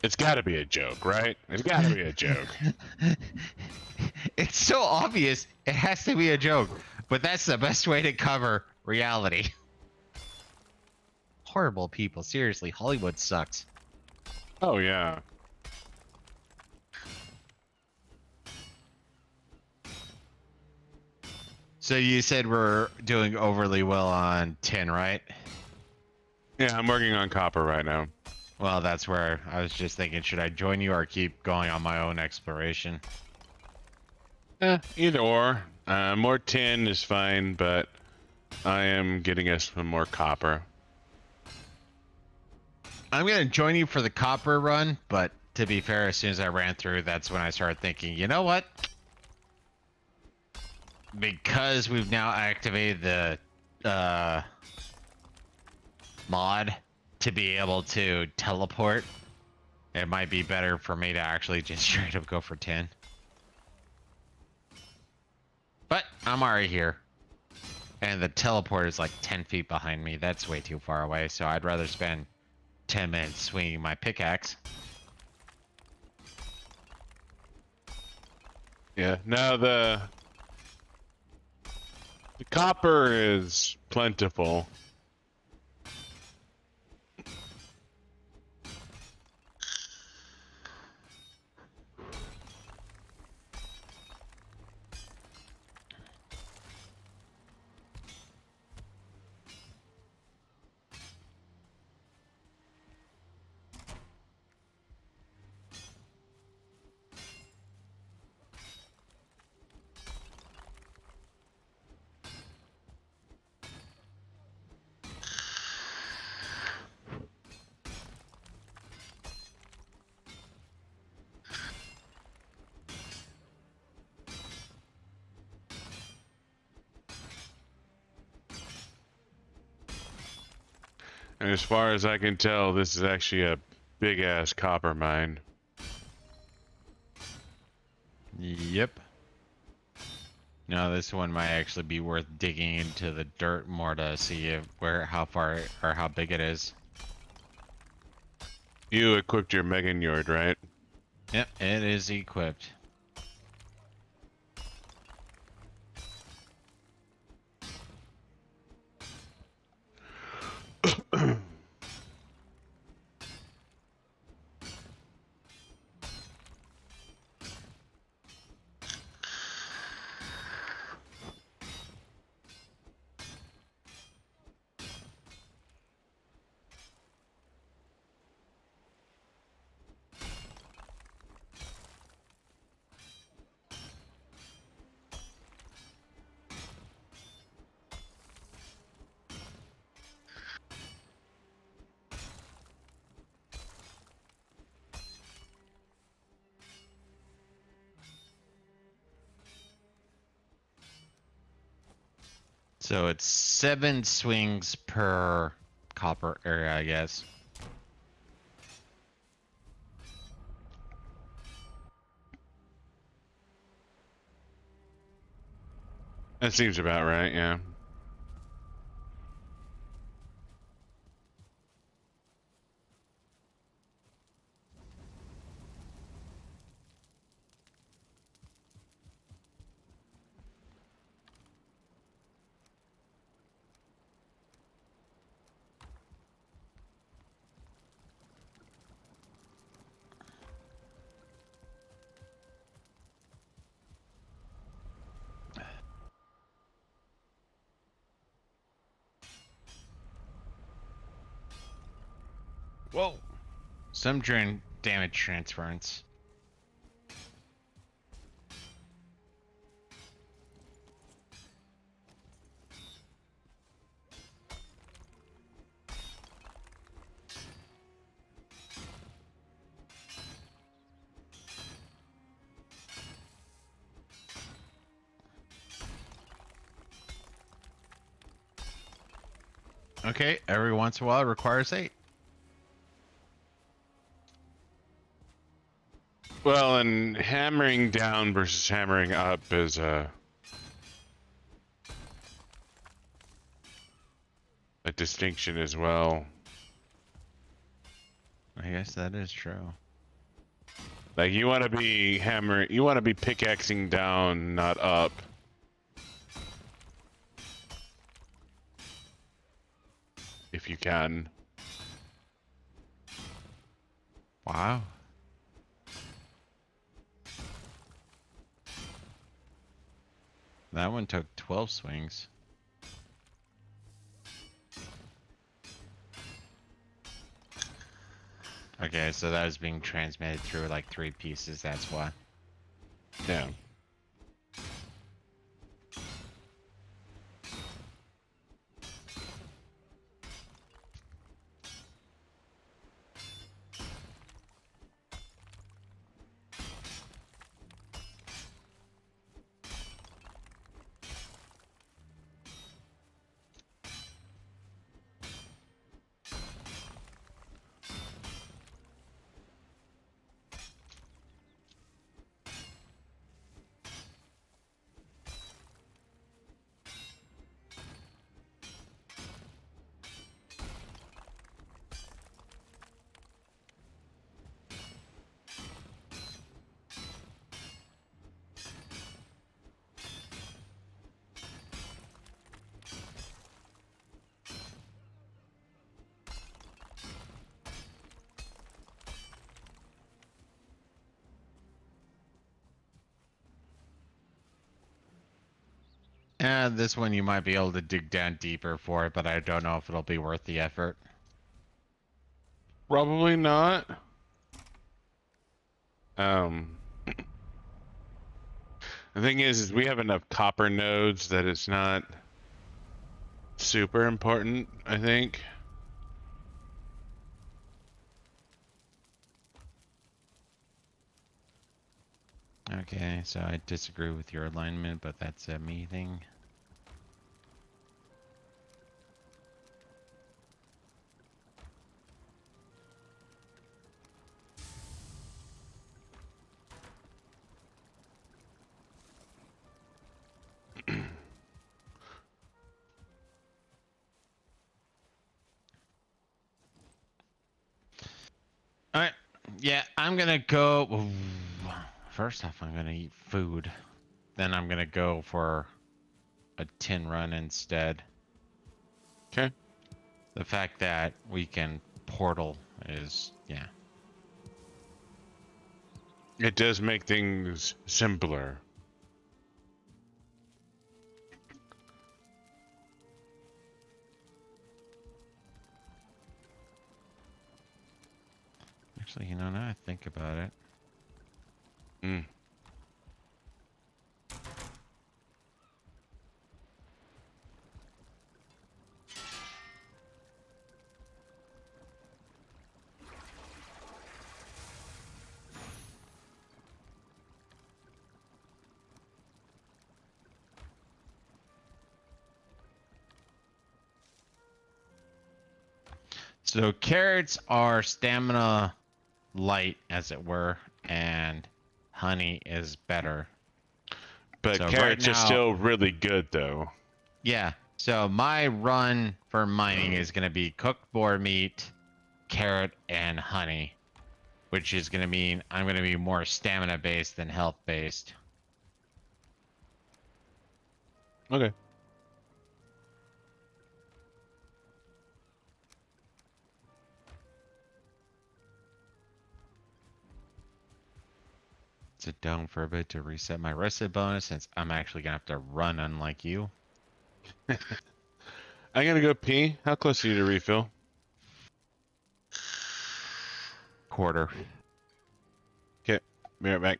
It's got to be a joke, right? It's got to be a joke. It's so obvious, it has to be a joke. But that's the best way to cover reality. Horrible people, seriously, Hollywood sucks. Oh yeah. So you said we're doing overly well on tin, right? Yeah, I'm working on copper right now. Well, that's where I was just thinking, should I join you or keep going on my own exploration? Either or. More tin is fine, but I am getting us some more copper. I'm going to join you for the copper run, but to be fair, as soon as I ran through, that's when I started thinking, you know what? Because we've now activated the mod to be able to teleport, it might be better for me to actually just straight up go for 10. But I'm already here. And the teleport is like 10 feet behind me. That's way too far away, so I'd rather spend 10 minutes swinging my pickaxe. Yeah, now the copper is plentiful. And as far as I can tell, this is actually a big-ass copper mine. Yep. No, this one might actually be worth digging into the dirt more to see if how far or how big it is. You equipped your Megan Yard, right? Yep, it is equipped. So it's 7 swings per copper area, I guess. That seems about right, yeah. Whoa. Some damage transference. Okay, every once in a while it requires 8. Well, and hammering down versus hammering up is a distinction as well. I guess that is true. Like you want to be you want to be pickaxing down, not up. If you can. Wow. That one took 12 swings. Okay, so that was being transmitted through like 3 pieces, that's why. Yeah. And this one you might be able to dig down deeper for it, but I don't know if it'll be worth the effort. Probably not. The thing is we have enough copper nodes that it's not super important, I think. Okay, so I disagree with your alignment, but that's a me thing. Alright, yeah, I'm gonna go... Ooh. First off, I'm gonna eat food. Then I'm gonna go for a tin run instead. Okay. The fact that we can portal is, yeah. It does make things simpler. Actually, you know, now I think about it. Mm. So carrots are stamina light, as it were, and honey is better. But So carrots right are now, still really good, though. yeah. So my run for mining is going to be cooked boar meat, carrot, and honey, which is going to mean I'm going to be more stamina based than health based. Okay. Sit down for a bit to reset my rested bonus since I'm actually going to have to run unlike you. I'm gonna go pee. How close are you to refill? quarter. Okay, be right back.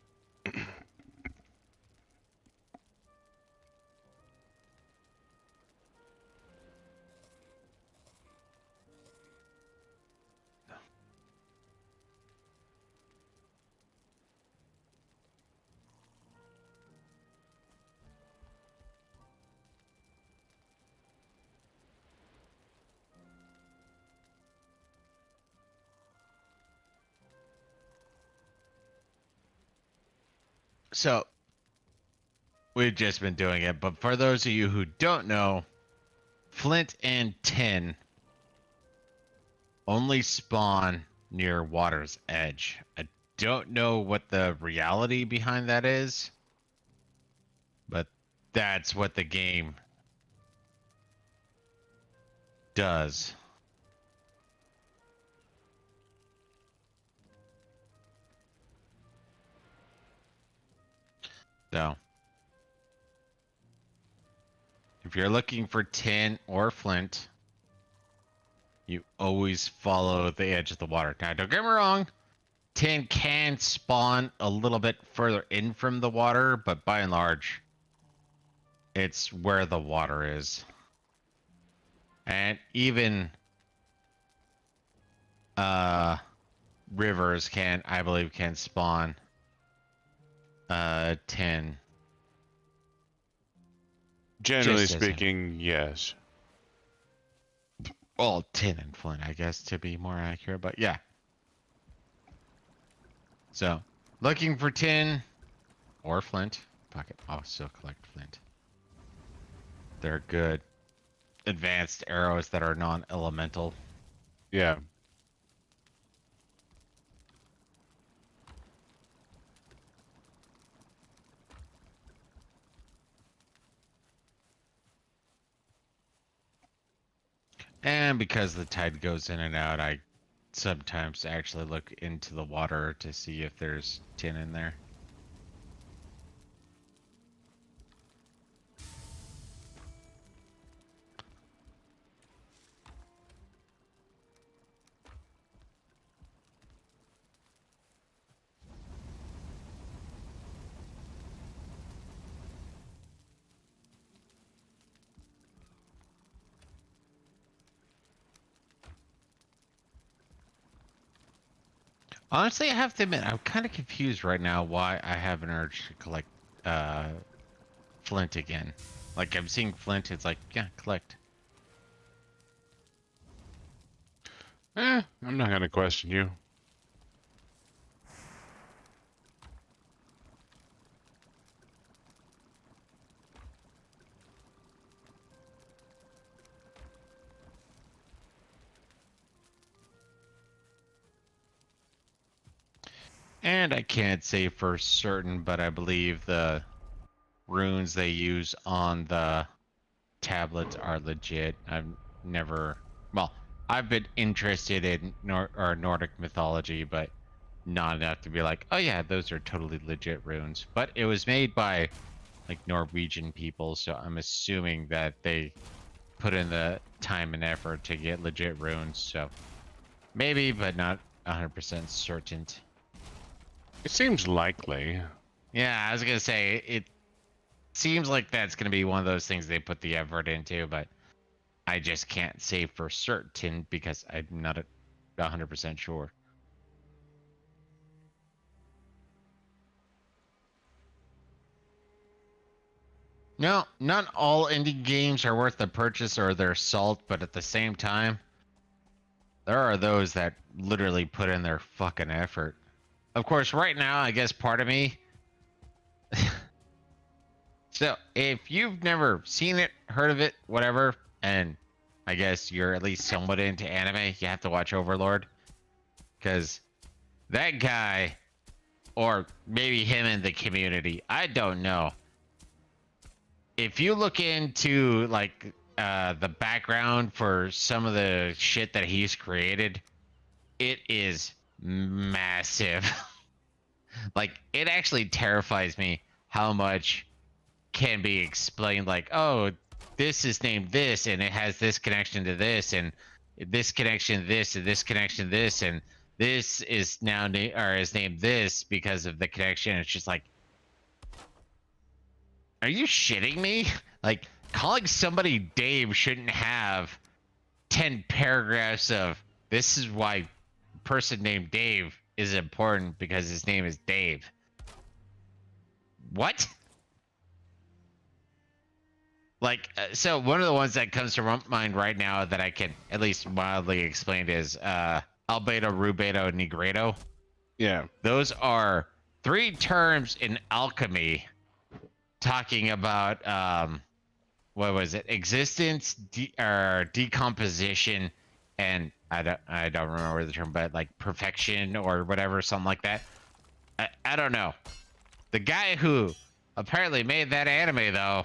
So we've just been doing it, but for those of you who don't know, flint and tin only spawn near water's edge. I don't know what the reality behind that is, but that's what the game does. So, if you're looking for tin or flint, you always follow the edge of the water. Now, don't get me wrong, tin can spawn a little bit further in from the water, but by and large, it's where the water is. And even rivers can, I believe, can spawn tin. Generally Just as in- speaking, yes. Well, tin and flint, I guess, to be more accurate, but yeah. So, looking for tin or flint. Pocket. I'll still collect flint. They're good. Advanced arrows that are non-elemental. Yeah. And because the tide goes in and out, I sometimes actually look into the water to see if there's tin in there. Honestly, I have to admit, I'm kind of confused right now why I have an urge to collect flint again. Like, I'm seeing flint, it's like, yeah, collect. I'm not gonna question you. And I can't say for certain, but I believe the runes they use on the tablets are legit. I've never, well, I've been interested in Nordic mythology, but not enough to be like, oh yeah, those are totally legit runes. But it was made by like Norwegian people, so I'm assuming that they put in the time and effort to get legit runes. So maybe, but not 100% certain. It seems likely. Yeah, I was gonna say it seems like that's gonna be one of those things they put the effort into, but I just can't say for certain because I'm not 100% sure. No, not all indie games are worth the purchase or their salt, but at the same time, there are those that literally put in their fucking effort. Of course, right now, I guess part of me. So, if you've never seen it, heard of it, whatever, and I guess you're at least somewhat into anime, you have to watch Overlord. Because that guy, or maybe him in the community, I don't know. If you look into, like, the background for some of the shit that he's created, it is massive. Like, it actually terrifies me how much can be explained, like, oh, this is named this and it has this connection to this and this connection this and this connection this, and this is now or is named this because of the connection. It's just like, are you shitting me? Like, calling somebody Dave shouldn't have 10 paragraphs of this is why person named Dave is important because his name is Dave. What? Like, so one of the ones that comes to mind right now that I can at least mildly explain is albedo, rubedo, negredo. Yeah. Those are 3 terms in alchemy talking about what was it? Existence, or decomposition, and I don't remember the term, but like perfection or whatever, something like that. I don't know. The guy who apparently made that anime though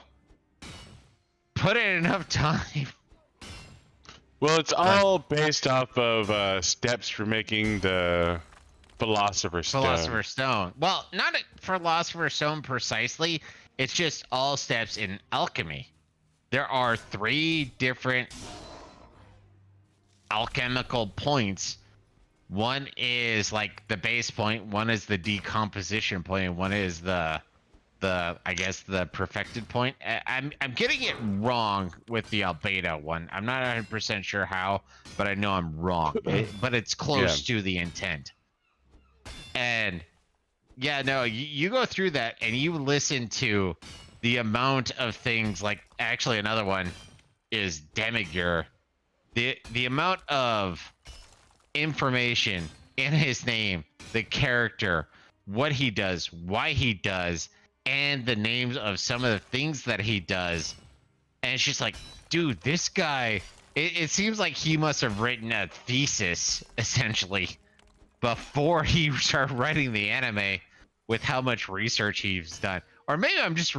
put in enough time. Well, it's all based off of steps for making the Philosopher's Stone. Philosopher's Stone. Well, not Philosopher's Stone precisely. It's just all steps in alchemy. There are 3 different alchemical points. One is like the base point, one is the decomposition point, and one is the I guess the perfected point. I'm getting it wrong with the albedo one. I'm not 100% sure how, but I know I'm wrong. But it's close to the intent. And yeah, no, you go through that and you listen to the amount of things. Like, actually another one is Demigur. The amount of information in his name, the character, what he does, why he does, and the names of some of the things that he does. And it's just like, dude, this guy, it seems like he must have written a thesis essentially before he started writing the anime with how much research he's done. Or maybe I'm just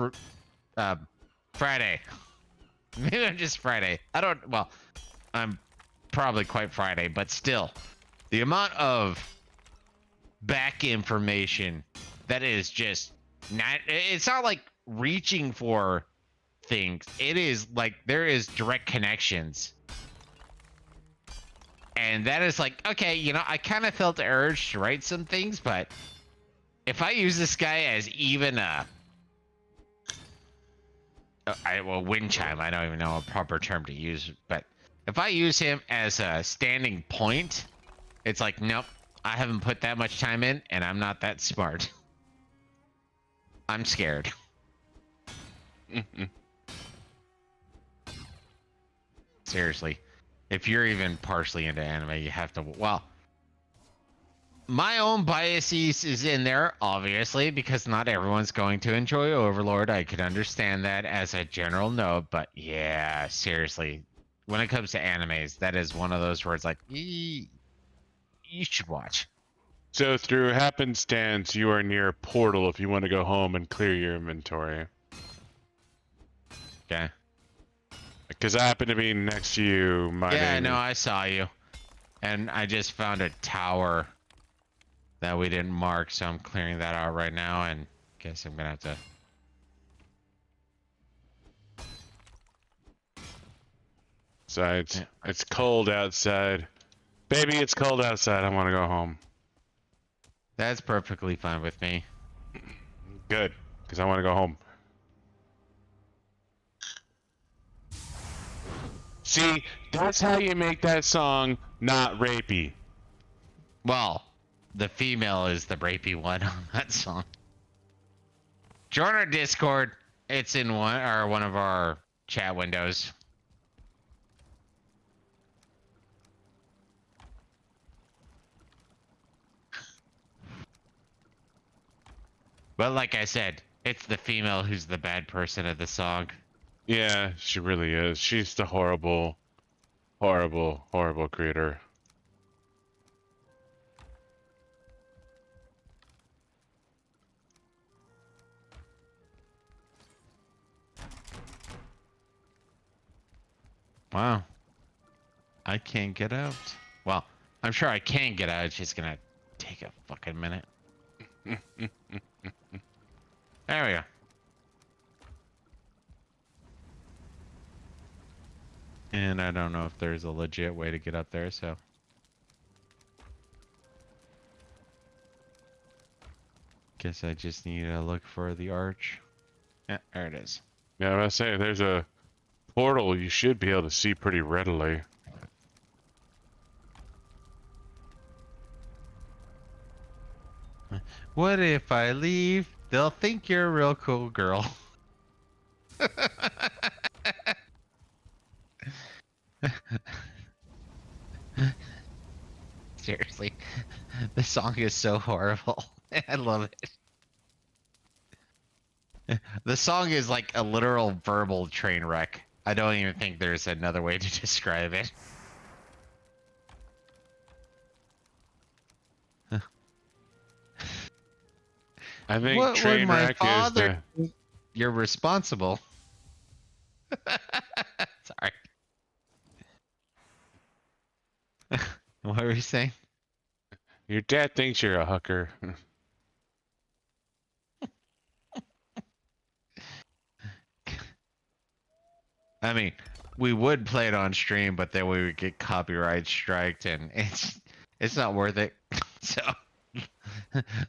Friday. Maybe I'm just Friday. I don't, well, I'm probably quite Friday, but still, the amount of back information that is just not, it's not like reaching for things. It is like there is direct connections. And that is like, okay, you know, I kind of felt the urge to write some things, but if I use this guy as even a well, wind chime, I don't even know a proper term to use, but if I use him as a standing point, it's like, nope, I haven't put that much time in, and I'm not that smart. I'm scared. Seriously. If you're even partially into anime, you have to, well, my own biases is in there, obviously, because not everyone's going to enjoy Overlord. I could understand that as a general note, but yeah, seriously, when it comes to animes, that is one of those where it's like, you should watch. So through happenstance, you are near a portal if you want to go home and clear your inventory. Okay. Because I happen to be next to you, mining. Yeah, no, I saw you. And I just found a tower that we didn't mark, so I'm clearing that out right now, and guess I'm gonna have to... Besides, it's cold outside. Baby, it's cold outside. I want to go home. That's perfectly fine with me. Good, because I want to go home. See, that's how you make that song not rapey. Well, the female is the rapey one on that song. Join our Discord. It's in one of our chat windows. But like I said, it's the female who's the bad person of the song. Yeah, she really is. She's the horrible, horrible, horrible creator. Wow. I can't get out. Well, I'm sure I can get out. It's just gonna take a fucking minute. There we go. And I don't know if there's a legit way to get up there, so. Guess I just need to look for the arch. Yeah, there it is. Yeah, I was saying there's a portal you should be able to see pretty readily. What if I leave? They'll think you're a real cool girl. Seriously, the song is so horrible. I love it. The song is like a literal verbal train wreck. I don't even think there's another way to describe it. I think What would my Trainwreck is father? the. You're responsible. Sorry. What were you saying? Your dad thinks you're a hooker. I mean, we would play it on stream, but then we would get copyright striked, and it's not worth it. So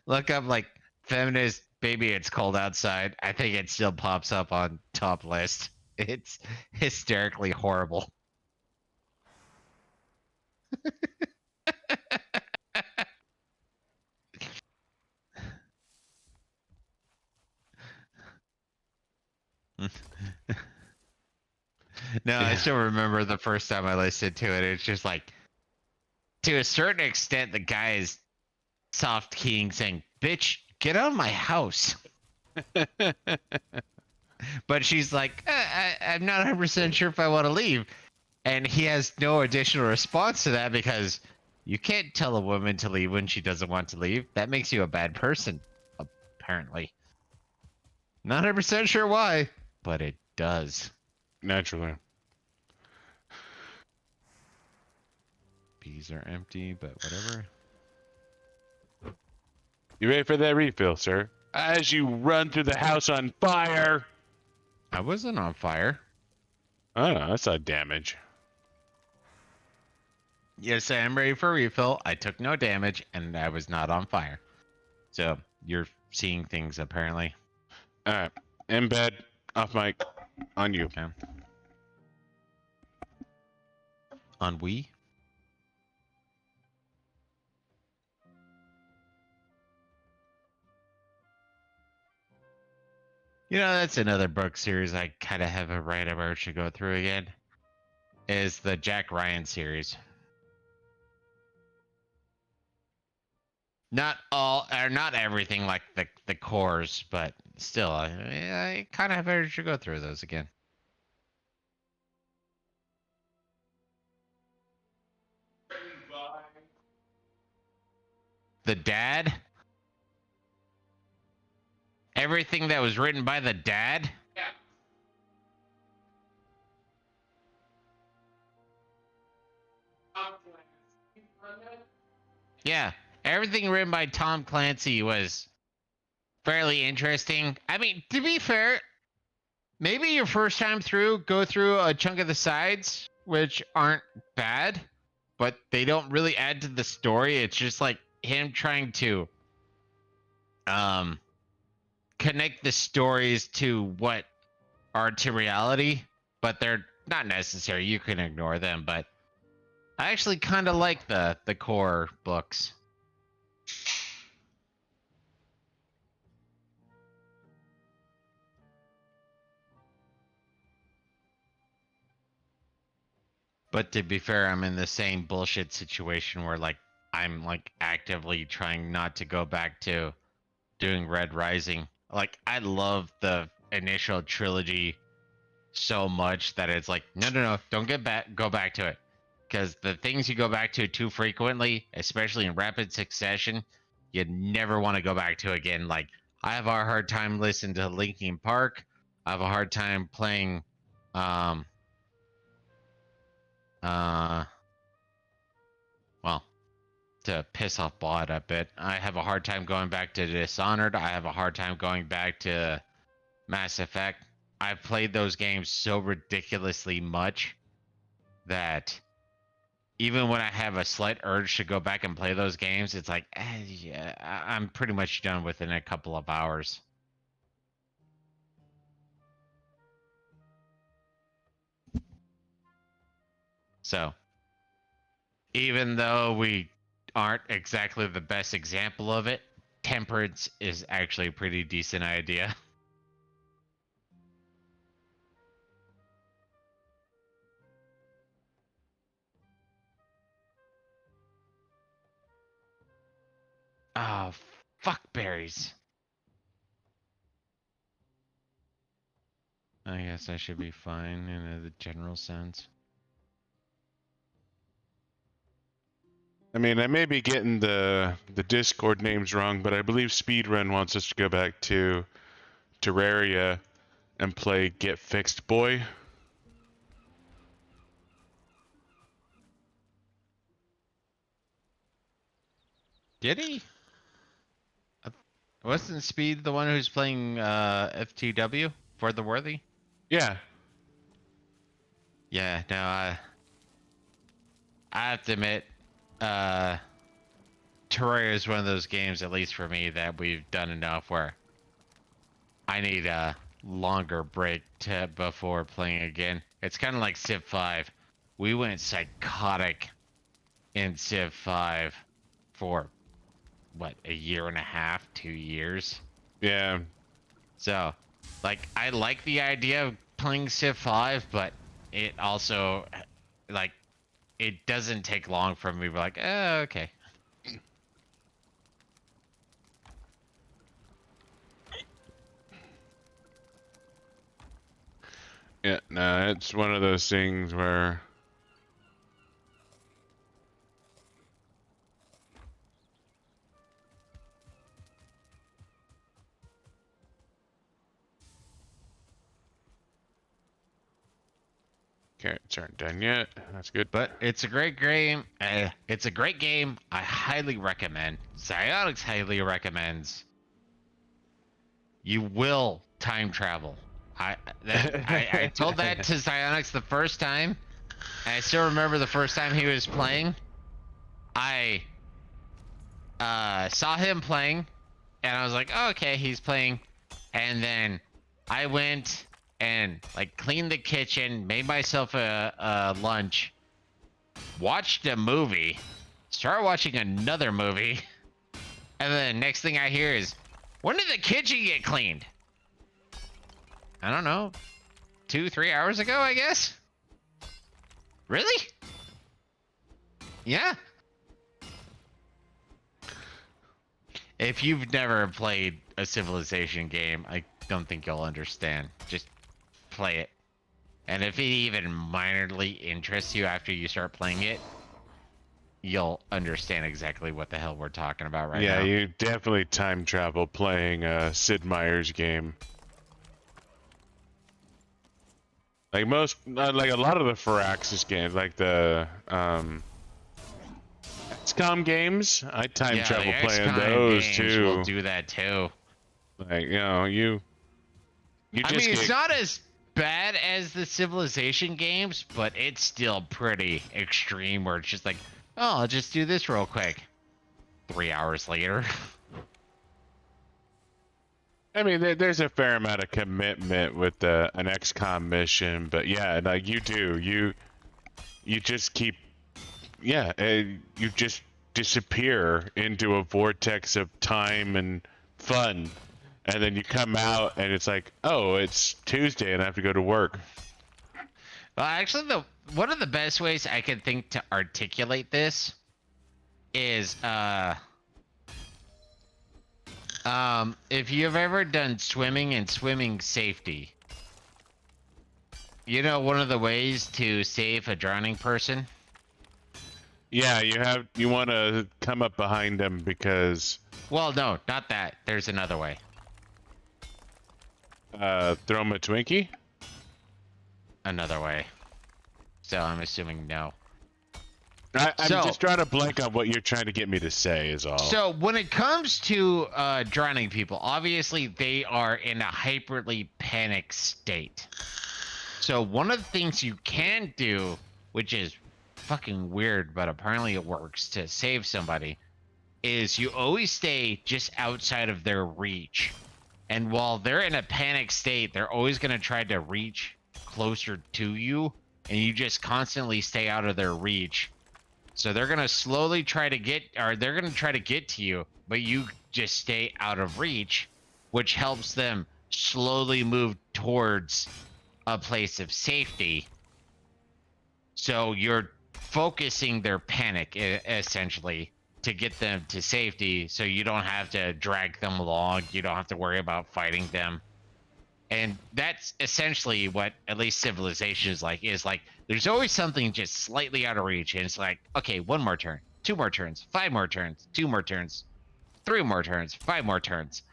look up like feminist baby. It's cold outside. I think it still pops up on top list. It's hysterically horrible. No, I Yeah. still remember the first time I listened to it. It's just like, to a certain extent, the guy is soft keying saying, "Bitch, get out of my house." But she's like, I'm not 100% sure if I want to leave. And he has no additional response to that because you can't tell a woman to leave when she doesn't want to leave. That makes you a bad person, apparently. Not 100% sure why, but it does. Naturally. Bees are empty, but whatever. You ready for that refill, sir? As you run through the house on fire. I wasn't on fire. Oh, no, that's not damage. Yes, I am ready for a refill. I took no damage, and I was not on fire. So, you're seeing things, apparently. Alright. In bed. Off mic. On you. Okay. On Wii? You know, that's another book series I kind of have a right of urge to go through again. Is the Jack Ryan series. Not all, or not everything like the cores, but still, I kind of have urge to go through those again. The dad? Everything that was written by the dad? Yeah, everything written by Tom Clancy was fairly interesting. I mean, to be fair, maybe your first time through, go through a chunk of the sides, which aren't bad, but they don't really add to the story. It's just like him trying to connect the stories to what are to reality, but they're not necessary. You can ignore them, but I actually kind of like the core books. But to be fair, I'm in the same bullshit situation where like I'm like actively trying not to go back to doing Red Rising. Like I love the initial trilogy so much that it's like no, don't go back to it, because the things you go back to too frequently, especially in rapid succession, you never want to go back to again. Like I have a hard time listening to Linkin Park. I have a hard time playing um uh well, to piss off Bot a bit, I have a hard time going back to Dishonored. I have a hard time going back to Mass Effect. I've played those games so ridiculously much that even when I have a slight urge to go back and play those games, it's like, yeah, I'm pretty much done within a couple of hours. So, even though we aren't exactly the best example of it, temperance is actually a pretty decent idea. Oh, fuck berries. I guess I should be fine in the general sense. I mean, I may be getting the Discord names wrong, but I believe Speedrun wants us to go back to Terraria and play Get Fixed Boy. Did he? Wasn't Speed the one who's playing FTW for the Worthy? Yeah. Yeah, no, I have to admit, Terraria is one of those games, at least for me, that we've done enough where I need a longer break before playing again. It's kind of like Civ 5. We went psychotic in Civ 5 for, what, a year and a half, 2 years? Yeah. So, like, I like the idea of playing Civ 5, but it also, like, it doesn't take long for me to be like, oh, okay. Yeah, no, it's one of those things where carrots aren't done yet. That's good. But it's a great game. It's a great game. I highly recommend. Psyonix highly recommends. You will time travel. I told that to Psyonix the first time, and I still remember the first time he was playing. I saw him playing, and I was like, oh, okay, he's playing. And then I went and like cleaned the kitchen, made myself a lunch, watched a movie, started watching another movie, and then the next thing I hear is, when did the kitchen get cleaned? I don't know, 2-3 hours ago, I guess. Really? Yeah. If you've never played a Civilization game, I don't think you'll understand. Just play it. And if it even minorly interests you after you start playing it, you'll understand exactly what the hell we're talking about right now. Yeah, you definitely time travel playing a Sid Meier's game. Like like a lot of the Firaxis games, like the XCOM games, I time travel the playing XCOM those games too. will do that too. Like, you know, you I just mean, get... it's not as bad as the Civilization games, but it's still pretty extreme where it's just like, oh, I'll just do this real quick. 3 hours later. I mean, there's a fair amount of commitment with an XCOM mission, but yeah, like you just keep, yeah, you just disappear into a vortex of time and fun, and then you come out and it's like, oh, it's Tuesday and I have to go to work. Well, actually, one of the best ways I can think to articulate this is, if you've ever done swimming and swimming safety, you know one of the ways to save a drowning person? Yeah, you want to come up behind them because Well, no, not that. There's another way. throw them a Twinkie. Another way. So I'm assuming no. I'm So- just trying to blank on what you're trying to get me to say is all. So when it comes to drowning people, obviously they are in a hyperly panic state. So one of the things you can do, which is fucking weird, but apparently it works to save somebody, is you always stay just outside of their reach. And while they're in a panic state, they're always going to try to reach closer to you, and you just constantly stay out of their reach. So they're going to slowly try to get, or they're going to try to get to you, but you just stay out of reach, which helps them slowly move towards a place of safety. So you're focusing their panic essentially to get them to safety, so you don't have to drag them along. You don't have to worry about fighting them. And that's essentially what at least Civilization is like there's always something just slightly out of reach, and it's like, okay, one more turn, two more turns, five more turns, two more turns, three more turns, five more turns.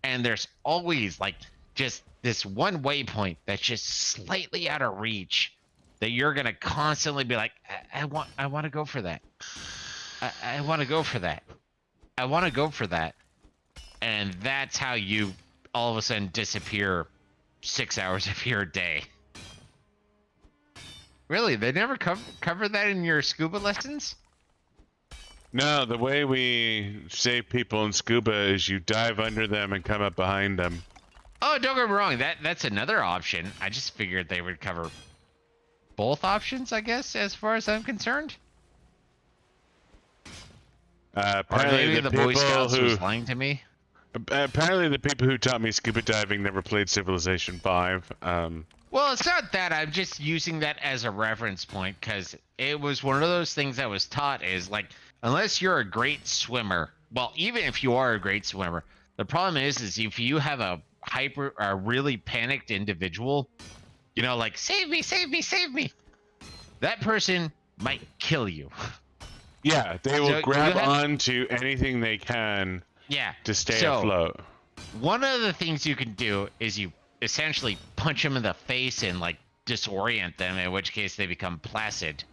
And there's always like just this one waypoint that's just slightly out of reach that you're gonna constantly be like, I want to go for that. I want to go for that. I want to go for that. And that's how you all of a sudden disappear 6 hours of your day. Really? They never cover that in your scuba lessons? No, the way we save people in scuba is you dive under them and come up behind them. Oh, don't get me wrong. That's another option. I just figured they would cover both options, I guess, as far as I'm concerned. Or Apparently maybe the Boy Scouts was lying to me. Apparently the people who taught me scuba diving never played Civilization 5. Well, it's not that. I'm just using that as a reference point because it was one of those things that was taught is like, unless you're a great swimmer, well, even if you are a great swimmer, the problem is if you have a really panicked individual, you know, like, save me, save me, save me, that person might kill you. Yeah, they will grab onto anything they can to stay afloat. One of the things you can do is you essentially punch them in the face and like disorient them, in which case they become placid.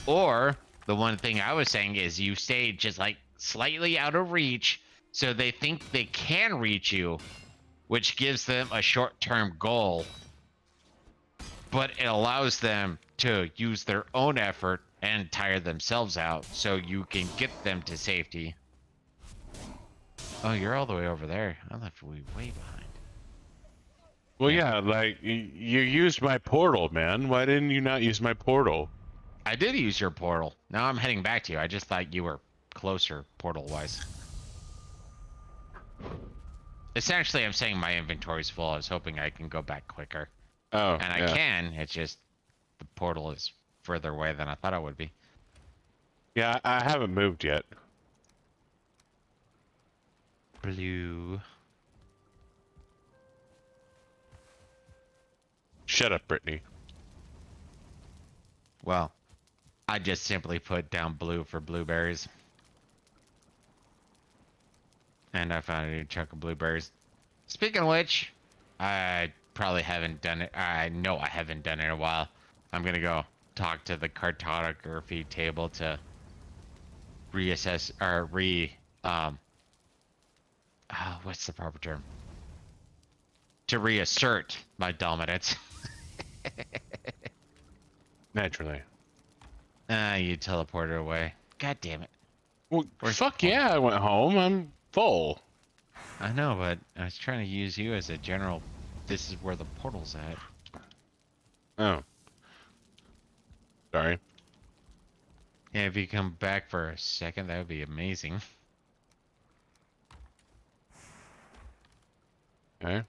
Or the one thing I was saying is you stay just like slightly out of reach so they think they can reach you, which gives them a short-term goal, but it allows them to use their own effort and tire themselves out so you can get them to safety. Oh, you're all the way over there. I left way behind. Well, yeah, like, you used my portal, man. Why didn't you not use my portal? I did use your portal. Now I'm heading back to you. I just thought you were closer portal-wise. Essentially, I'm saying my inventory's full. I was hoping I can go back quicker. Oh, and I can. It's just the portal is further away than I thought it would be. Yeah, I haven't moved yet. Blue. Shut up, Brittany. Well, I just simply put down blue for blueberries. And I found a new chunk of blueberries. Speaking of which, I probably haven't done it. I know I haven't done it in a while. I'm gonna go talk to the cartography table to reassess or what's the proper term? To reassert my dominance. Naturally. You teleported away. God damn it. Well, fuck yeah, I went home. I'm full. I know, but I was trying to use you as a general. This is where the portal's at. Oh. Sorry. Yeah, if you come back for a second, that would be amazing. Okay.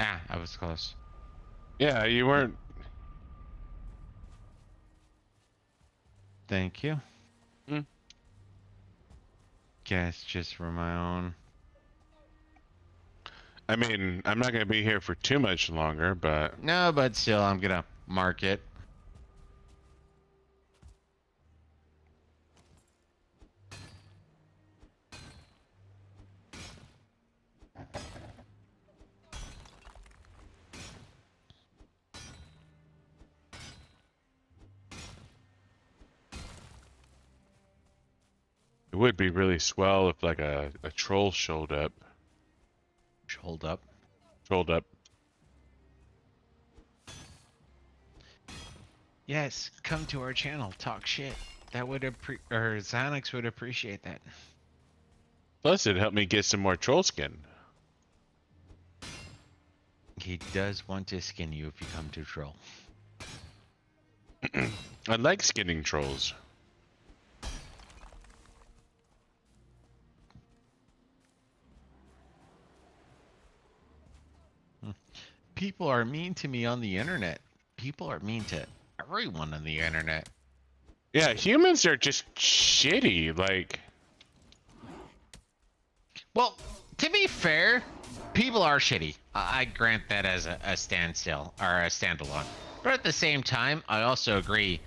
Ah, I was close. Yeah, you weren't. Thank you. Hmm. Guess just for my own. I mean, I'm not going to be here for too much longer, but... No, but still, I'm gonna mark it. would be really swell if like a troll showed up. Hold up. Trolled up. Yes, come to our channel, talk shit. That would or Xanax would appreciate that. Plus, it'd help me get some more troll skin. He does want to skin you if you come to troll. I like skinning trolls. People are mean to me on the internet. People are mean to everyone on the internet. Yeah, humans are just shitty. Like, Well, to be fair, people are shitty. I grant that as a standstill or a standalone. But at the same time, I also agree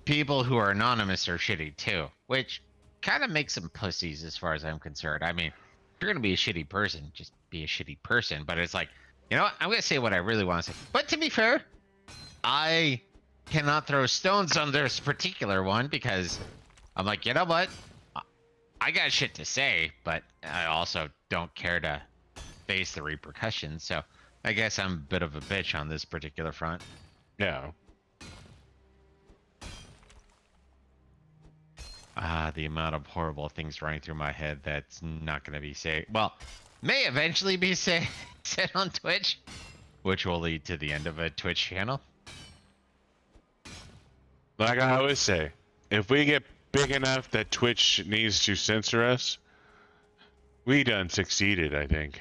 people who are anonymous are shitty too, which kind of makes them pussies as far as I'm concerned. I mean, if you're gonna be a shitty person, just be a shitty person. But it's like, you know what? I'm gonna say what I really want to say. But to be fair, I cannot throw stones on this particular one because I'm like, you know what? I got shit to say, but I also don't care to face the repercussions. So I guess I'm a bit of a bitch on this particular front. yeah. The amount of horrible things running through my head that's not going to be said. Well, may eventually be said on Twitch, which will lead to the end of a Twitch channel. Like I always say, if we get big enough that Twitch needs to censor us, we done succeeded, I think.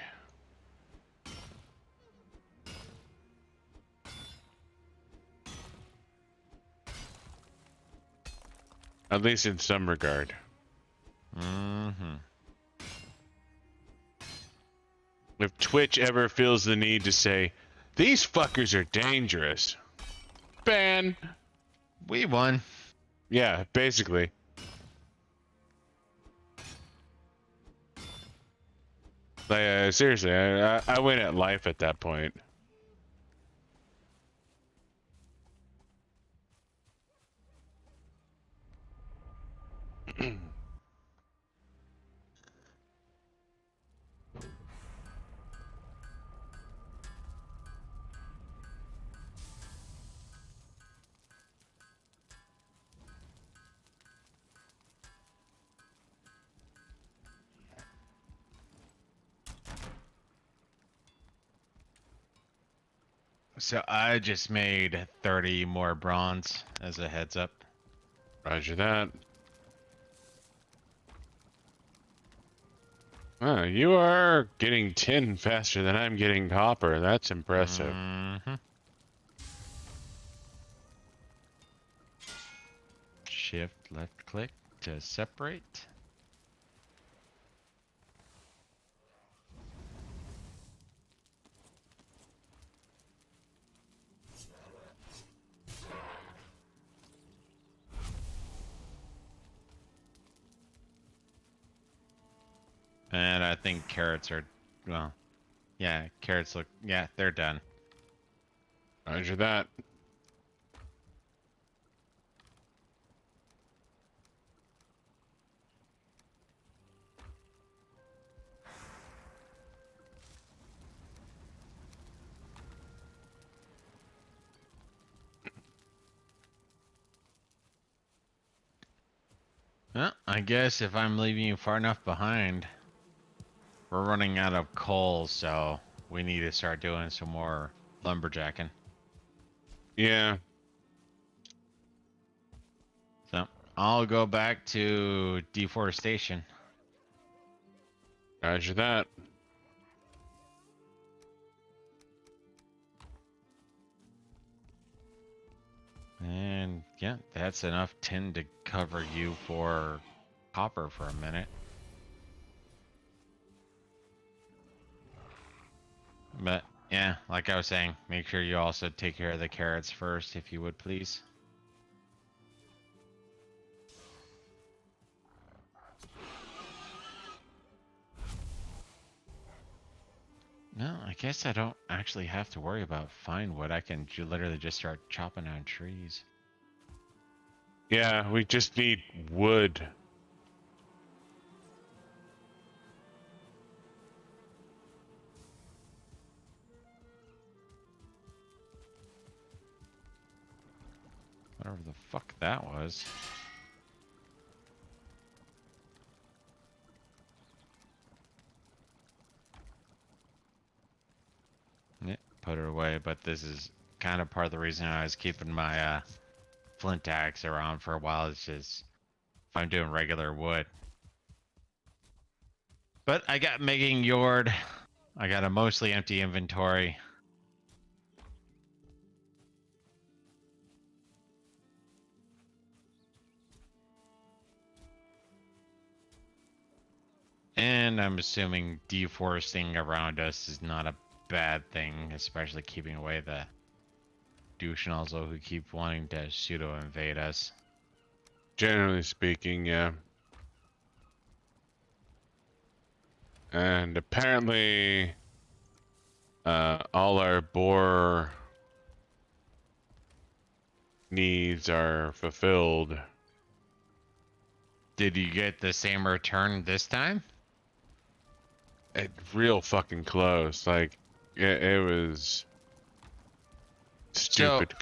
At least in some regard. Mm-hmm. If Twitch ever feels the need to say, these fuckers are dangerous, ban. We won. Yeah, basically. Like, seriously, I win at life at that point. So I just made 30 more bronze as a heads up. Roger that. You are getting tin faster than I'm getting copper. That's impressive. Mm-hmm. Shift left click to separate. And I think carrots are, well, yeah, carrots look, yeah, they're done. Roger that. Well, I guess if I'm leaving you far enough behind, we're running out of coal, so we need to start doing some more lumberjacking. Yeah. So I'll go back to deforestation. Roger that. And yeah, that's enough tin to cover you for copper for a minute. But yeah, like I was saying, make sure you also take care of the carrots first, if you would please. No, I guess I don't actually have to worry about fine wood. I can literally just start chopping down trees. Yeah, we just need wood. fuck that was. Yeah, put it away, but this is kind of part of the reason I was keeping my flint axe around for a while. It's just if I'm doing regular wood. But I got making Yord. I got a mostly empty inventory. And I'm assuming deforesting around us is not a bad thing, especially keeping away the douche nozzle who keep wanting to pseudo invade us. Generally speaking, yeah. And apparently, all our boar needs are fulfilled. Did you get the same return this time? Real fucking close. Like, it was So, stupid.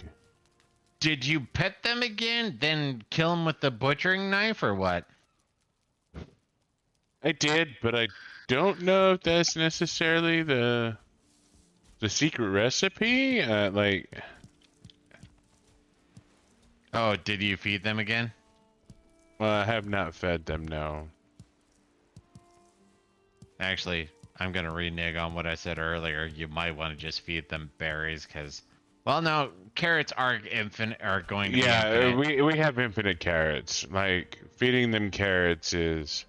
did you pet them again, then kill them with the butchering knife, or what? I did, but I don't know if that's necessarily the secret recipe. Like, Oh, did you feed them again? well, I have not fed them. No. Actually, I'm gonna renege on what I said earlier. You might want to just feed them berries, because, well, no, carrots are infinite, are going to be Yeah, infinite. we have infinite carrots. Like, feeding them carrots is.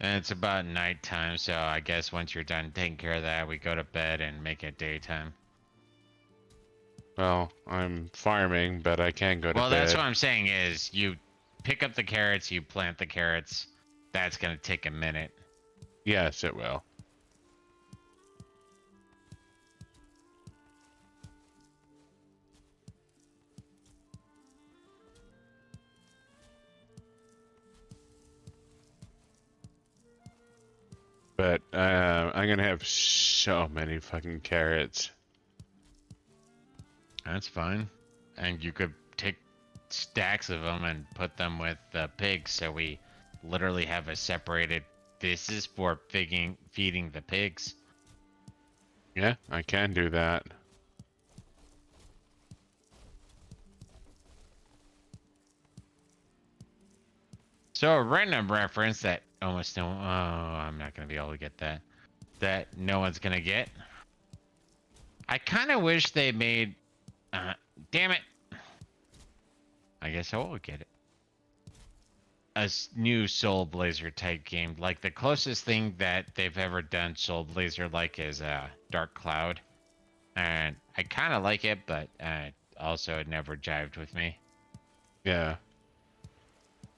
And it's about nighttime, so I guess once you're done taking care of that, we go to bed and make it daytime. Well, I'm farming, but I can go to Well, that's what bed. I'm saying is you pick up the carrots, you plant the carrots. That's gonna take a minute. Yes, it will. But I'm gonna have so many fucking carrots. That's fine. And you could take stacks of them and put them with the pigs, so we literally have a separated. This is for feeding the pigs. Yeah, I can do that. So a random reference that almost no. Oh, I'm not gonna be able to get that. That no one's gonna get. I kind of wish they made. Uh, damn it. I guess I will get it. New Soul Blazer type game. Like the closest thing that they've ever done Soul Blazer like is Dark Cloud, and I kind of like it, but also it never jived with me. Yeah.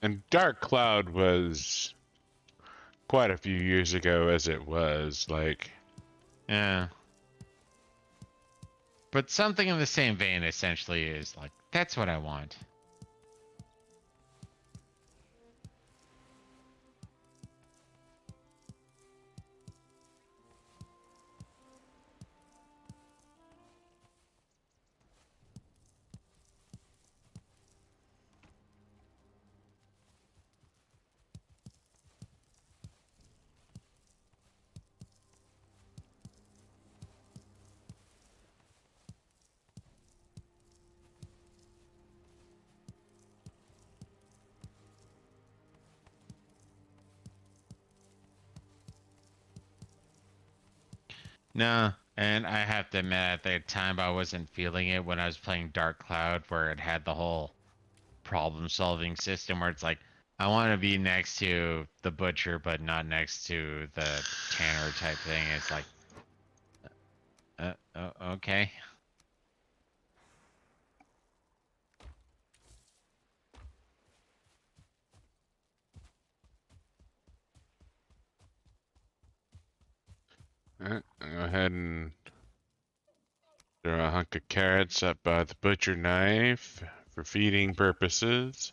And Dark Cloud was quite a few years ago as it was. Like, Yeah. But something in the same vein essentially is like that's what I want. No, and I have to admit, at the time I wasn't feeling it when I was playing Dark Cloud, where it had the whole problem-solving system where it's like, I want to be next to the butcher, but not next to the tanner type thing. It's like, okay. go ahead and throw a hunk of carrots up by the butcher knife for feeding purposes.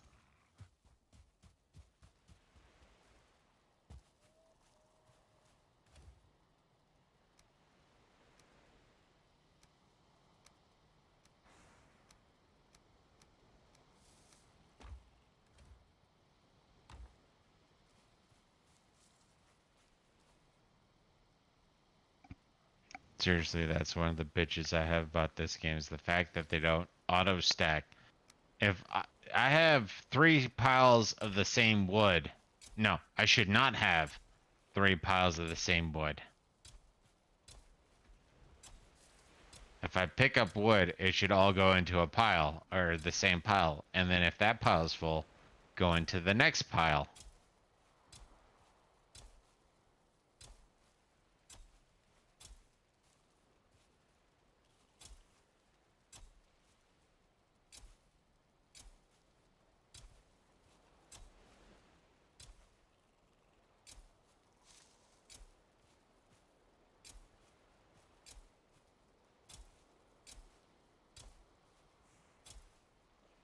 Seriously, that's one of the bitches I have about this game is the fact that they don't auto stack. If I have 3 piles of the same wood, no, I should not have 3 piles of the same wood. If I pick up wood, it should all go into a pile, or the same pile. And then if that pile is full, go into the next pile.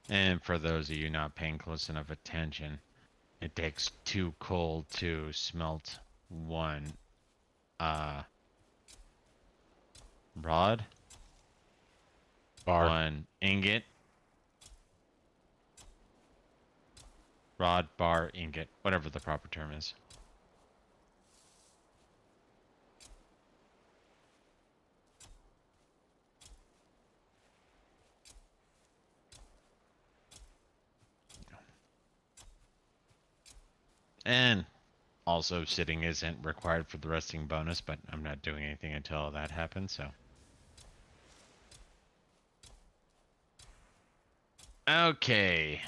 And for those of you not paying close enough attention, it takes 2 coal to smelt 1 rod, Bar. 1 ingot, rod, bar, ingot, whatever the proper term is. And also sitting isn't required for the resting bonus, but I'm not doing anything until that happens, so. Okay.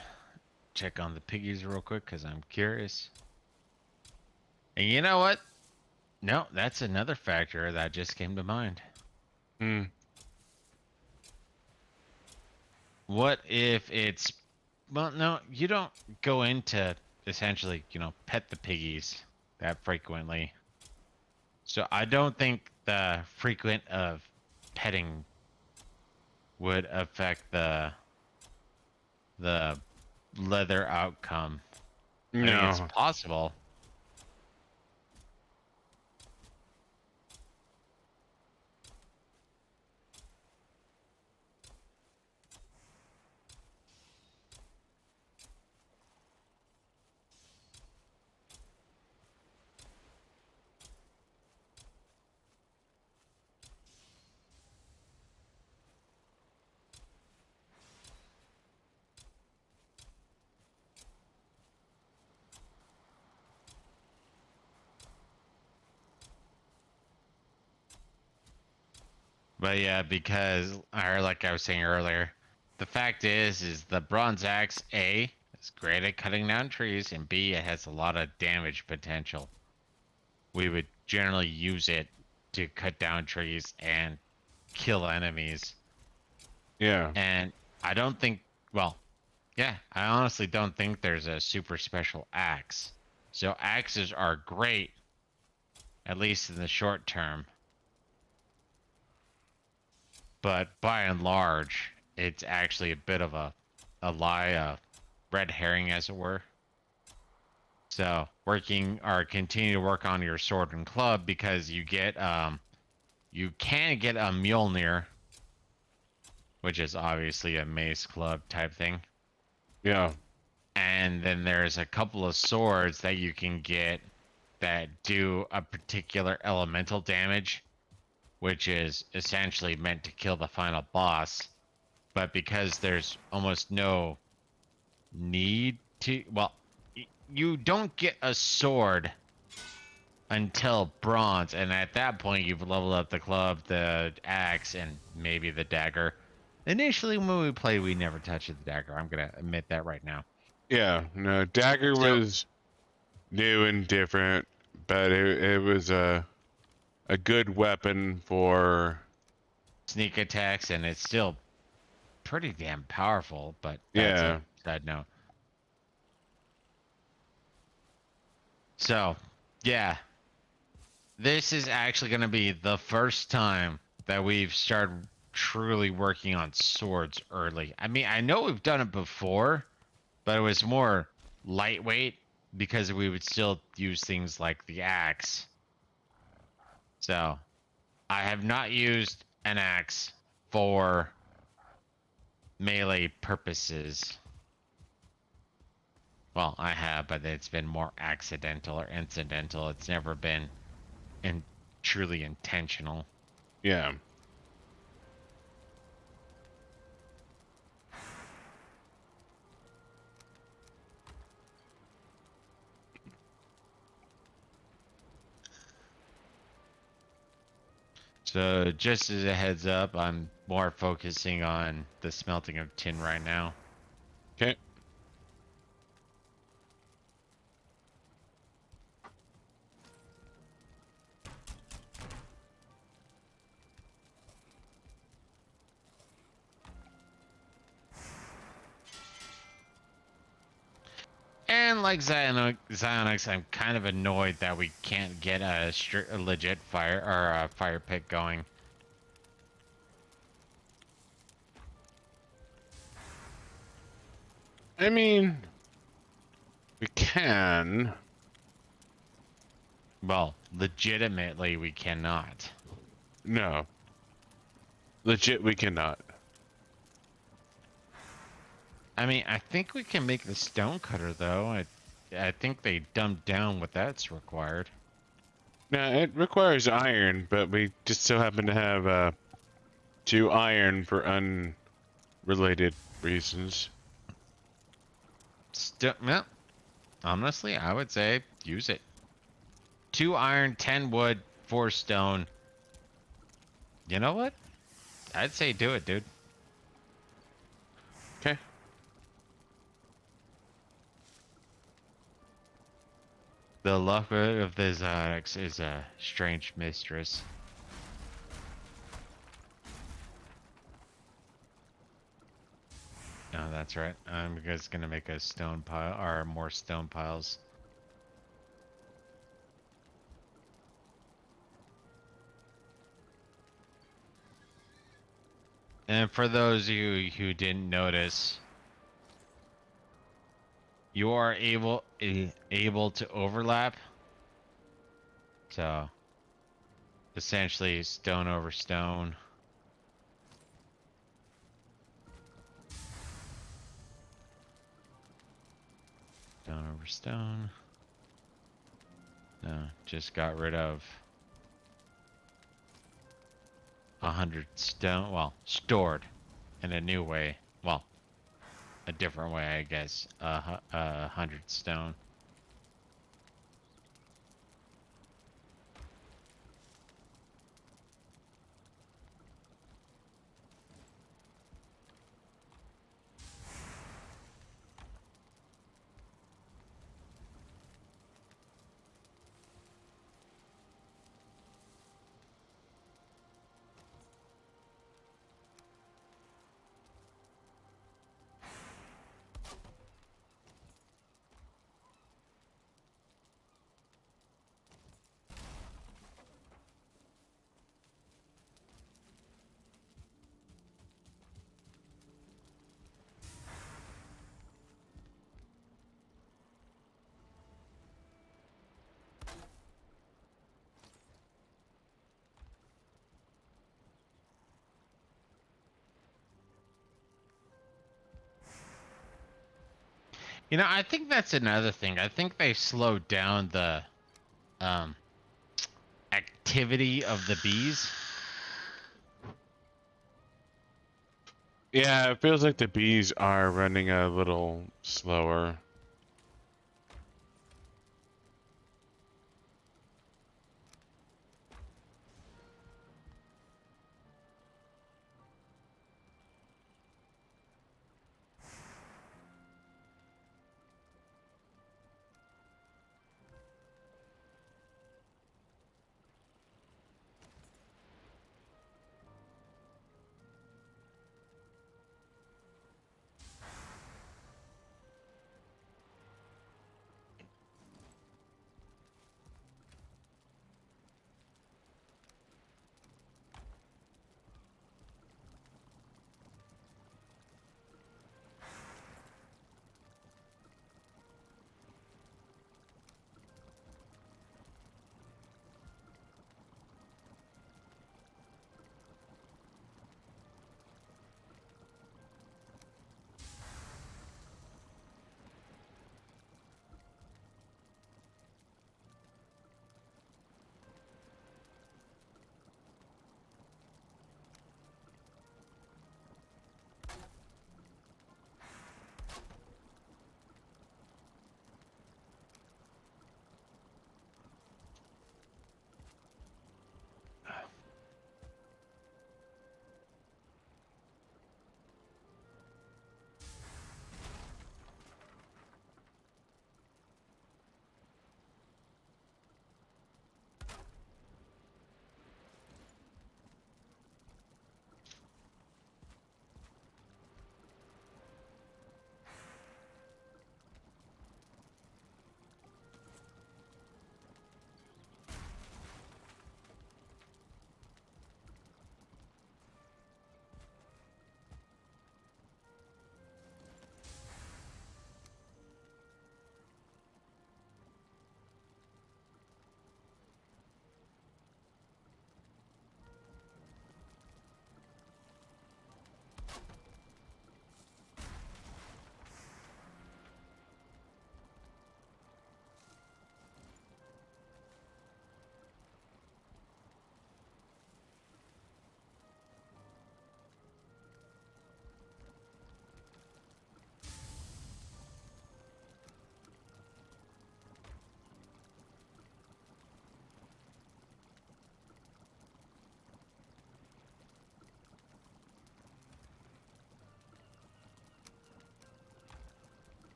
Check on the piggies real quick because I'm curious. And you know what? No, that's another factor that just came to mind. Hmm. What if it's... Well, no, you don't go into essentially, pet the piggies that frequently. So I don't think the frequent of petting would affect the leather outcome. I think it's No. possible. But yeah, because, or like I was saying earlier, the fact is the bronze axe, A, is great at cutting down trees, and B, it has a lot of damage potential. We would generally use it to cut down trees and kill enemies. Yeah. And I don't think, well, yeah, I honestly don't think there's a super special axe. So axes are great, at least in the short term. But by and large, it's actually a bit of a lie, a red herring, as it were. So continue to work on your sword and club because you can get a Mjolnir, which is obviously a mace club type thing. Yeah. And then there's a couple of swords that you can get that do a particular elemental damage, which is essentially meant to kill the final boss. But because there's almost no need to, well, you don't get a sword until bronze, and at that point you've leveled up the club, the axe, and maybe the dagger. Initially when we played, we never touched the dagger. I'm gonna admit that right now. Yeah. No. Dagger So, was new and different, but it was a good weapon for. sneak attacks, and it's still pretty damn powerful, but that's a Yeah. side note. So, yeah, this is actually going to be the first time that we've started truly working on swords early. I mean, I know we've done it before, but it was more lightweight because we would still use things like the axe. So, I have not used an axe for melee purposes. Well, I have, but it's been more accidental or incidental. It's never been truly intentional. Yeah. So just as a heads up, I'm more focusing on the smelting of tin right now. Okay. And like Xionix, I'm kind of annoyed that we can't get a legit fire or a fire pit going. I mean, we can. Well, legitimately, we cannot. No. Legit, we cannot. I mean, I think we can make the stone cutter though. I think they dumbed down what that's required. Now, it requires iron, but we just so happen to have 2 iron for unrelated reasons. Yeah, honestly, I would say use it. 2 iron, 10 wood, 4 stone. You know what? I'd say do it, dude. Okay. The luck of the Xanax is a strange mistress. Oh, that's right. I'm just gonna make a stone pile, or more stone piles. And for those of you who didn't notice, you are able to overlap. So essentially, stone over stone. Stone over stone. No, just got rid of 100 stone. Well, stored in a new way. Well, a different way, I guess. 100 stone. You know, I think that's another thing. I think they slowed down the um, activity of the bees. Yeah, it feels like the bees are running a little slower.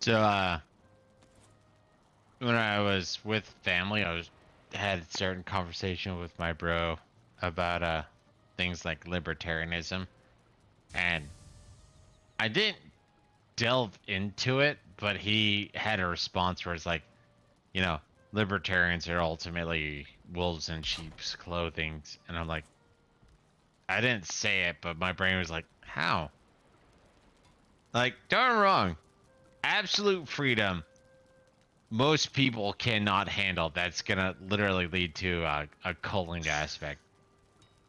So, when I was with family, had certain conversation with my bro about things like libertarianism, and I didn't delve into it, but he had a response where it's like, you know, libertarians are ultimately wolves in sheep's clothing, and I'm like, I didn't say it, but my brain was like, how? Like, darn wrong. Absolute freedom. Most people cannot handle. That's gonna literally lead to a culling aspect.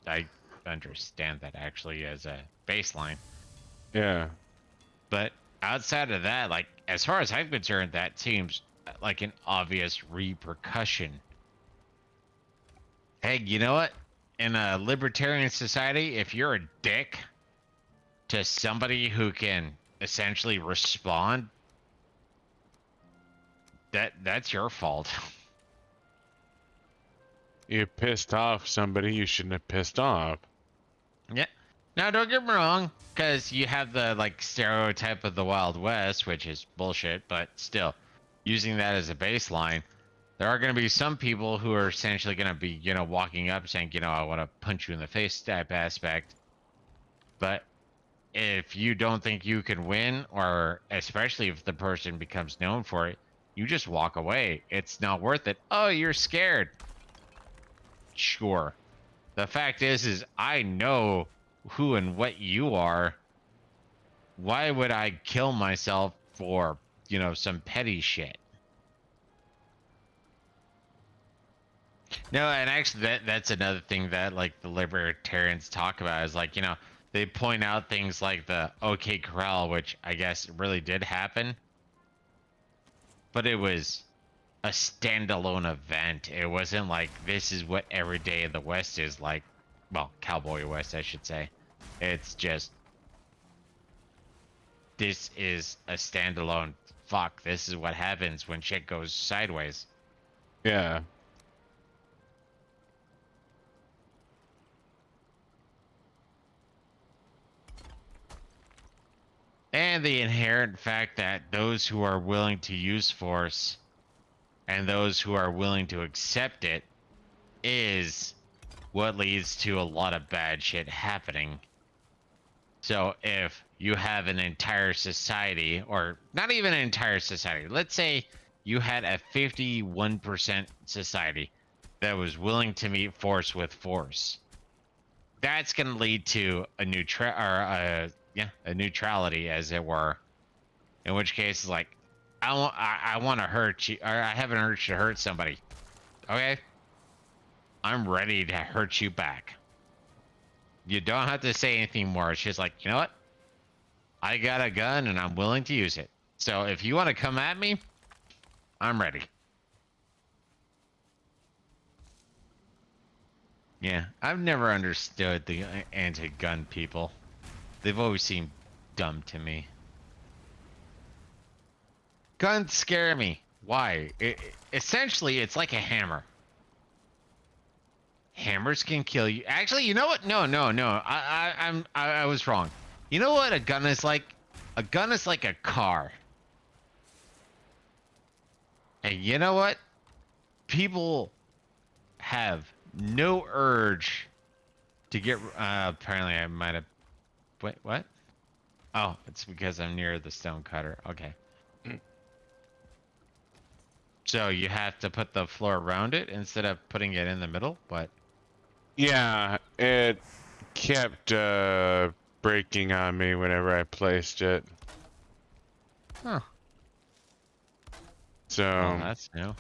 I understand that actually as a baseline, Yeah. but outside of that, like as far as I'm concerned, that seems like an obvious repercussion. Hey, you know what? In a libertarian society, if you're a dick to somebody who can essentially respond, that's your fault. You pissed off somebody you shouldn't have pissed off. Yeah. Now, don't get me wrong, because you have the like stereotype of the Wild West, which is bullshit, but still, using that as a baseline, there are going to be some people who are essentially going to be, you know, walking up saying, you know, I want to punch you in the face type aspect. But if you don't think you can win, or especially if the person becomes known for it, you just walk away. It's not worth it. Oh, you're scared. Sure. The fact is I know who and what you are. Why would I kill myself for, you know, some petty shit? No, and actually that's another thing that like the libertarians talk about is like, you know, they point out things like the OK Corral, which I guess really did happen, but it was a standalone event. It wasn't like this is what every day in the West is like. Well, Cowboy West, I should say. It's just this is a standalone. Fuck, this is what happens when shit goes sideways. Yeah. And the inherent fact that those who are willing to use force and those who are willing to accept it is what leads to a lot of bad shit happening. So if you have an entire society, or not even an entire society, let's say you had a 51% society that was willing to meet force with force, that's going to lead to a a neutrality, as it were. In which case, like, I want to hurt you, or I have an urge to hurt somebody. Okay, I'm ready to hurt you back. You don't have to say anything more. It's just like, you know what? I got a gun and I'm willing to use it. So if you want to come at me, I'm ready. Yeah, I've never understood the anti-gun people. They've always seemed dumb to me. Guns scare me. Why? Essentially, it's like a hammer. Hammers can kill you. Actually, you know what? No, no, no. I was wrong. You know what a gun is like? A gun is like a car. And you know what? People have no urge to get. Apparently, I might have. Wait, what? Oh, it's because I'm near the stone cutter. Okay. So you have to put the floor around it instead of putting it in the middle? What? Yeah, it kept breaking on me whenever I placed it. Huh. So, Well, that's new.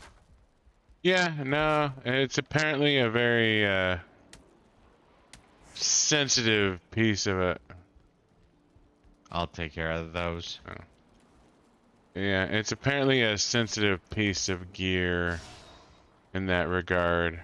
yeah, no, it's apparently a very sensitive piece of it. I'll take care of those. Yeah, it's apparently a sensitive piece of gear in that regard.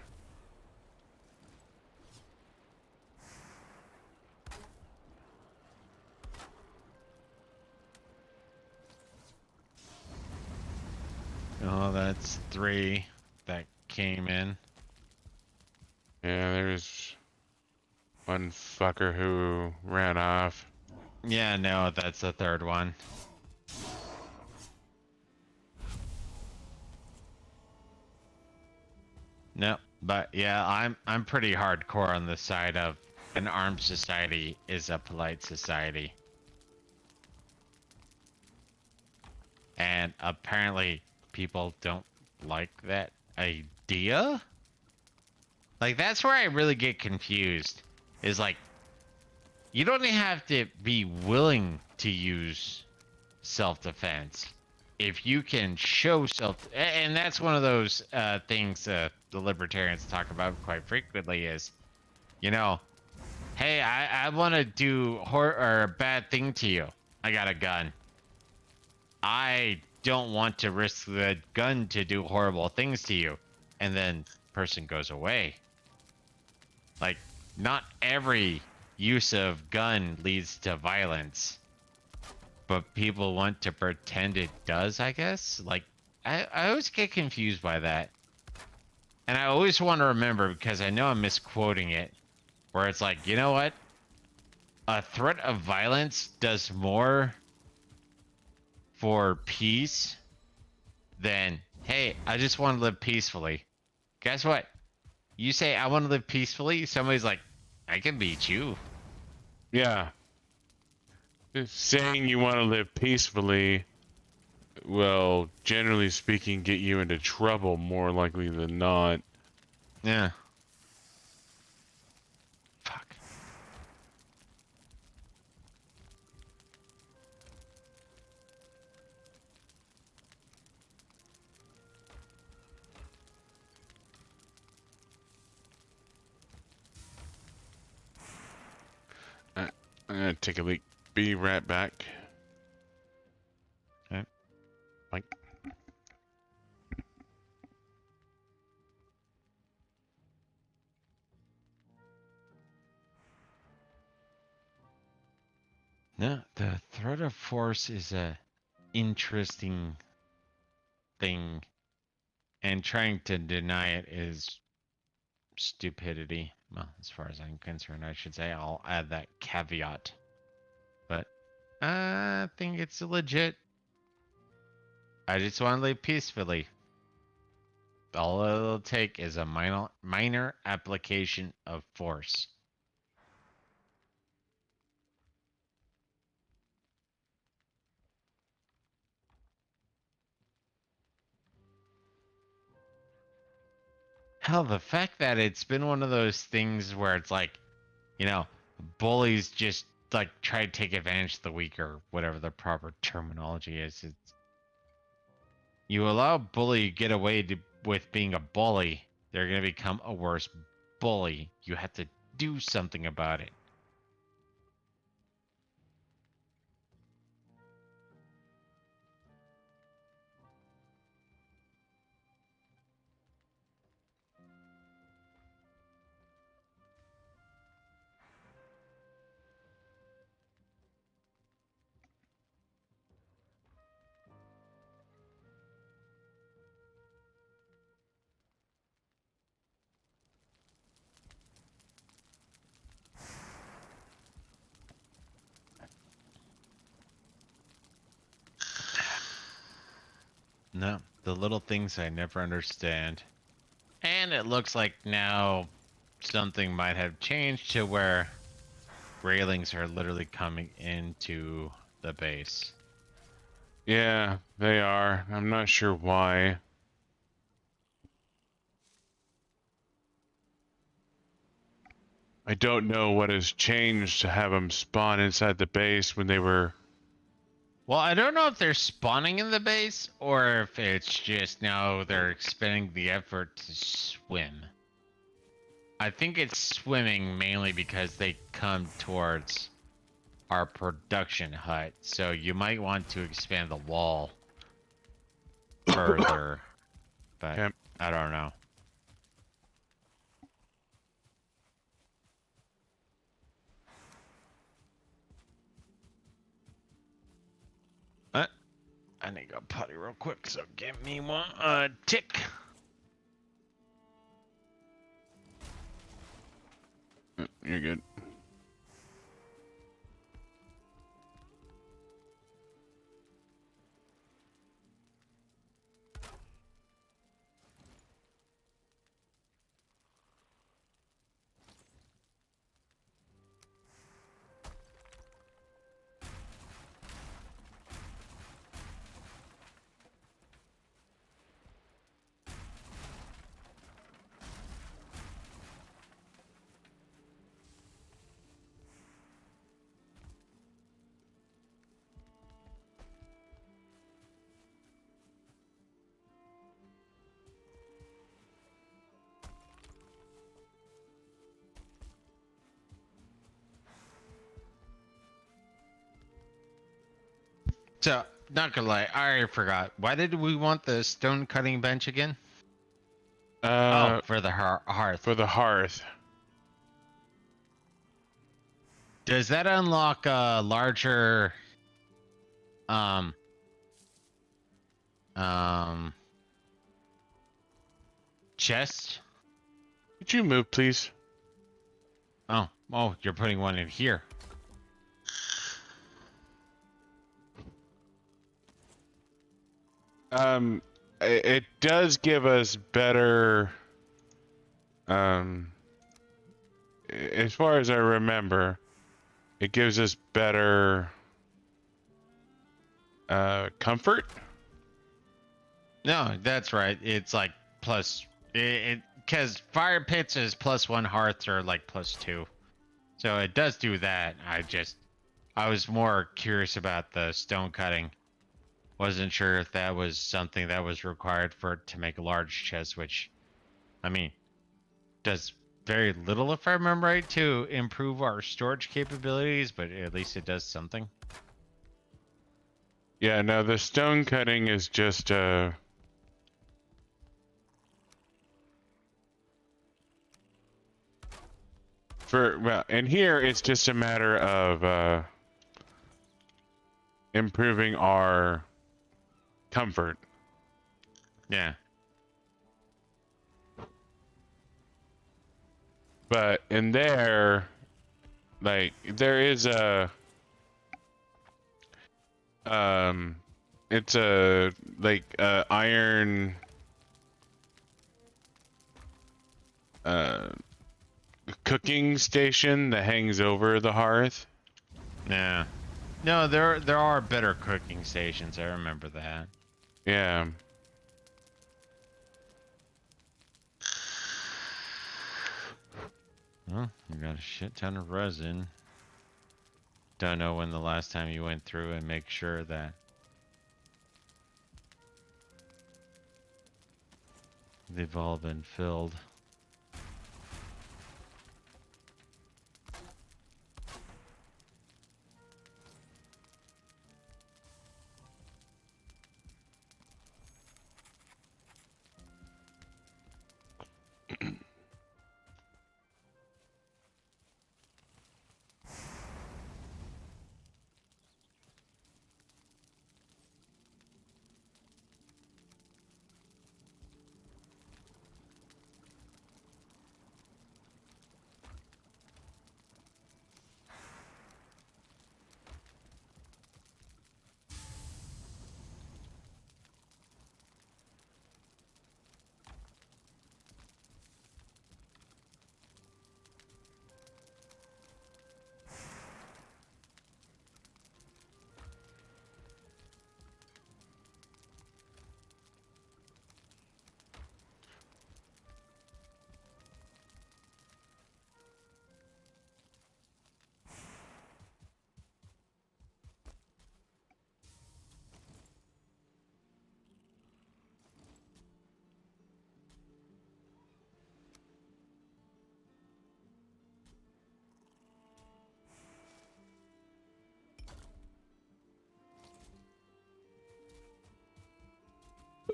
Oh, that's 3 that came in. Yeah, there's one fucker who ran off. Yeah, no, that's the 3rd one. No, but yeah, I'm pretty hardcore on the side of an armed society is a polite society. And apparently people don't like that idea. Like that's where I really get confused. Is like you don't even have to be willing to use self-defense if you can show and that's one of those things the libertarians talk about quite frequently is, you know, hey, I want to do or a bad thing to you. I got a gun. I don't want to risk the gun to do horrible things to you. And then person goes away. Like, not every use of gun leads to violence. But people want to pretend it does, I guess? Like, I always get confused by that. And I always want to remember, because I know I'm misquoting it, where it's like, you know what? A threat of violence does more for peace than, hey, I just want to live peacefully. Guess what? You say, I want to live peacefully, somebody's like, I can beat you. Yeah. Saying you want to live peacefully will, generally speaking, get you into trouble more likely than not. Yeah. Fuck. I'm gonna take a leak. Be right back. Okay. Like. No, the threat of force is a interesting thing, and trying to deny it is stupidity. Well, as far as I'm concerned, I should say. I'll add that caveat. But I think it's legit. I just want to live peacefully. All it'll take is a minor application of force. Hell, the fact that it's been one of those things where it's like, you know, bullies just like try to take advantage of the weak or whatever the proper terminology is. It's, you allow a bully to get away with being a bully, they're going to become a worse bully. You have to do something about it. No, the little things I never understand. And it looks like now something might have changed to where railings are literally coming into the base. Yeah, they are. I'm not sure why. I don't know what has changed to have them spawn inside the base when they were. Well, I don't know if they're spawning in the base or if it's just now they're expending the effort to swim. I think it's swimming mainly because they come towards our production hut, so you might want to expand the wall further, but Okay. I don't know. I need to go potty real quick, so give me one tick. You're good. So, not gonna lie, I already forgot. Why did we want the stone cutting bench again? Oh, for the hearth. For the hearth. Does that unlock a larger um um chest? Could you move, please? Oh, you're putting one in here. It does give us better. As far as I remember, it gives us better comfort. No, that's right. It's like plus it because fire pits is +1, hearths are like +2. So it does do that. I was more curious about the stone cutting. Wasn't sure if that was something that was required for to make a large chest, which I mean does very little if I remember right to improve our storage capabilities, but at least it does something. Yeah, no, the stone cutting is just and here it's just a matter of improving our comfort. Yeah. But in there, like, there is it's a, like, iron, uh, cooking station that hangs over the hearth. Yeah. No, there are better cooking stations. I remember that. Yeah. Well, we got a shit ton of resin. Don't know when the last time you went through and make sure that they've all been filled.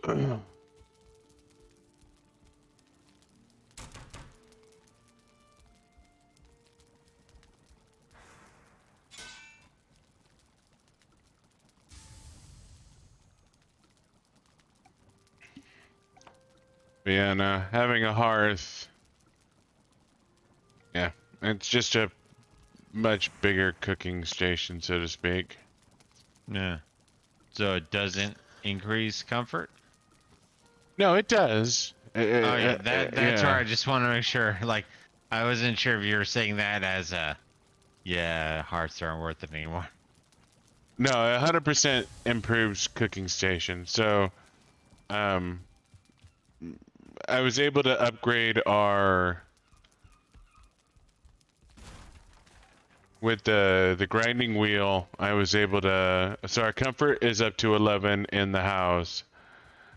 But yeah, no, having a hearth, yeah, it's just a much bigger cooking station, so to speak. Yeah. So it doesn't increase comfort? No, it does. Oh yeah, that's where Yeah. I just want to make sure. Like, I wasn't sure if you were saying that as yeah, hearts aren't worth it anymore. No, 100% improves cooking station. So, um, I was able to upgrade our with the grinding wheel. I was able to, so our comfort is up to 11 in the house,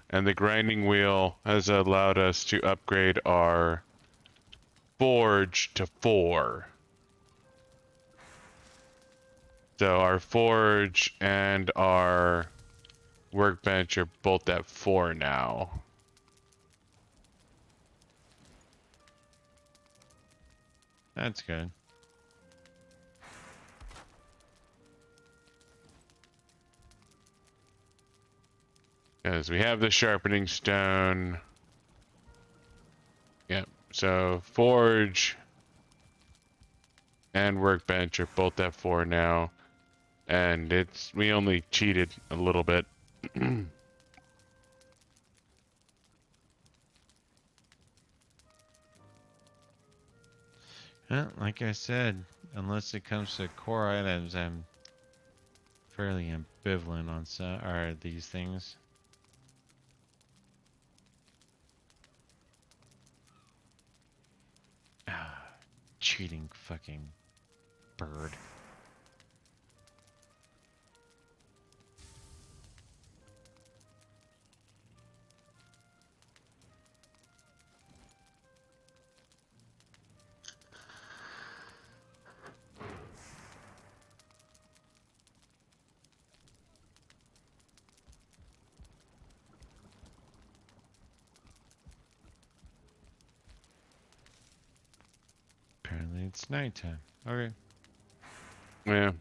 and the grinding wheel has allowed us to upgrade our forge to 4. So our forge and our workbench are both at 4 now. That's good. Because we have the sharpening stone. Yep. So forge and workbench are both at 4 now. And we only cheated a little bit. Well, like I said, unless it comes to core items, I'm fairly ambivalent on these things. Ah, cheating fucking bird. Apparently it's nighttime. Okay. Yeah.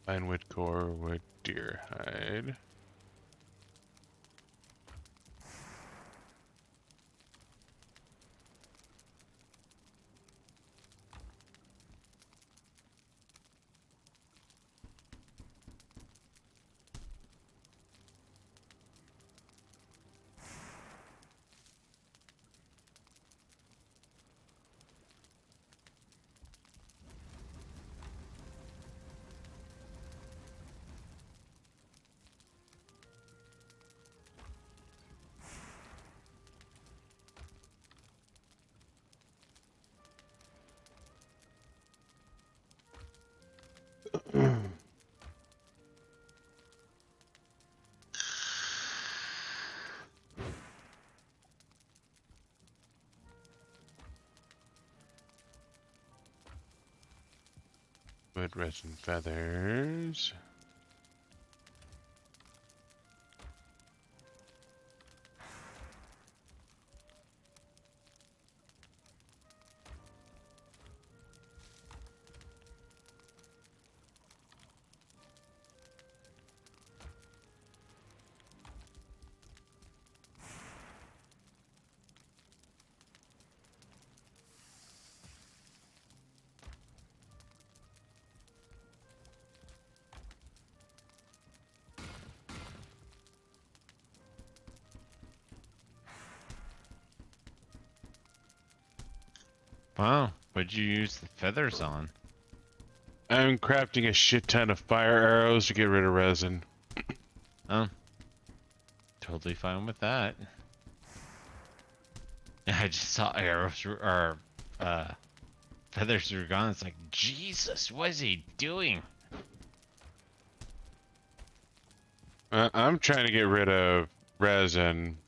Fine wood core, wood deer hide. Wood, resin, feathers. Wow, what'd you use the feathers on? I'm crafting a shit ton of fire arrows to get rid of resin. Oh, totally fine with that. I just saw arrows or feathers were gone. It's like, Jesus, what is he doing? I'm trying to get rid of resin.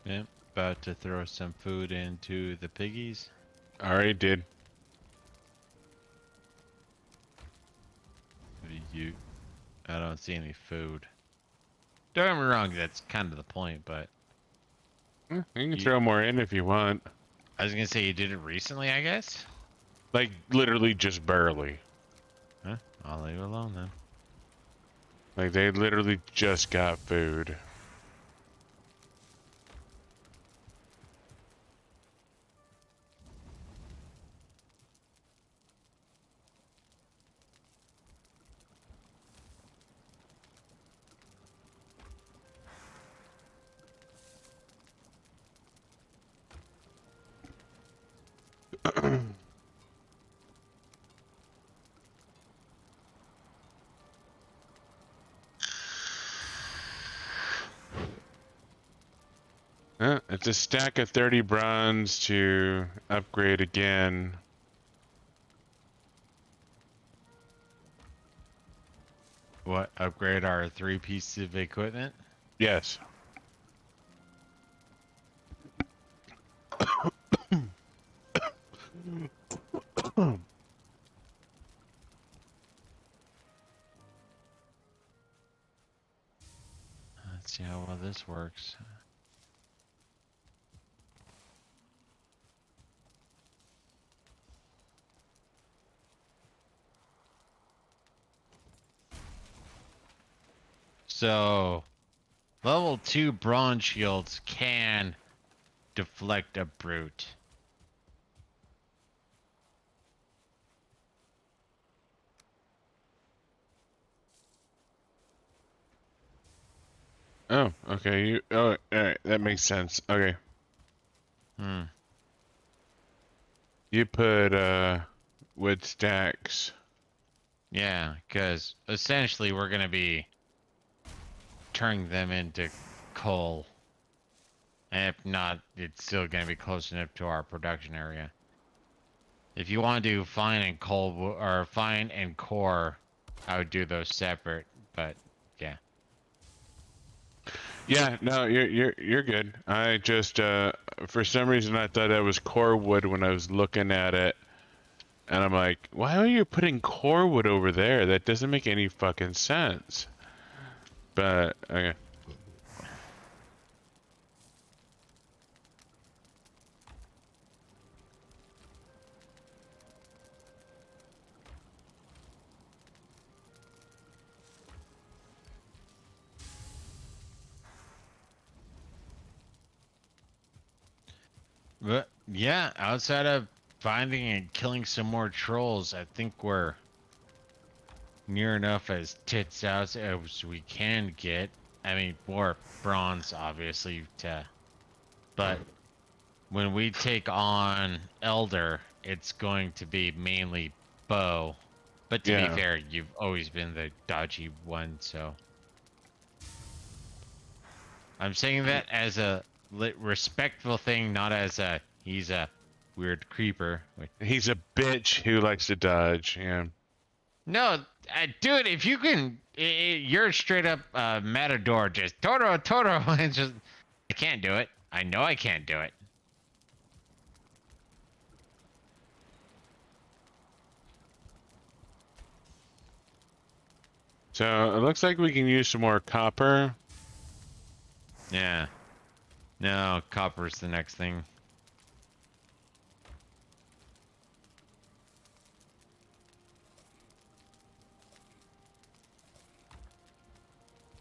Yep. About to throw some food into the piggies. Already did. You. I don't see any food. Don't get me wrong, that's kind of the point, but You can you, throw more in if you want. I was gonna say you did it recently, I guess? Like, literally just barely. Huh? I'll leave it alone then. Like, they literally just got food. It's a stack of 30 bronze to upgrade again. What? Upgrade our 3 pieces of equipment? Yes. Let's see how well this works. So, level 2 bronze shields can deflect a brute. Oh, okay. Oh, alright. That makes sense. Okay. Hmm. You put, wood stacks. Yeah, because essentially we're gonna be turning them into coal. And if not, it's still gonna be close enough to our production area. If you want to do fine and coal or fine and core, I would do those separate. But yeah, Yeah, no, you're good. I just, for some reason I thought that was core wood when I was looking at it. And I'm like, why are you putting core wood over there? That doesn't make any fucking sense. But, okay. but yeah, outside of finding and killing some more trolls, I think we're near enough as tits out as we can get. I mean, more bronze, obviously, to. But when we take on Elder, it's going to be mainly bow. But to be Yeah. fair, you've always been the dodgy one, so. I'm saying that as a respectful thing, not as a he's a weird creeper. He's a bitch who likes to dodge, yeah. No, dude, if you can, you're straight up matador, just Toro, Toro, and just I can't do it. I know I can't do it. So, it looks like we can use some more copper. Yeah. No, copper's the next thing.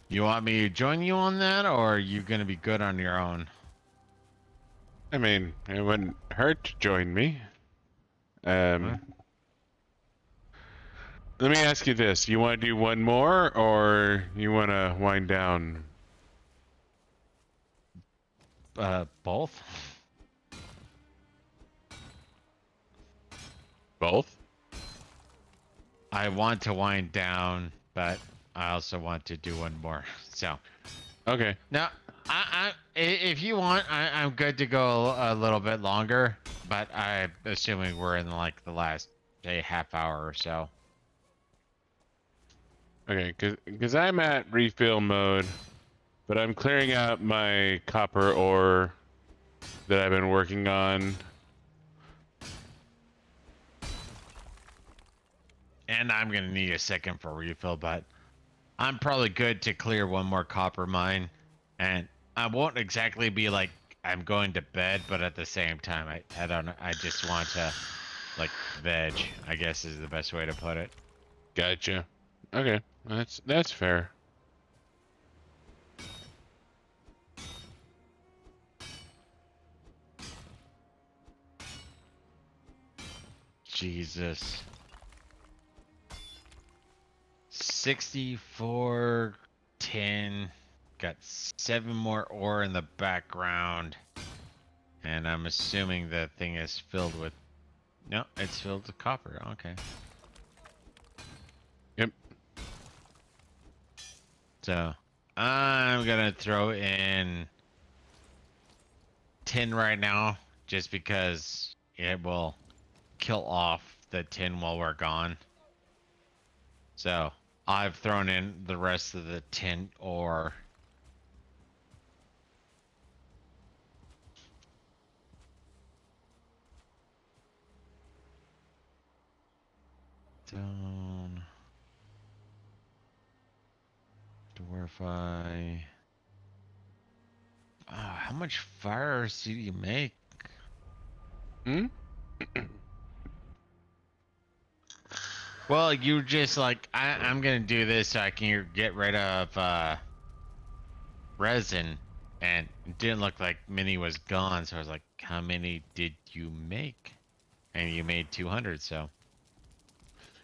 You want me to join you on that, or are you gonna be good on your own? I mean, it wouldn't hurt to join me. Huh? Let me ask you this. You want to do one more, or you want to wind down? Both? Both? I want to wind down, but I also want to do one more. So. Okay. No, if you want, I'm good to go a little bit longer, but I'm assuming we're in like the last, say, half hour or so. Okay, because I'm at refill mode. But I'm clearing out my copper ore that I've been working on. And I'm gonna need a second for refill, but I'm probably good to clear one more copper mine. And I won't exactly be like I'm going to bed, but at the same time, I don't know. I just want to like veg, I guess is the best way to put it. Gotcha. Okay, that's fair. Jesus. 64 10. Got 7 more ore in the background. And I'm assuming the thing is filled with. No, it's filled with copper. Okay. Yep. So I'm gonna throw in tin right now, just because it will kill off the tin while we're gone. So I've thrown in the rest of the tin ore. Down. Dwarfy. Oh, how much fire do you make? Hmm? Well, you just like I'm gonna do this so I can get rid of resin, and it didn't look like many was gone, so I was like, how many did you make? And you made 200, so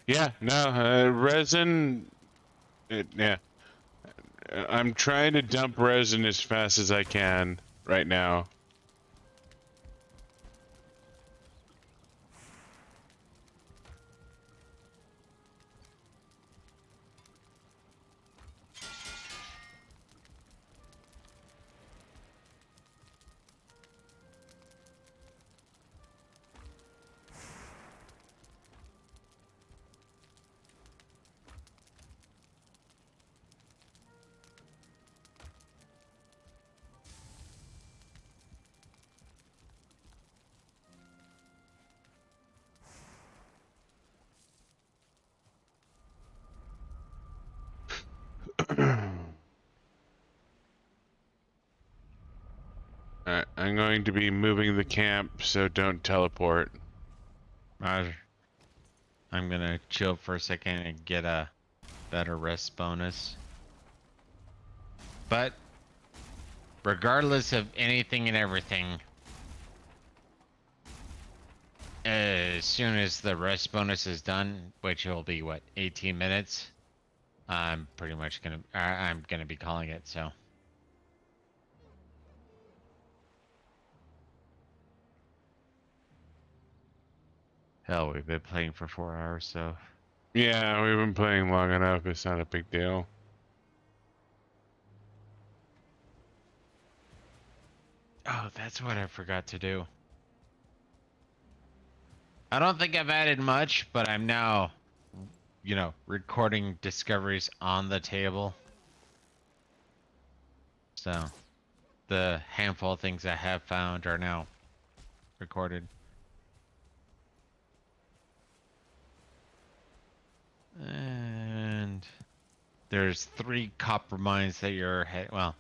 Yeah, no, resin. Yeah, I'm trying to dump resin as fast as I can right now. Alright, I'm going to be moving the camp, so don't teleport. Roger. I'm gonna chill for a second and get a better rest bonus. But regardless of anything and everything, as soon as the rest bonus is done, which will be what, 18 minutes, I'm pretty much gonna I'm gonna be calling it. So hell, we've been playing for 4 hours, so Yeah, we've been playing long enough. It's not a big deal. oh, that's what I forgot to do. I don't think I've added much, but I'm now, recording discoveries on the table. So the handful of things I have found are now recorded. And there's 3 copper mines that you're well,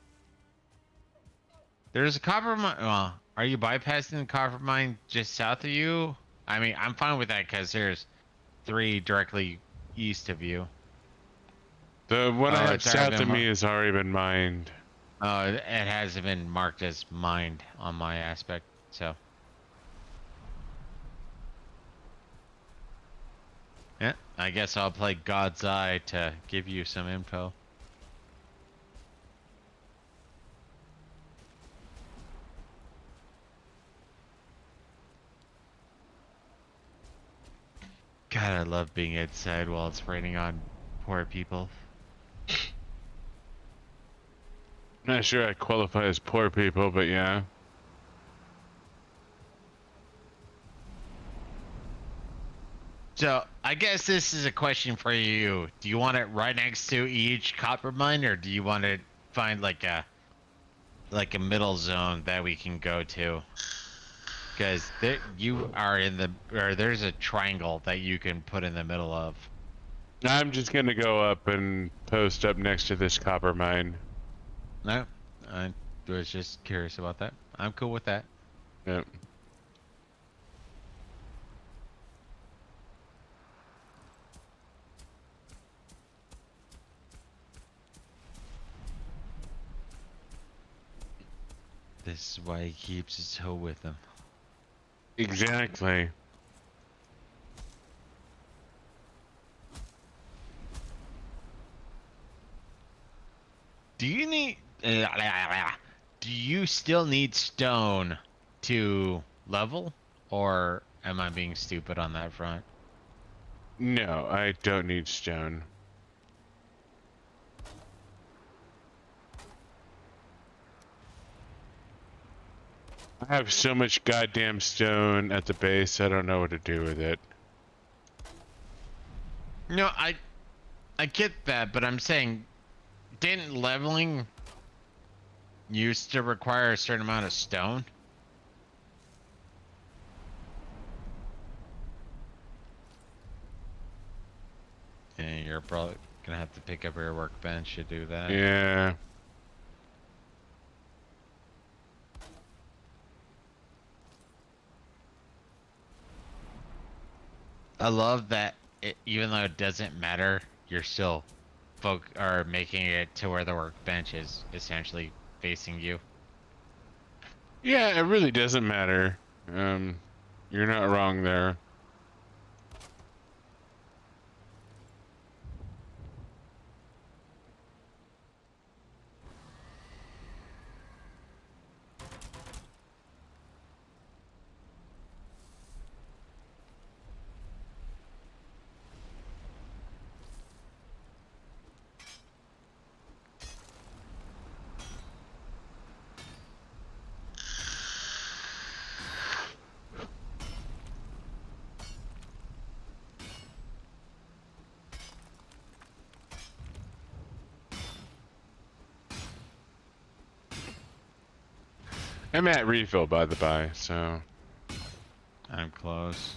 there's a copper mine. Well, are you bypassing the copper mine just south of you? I mean, I'm fine with that because there's 3 directly east of you. The one I Oh, have it's already south been of me has already been mined. Oh, it hasn't been marked as mined on my aspect, so. Yeah, I guess I'll play God's Eye to give you some info. God, I love being outside while it's raining on poor people. Not sure I qualify as poor people, but yeah. So, I guess this is a question for you. Do you want it right next to each copper mine, or do you want it find like a middle zone that we can go to. Because there you are in the or there's a triangle that you can put in the middle of. I'm just gonna go up and post up next to this copper mine. No, I was just curious about that. I'm cool with that. Yep. This is why he keeps his hoe with him. Exactly. Do you need? Do you still need stone to level, or am I being stupid on that front? No, I don't need stone. I have so much goddamn stone at the base, I don't know what to do with it. No, I get that, but I'm saying, didn't leveling used to require a certain amount of stone? And you're probably gonna have to pick up your workbench to do that. Yeah. I love that even though it doesn't matter, you're still are making it to where the workbench is essentially facing you. Yeah, it really doesn't matter. You're not wrong there. I'm at refill, by the by, so... I'm close.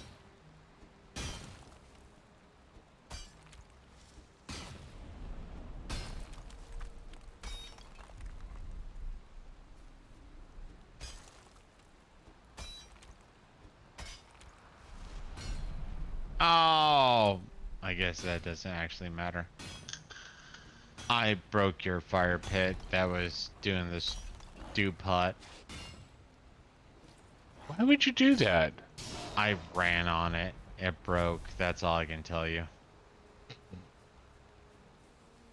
Oh, I guess that doesn't actually matter. I broke your fire pit that was doing this dew pot. Why would you do that? I ran on it. It broke. That's all I can tell you.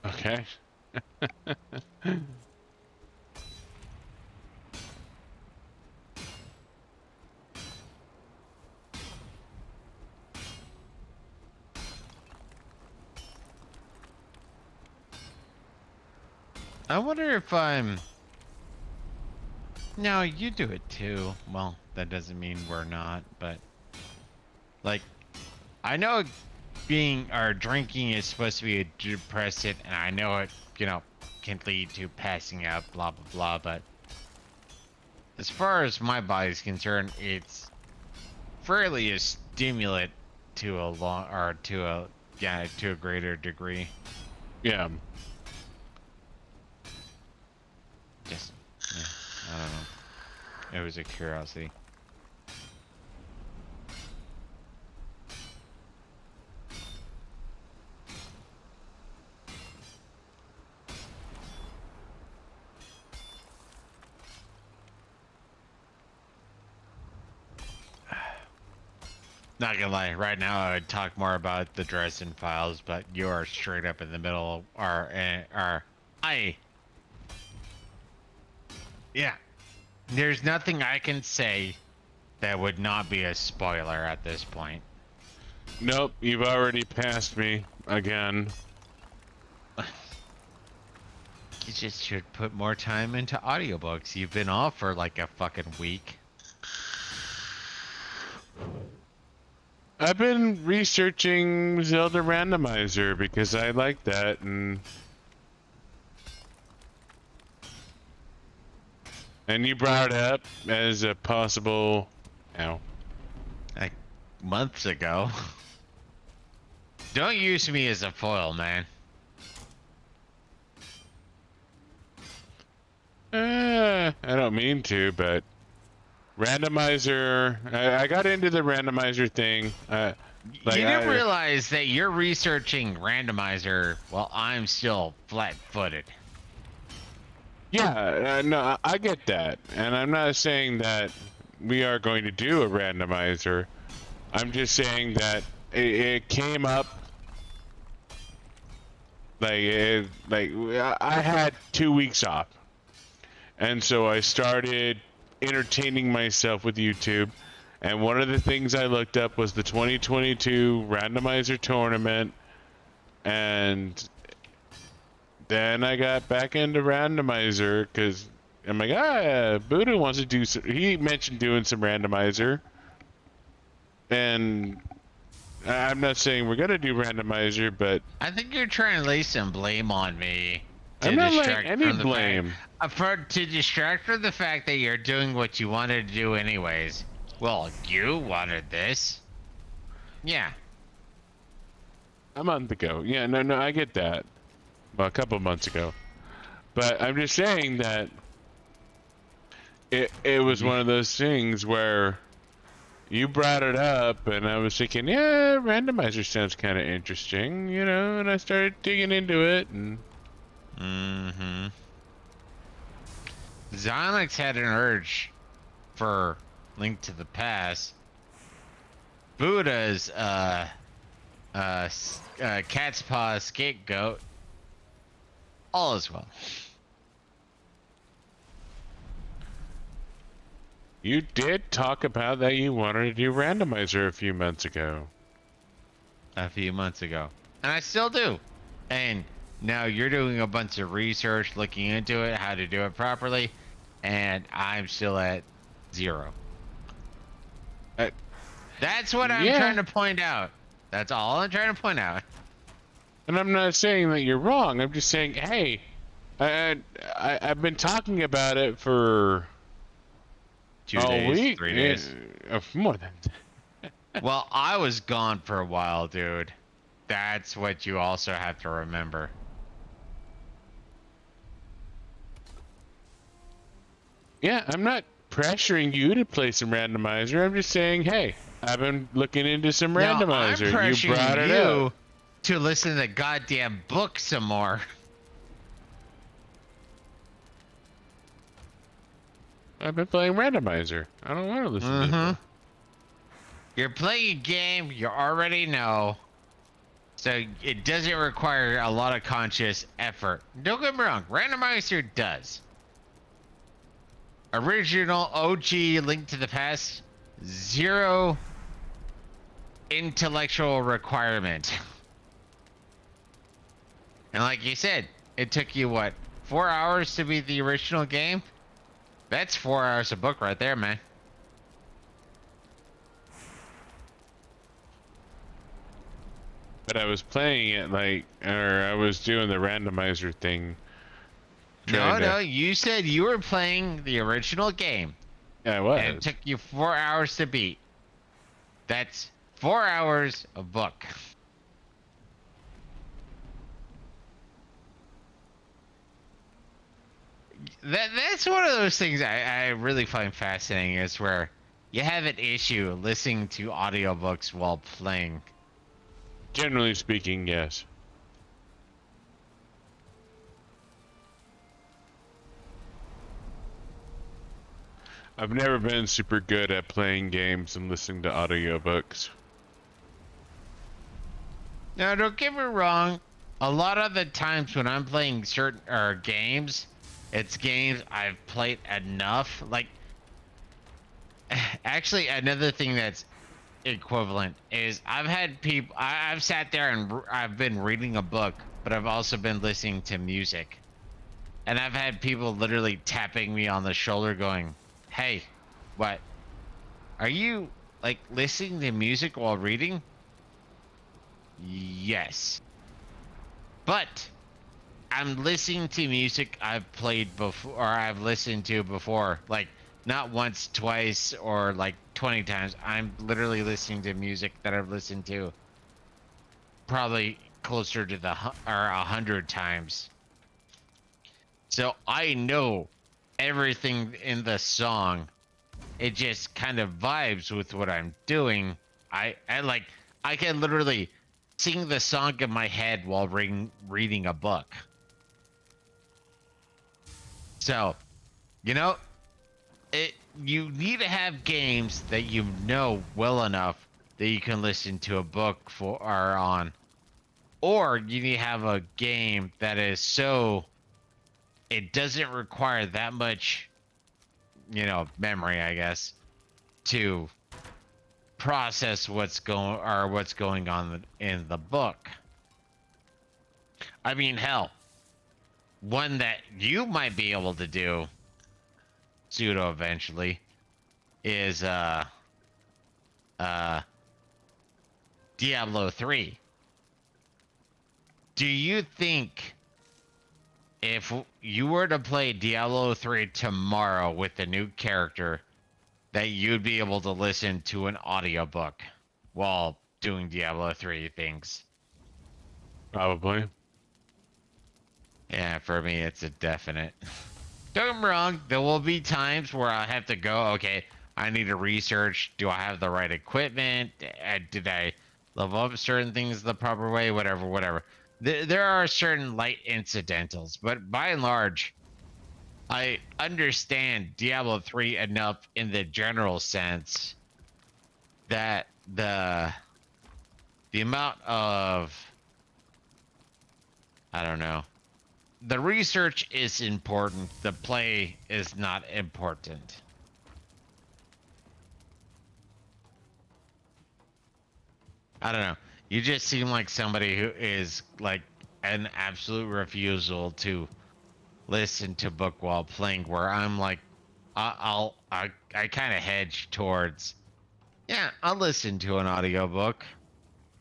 Okay. I wonder if I'm... No, you do it too. Well, that doesn't mean we're not, but... Like, I know being or drinking is supposed to be a depressant, and I know it, can lead to passing out, blah blah blah. But as far as my body's concerned, it's fairly a stimulant to a long or to a greater degree. Yeah. Just, yeah, I don't know. It was a curiosity. Not gonna lie, right now I would talk more about the Dresden Files, but you are straight up in the middle, yeah. There's nothing I can say that would not be a spoiler at this point. Nope, you've already passed me again. You just should put more time into audiobooks. You've been off for like a fucking week. I've been researching Zelda Randomizer because I like that, and And you brought it up as a possible. Ow. Like months ago. Don't use me as a foil, man. I don't mean to, but randomizer. I got into the randomizer thing. You didn't realize that you're researching randomizer while I'm still flat-footed. Yeah, no, I get that, and I'm not saying that we are going to do a randomizer. I'm just saying that it came up. I had 2 weeks off, and so I started entertaining myself with YouTube. And one of the things I looked up was the 2022 randomizer tournament, and then I got back into randomizer because I'm like, Buddha wants to do. He mentioned doing some randomizer, and I'm not saying we're gonna do randomizer, but I think you're trying to lay some blame on me. I'm not laying any blame. To distract from the fact that you're doing what you wanted to do anyways. Well, you wanted this. Yeah. A month ago. Yeah, no, I get that. Well, a couple months ago. But I'm just saying that it was one of those things where you brought it up, and I was thinking, yeah, randomizer sounds kind of interesting, you know, and I started digging into it, and... Mm-hmm. Zonix had an urge for Link to the Past. Buddha's cat's paw scapegoat. All is well. You did talk about that you wanted to do randomizer a few months ago. And I still do. And now you're doing a bunch of research, looking into it, how to do it properly, and I'm still at 0. That's what I'm trying to point out. That's all I'm trying to point out. And I'm not saying that you're wrong. I'm just saying, hey, I've been talking about it for 2 days, week, 3 days. More than. Well, I was gone for a while, dude. That's what you also have to remember. Yeah, I'm not pressuring you to play some randomizer. I'm just saying, hey, I've been looking into some randomizer. I'm pressuring You brought it up. to listen to the goddamn book some more. I've been playing randomizer. I don't want to listen to it. You're playing a game you already know, so it doesn't require a lot of conscious effort. Don't get me wrong, randomizer does. Original OG Link to the Past, 0 intellectual requirement. And like you said, it took you what, 4 hours to beat the original game? That's 4 hours of book right there, man. But I was playing it I was doing the randomizer thing. No, you said you were playing the original game. Yeah, I was. And it took you 4 hours to beat. That's 4 hours of book. That's one of those things I really find fascinating, is where you have an issue listening to audiobooks while playing. Generally speaking, yes. I've never been super good at playing games and listening to audiobooks. Now, don't get me wrong. A lot of the times when I'm playing certain games, it's games I've played enough. Like, actually, another thing that's equivalent is I've sat there and I've been reading a book, but I've also been listening to music. And I've had people literally tapping me on the shoulder going, hey, what? Are you, like, listening to music while reading? Yes. But I'm listening to music I've played before, or I've listened to before, like not once, twice, or like 20 times. I'm literally listening to music that I've listened to probably closer to or 100 times. So I know everything in the song. It just kind of vibes with what I'm doing. I like I can literally sing the song in my head while reading a book. So, you know, you need to have games that you know well enough that you can listen to a book for or on. Or you need to have a game that is so it doesn't require that much, memory, I guess, to process what's going on in the book. I mean, hell, one that you might be able to do pseudo eventually is uh Diablo 3. Do you think if you were to play Diablo 3 tomorrow with a new character that you'd be able to listen to an audiobook while doing Diablo 3 things? Probably. Yeah, for me, it's a definite. Don't get me wrong, there will be times where I have to go, okay, I need to research. Do I have the right equipment? Did I level up certain things the proper way? Whatever, whatever. There are certain light incidentals, but by and large, I understand Diablo 3 enough in the general sense that the amount of, I don't know, the research is important. The play is not important. I don't know. You just seem like somebody who is like an absolute refusal to listen to book while playing. Where I'm like, I kind of hedge towards, yeah, I'll listen to an audiobook.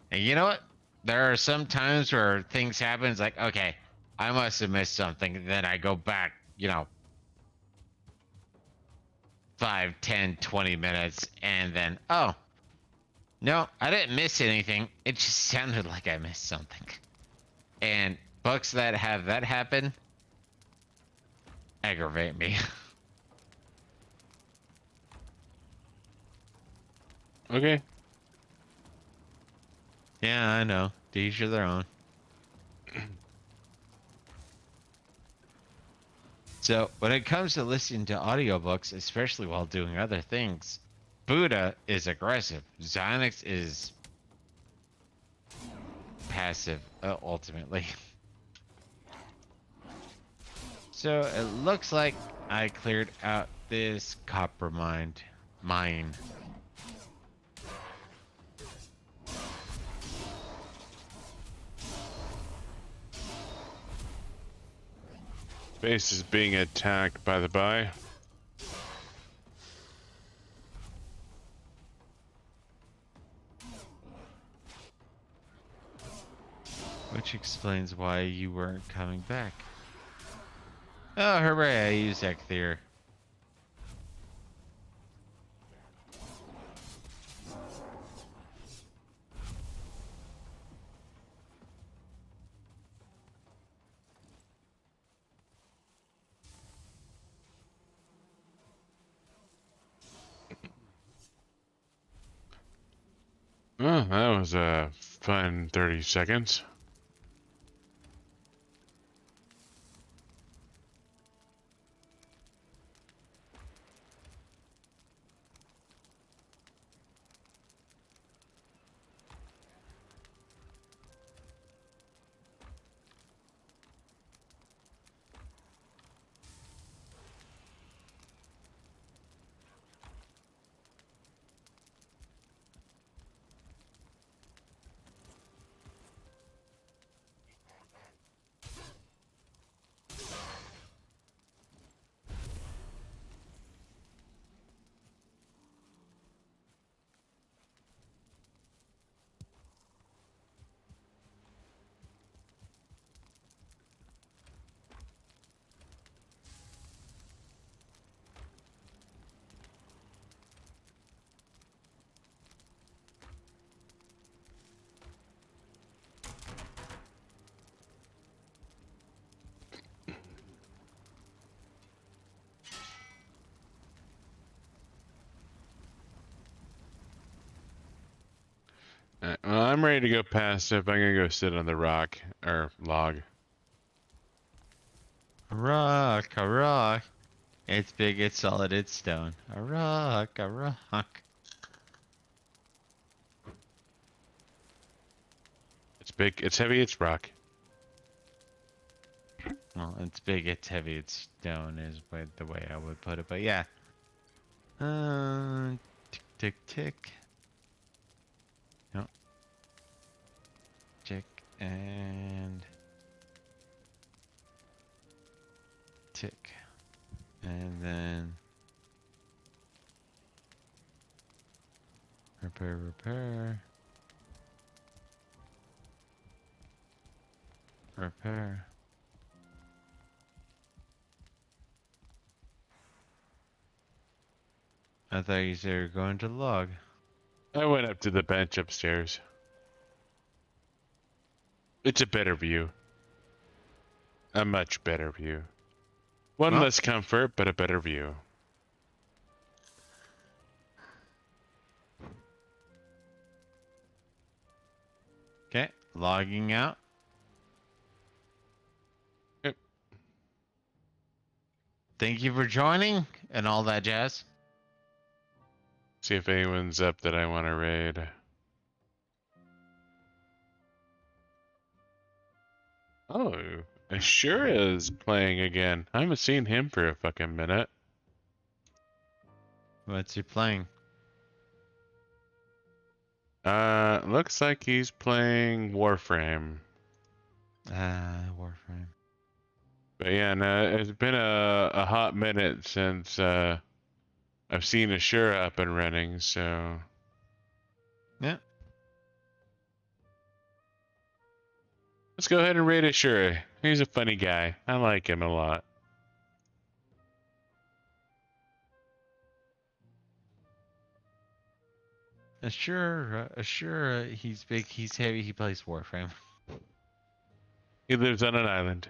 And you know what? There are some times where things happen. It's like, okay, I must have missed something. And then I go back, 5, 10, 20 minutes, and then, oh, no, I didn't miss anything. It just sounded like I missed something. And books that have that happen aggravate me. Okay. Yeah, I know. To each of their own. So, when it comes to listening to audiobooks, especially while doing other things, Buddha is aggressive. Xynex is passive, ultimately. So, it looks like I cleared out this copper mine. Base is being attacked, by the by. Which explains why you weren't coming back. Oh, hooray, I used Ekthir. Oh, that was a fun 30 seconds. I'm ready to go passive. I'm gonna go sit on the rock or log. A rock, a rock. It's big, it's solid, it's stone. A rock, a rock. It's big. It's heavy. It's rock. Well, it's big, it's heavy, it's stone is the way I would put it, but yeah. Tick, tick, tick. No. Tick, and... tick. And then... repair, repair. Repair. I thought you said you were going to log. I went up to the bench upstairs. It's a better view. A much better view. One Well- less comfort, but a better view. Okay, logging out. Yep. Thank you for joining and all that jazz. See if anyone's up that I want to raid. Oh, Ashura is playing again. I haven't seen him for a fucking minute. What's he playing? Looks like he's playing Warframe. Warframe. But yeah, no, it's been a hot minute since I've seen Ashura up and running, so Yeah. let's go ahead and raid Ashura. He's a funny guy. I like him a lot. Sure, he's big, he's heavy, he plays Warframe. He lives on an island.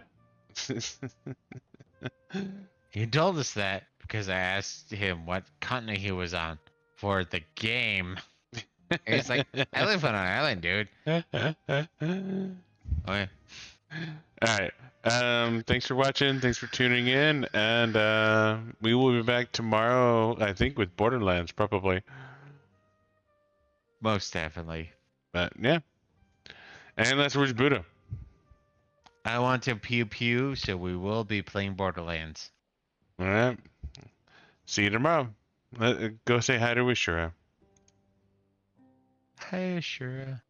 He told us that because I asked him what continent he was on for the game. And he's like, I live on an island, dude. Okay. Alright. Thanks for watching, thanks for tuning in, and we will be back tomorrow, I think, with Borderlands, probably. Most definitely. But yeah. And that's where's Buddha. I want to pew pew, so we will be playing Borderlands. Alright. See you tomorrow. Go say hi to Ashura. Hey, Shura.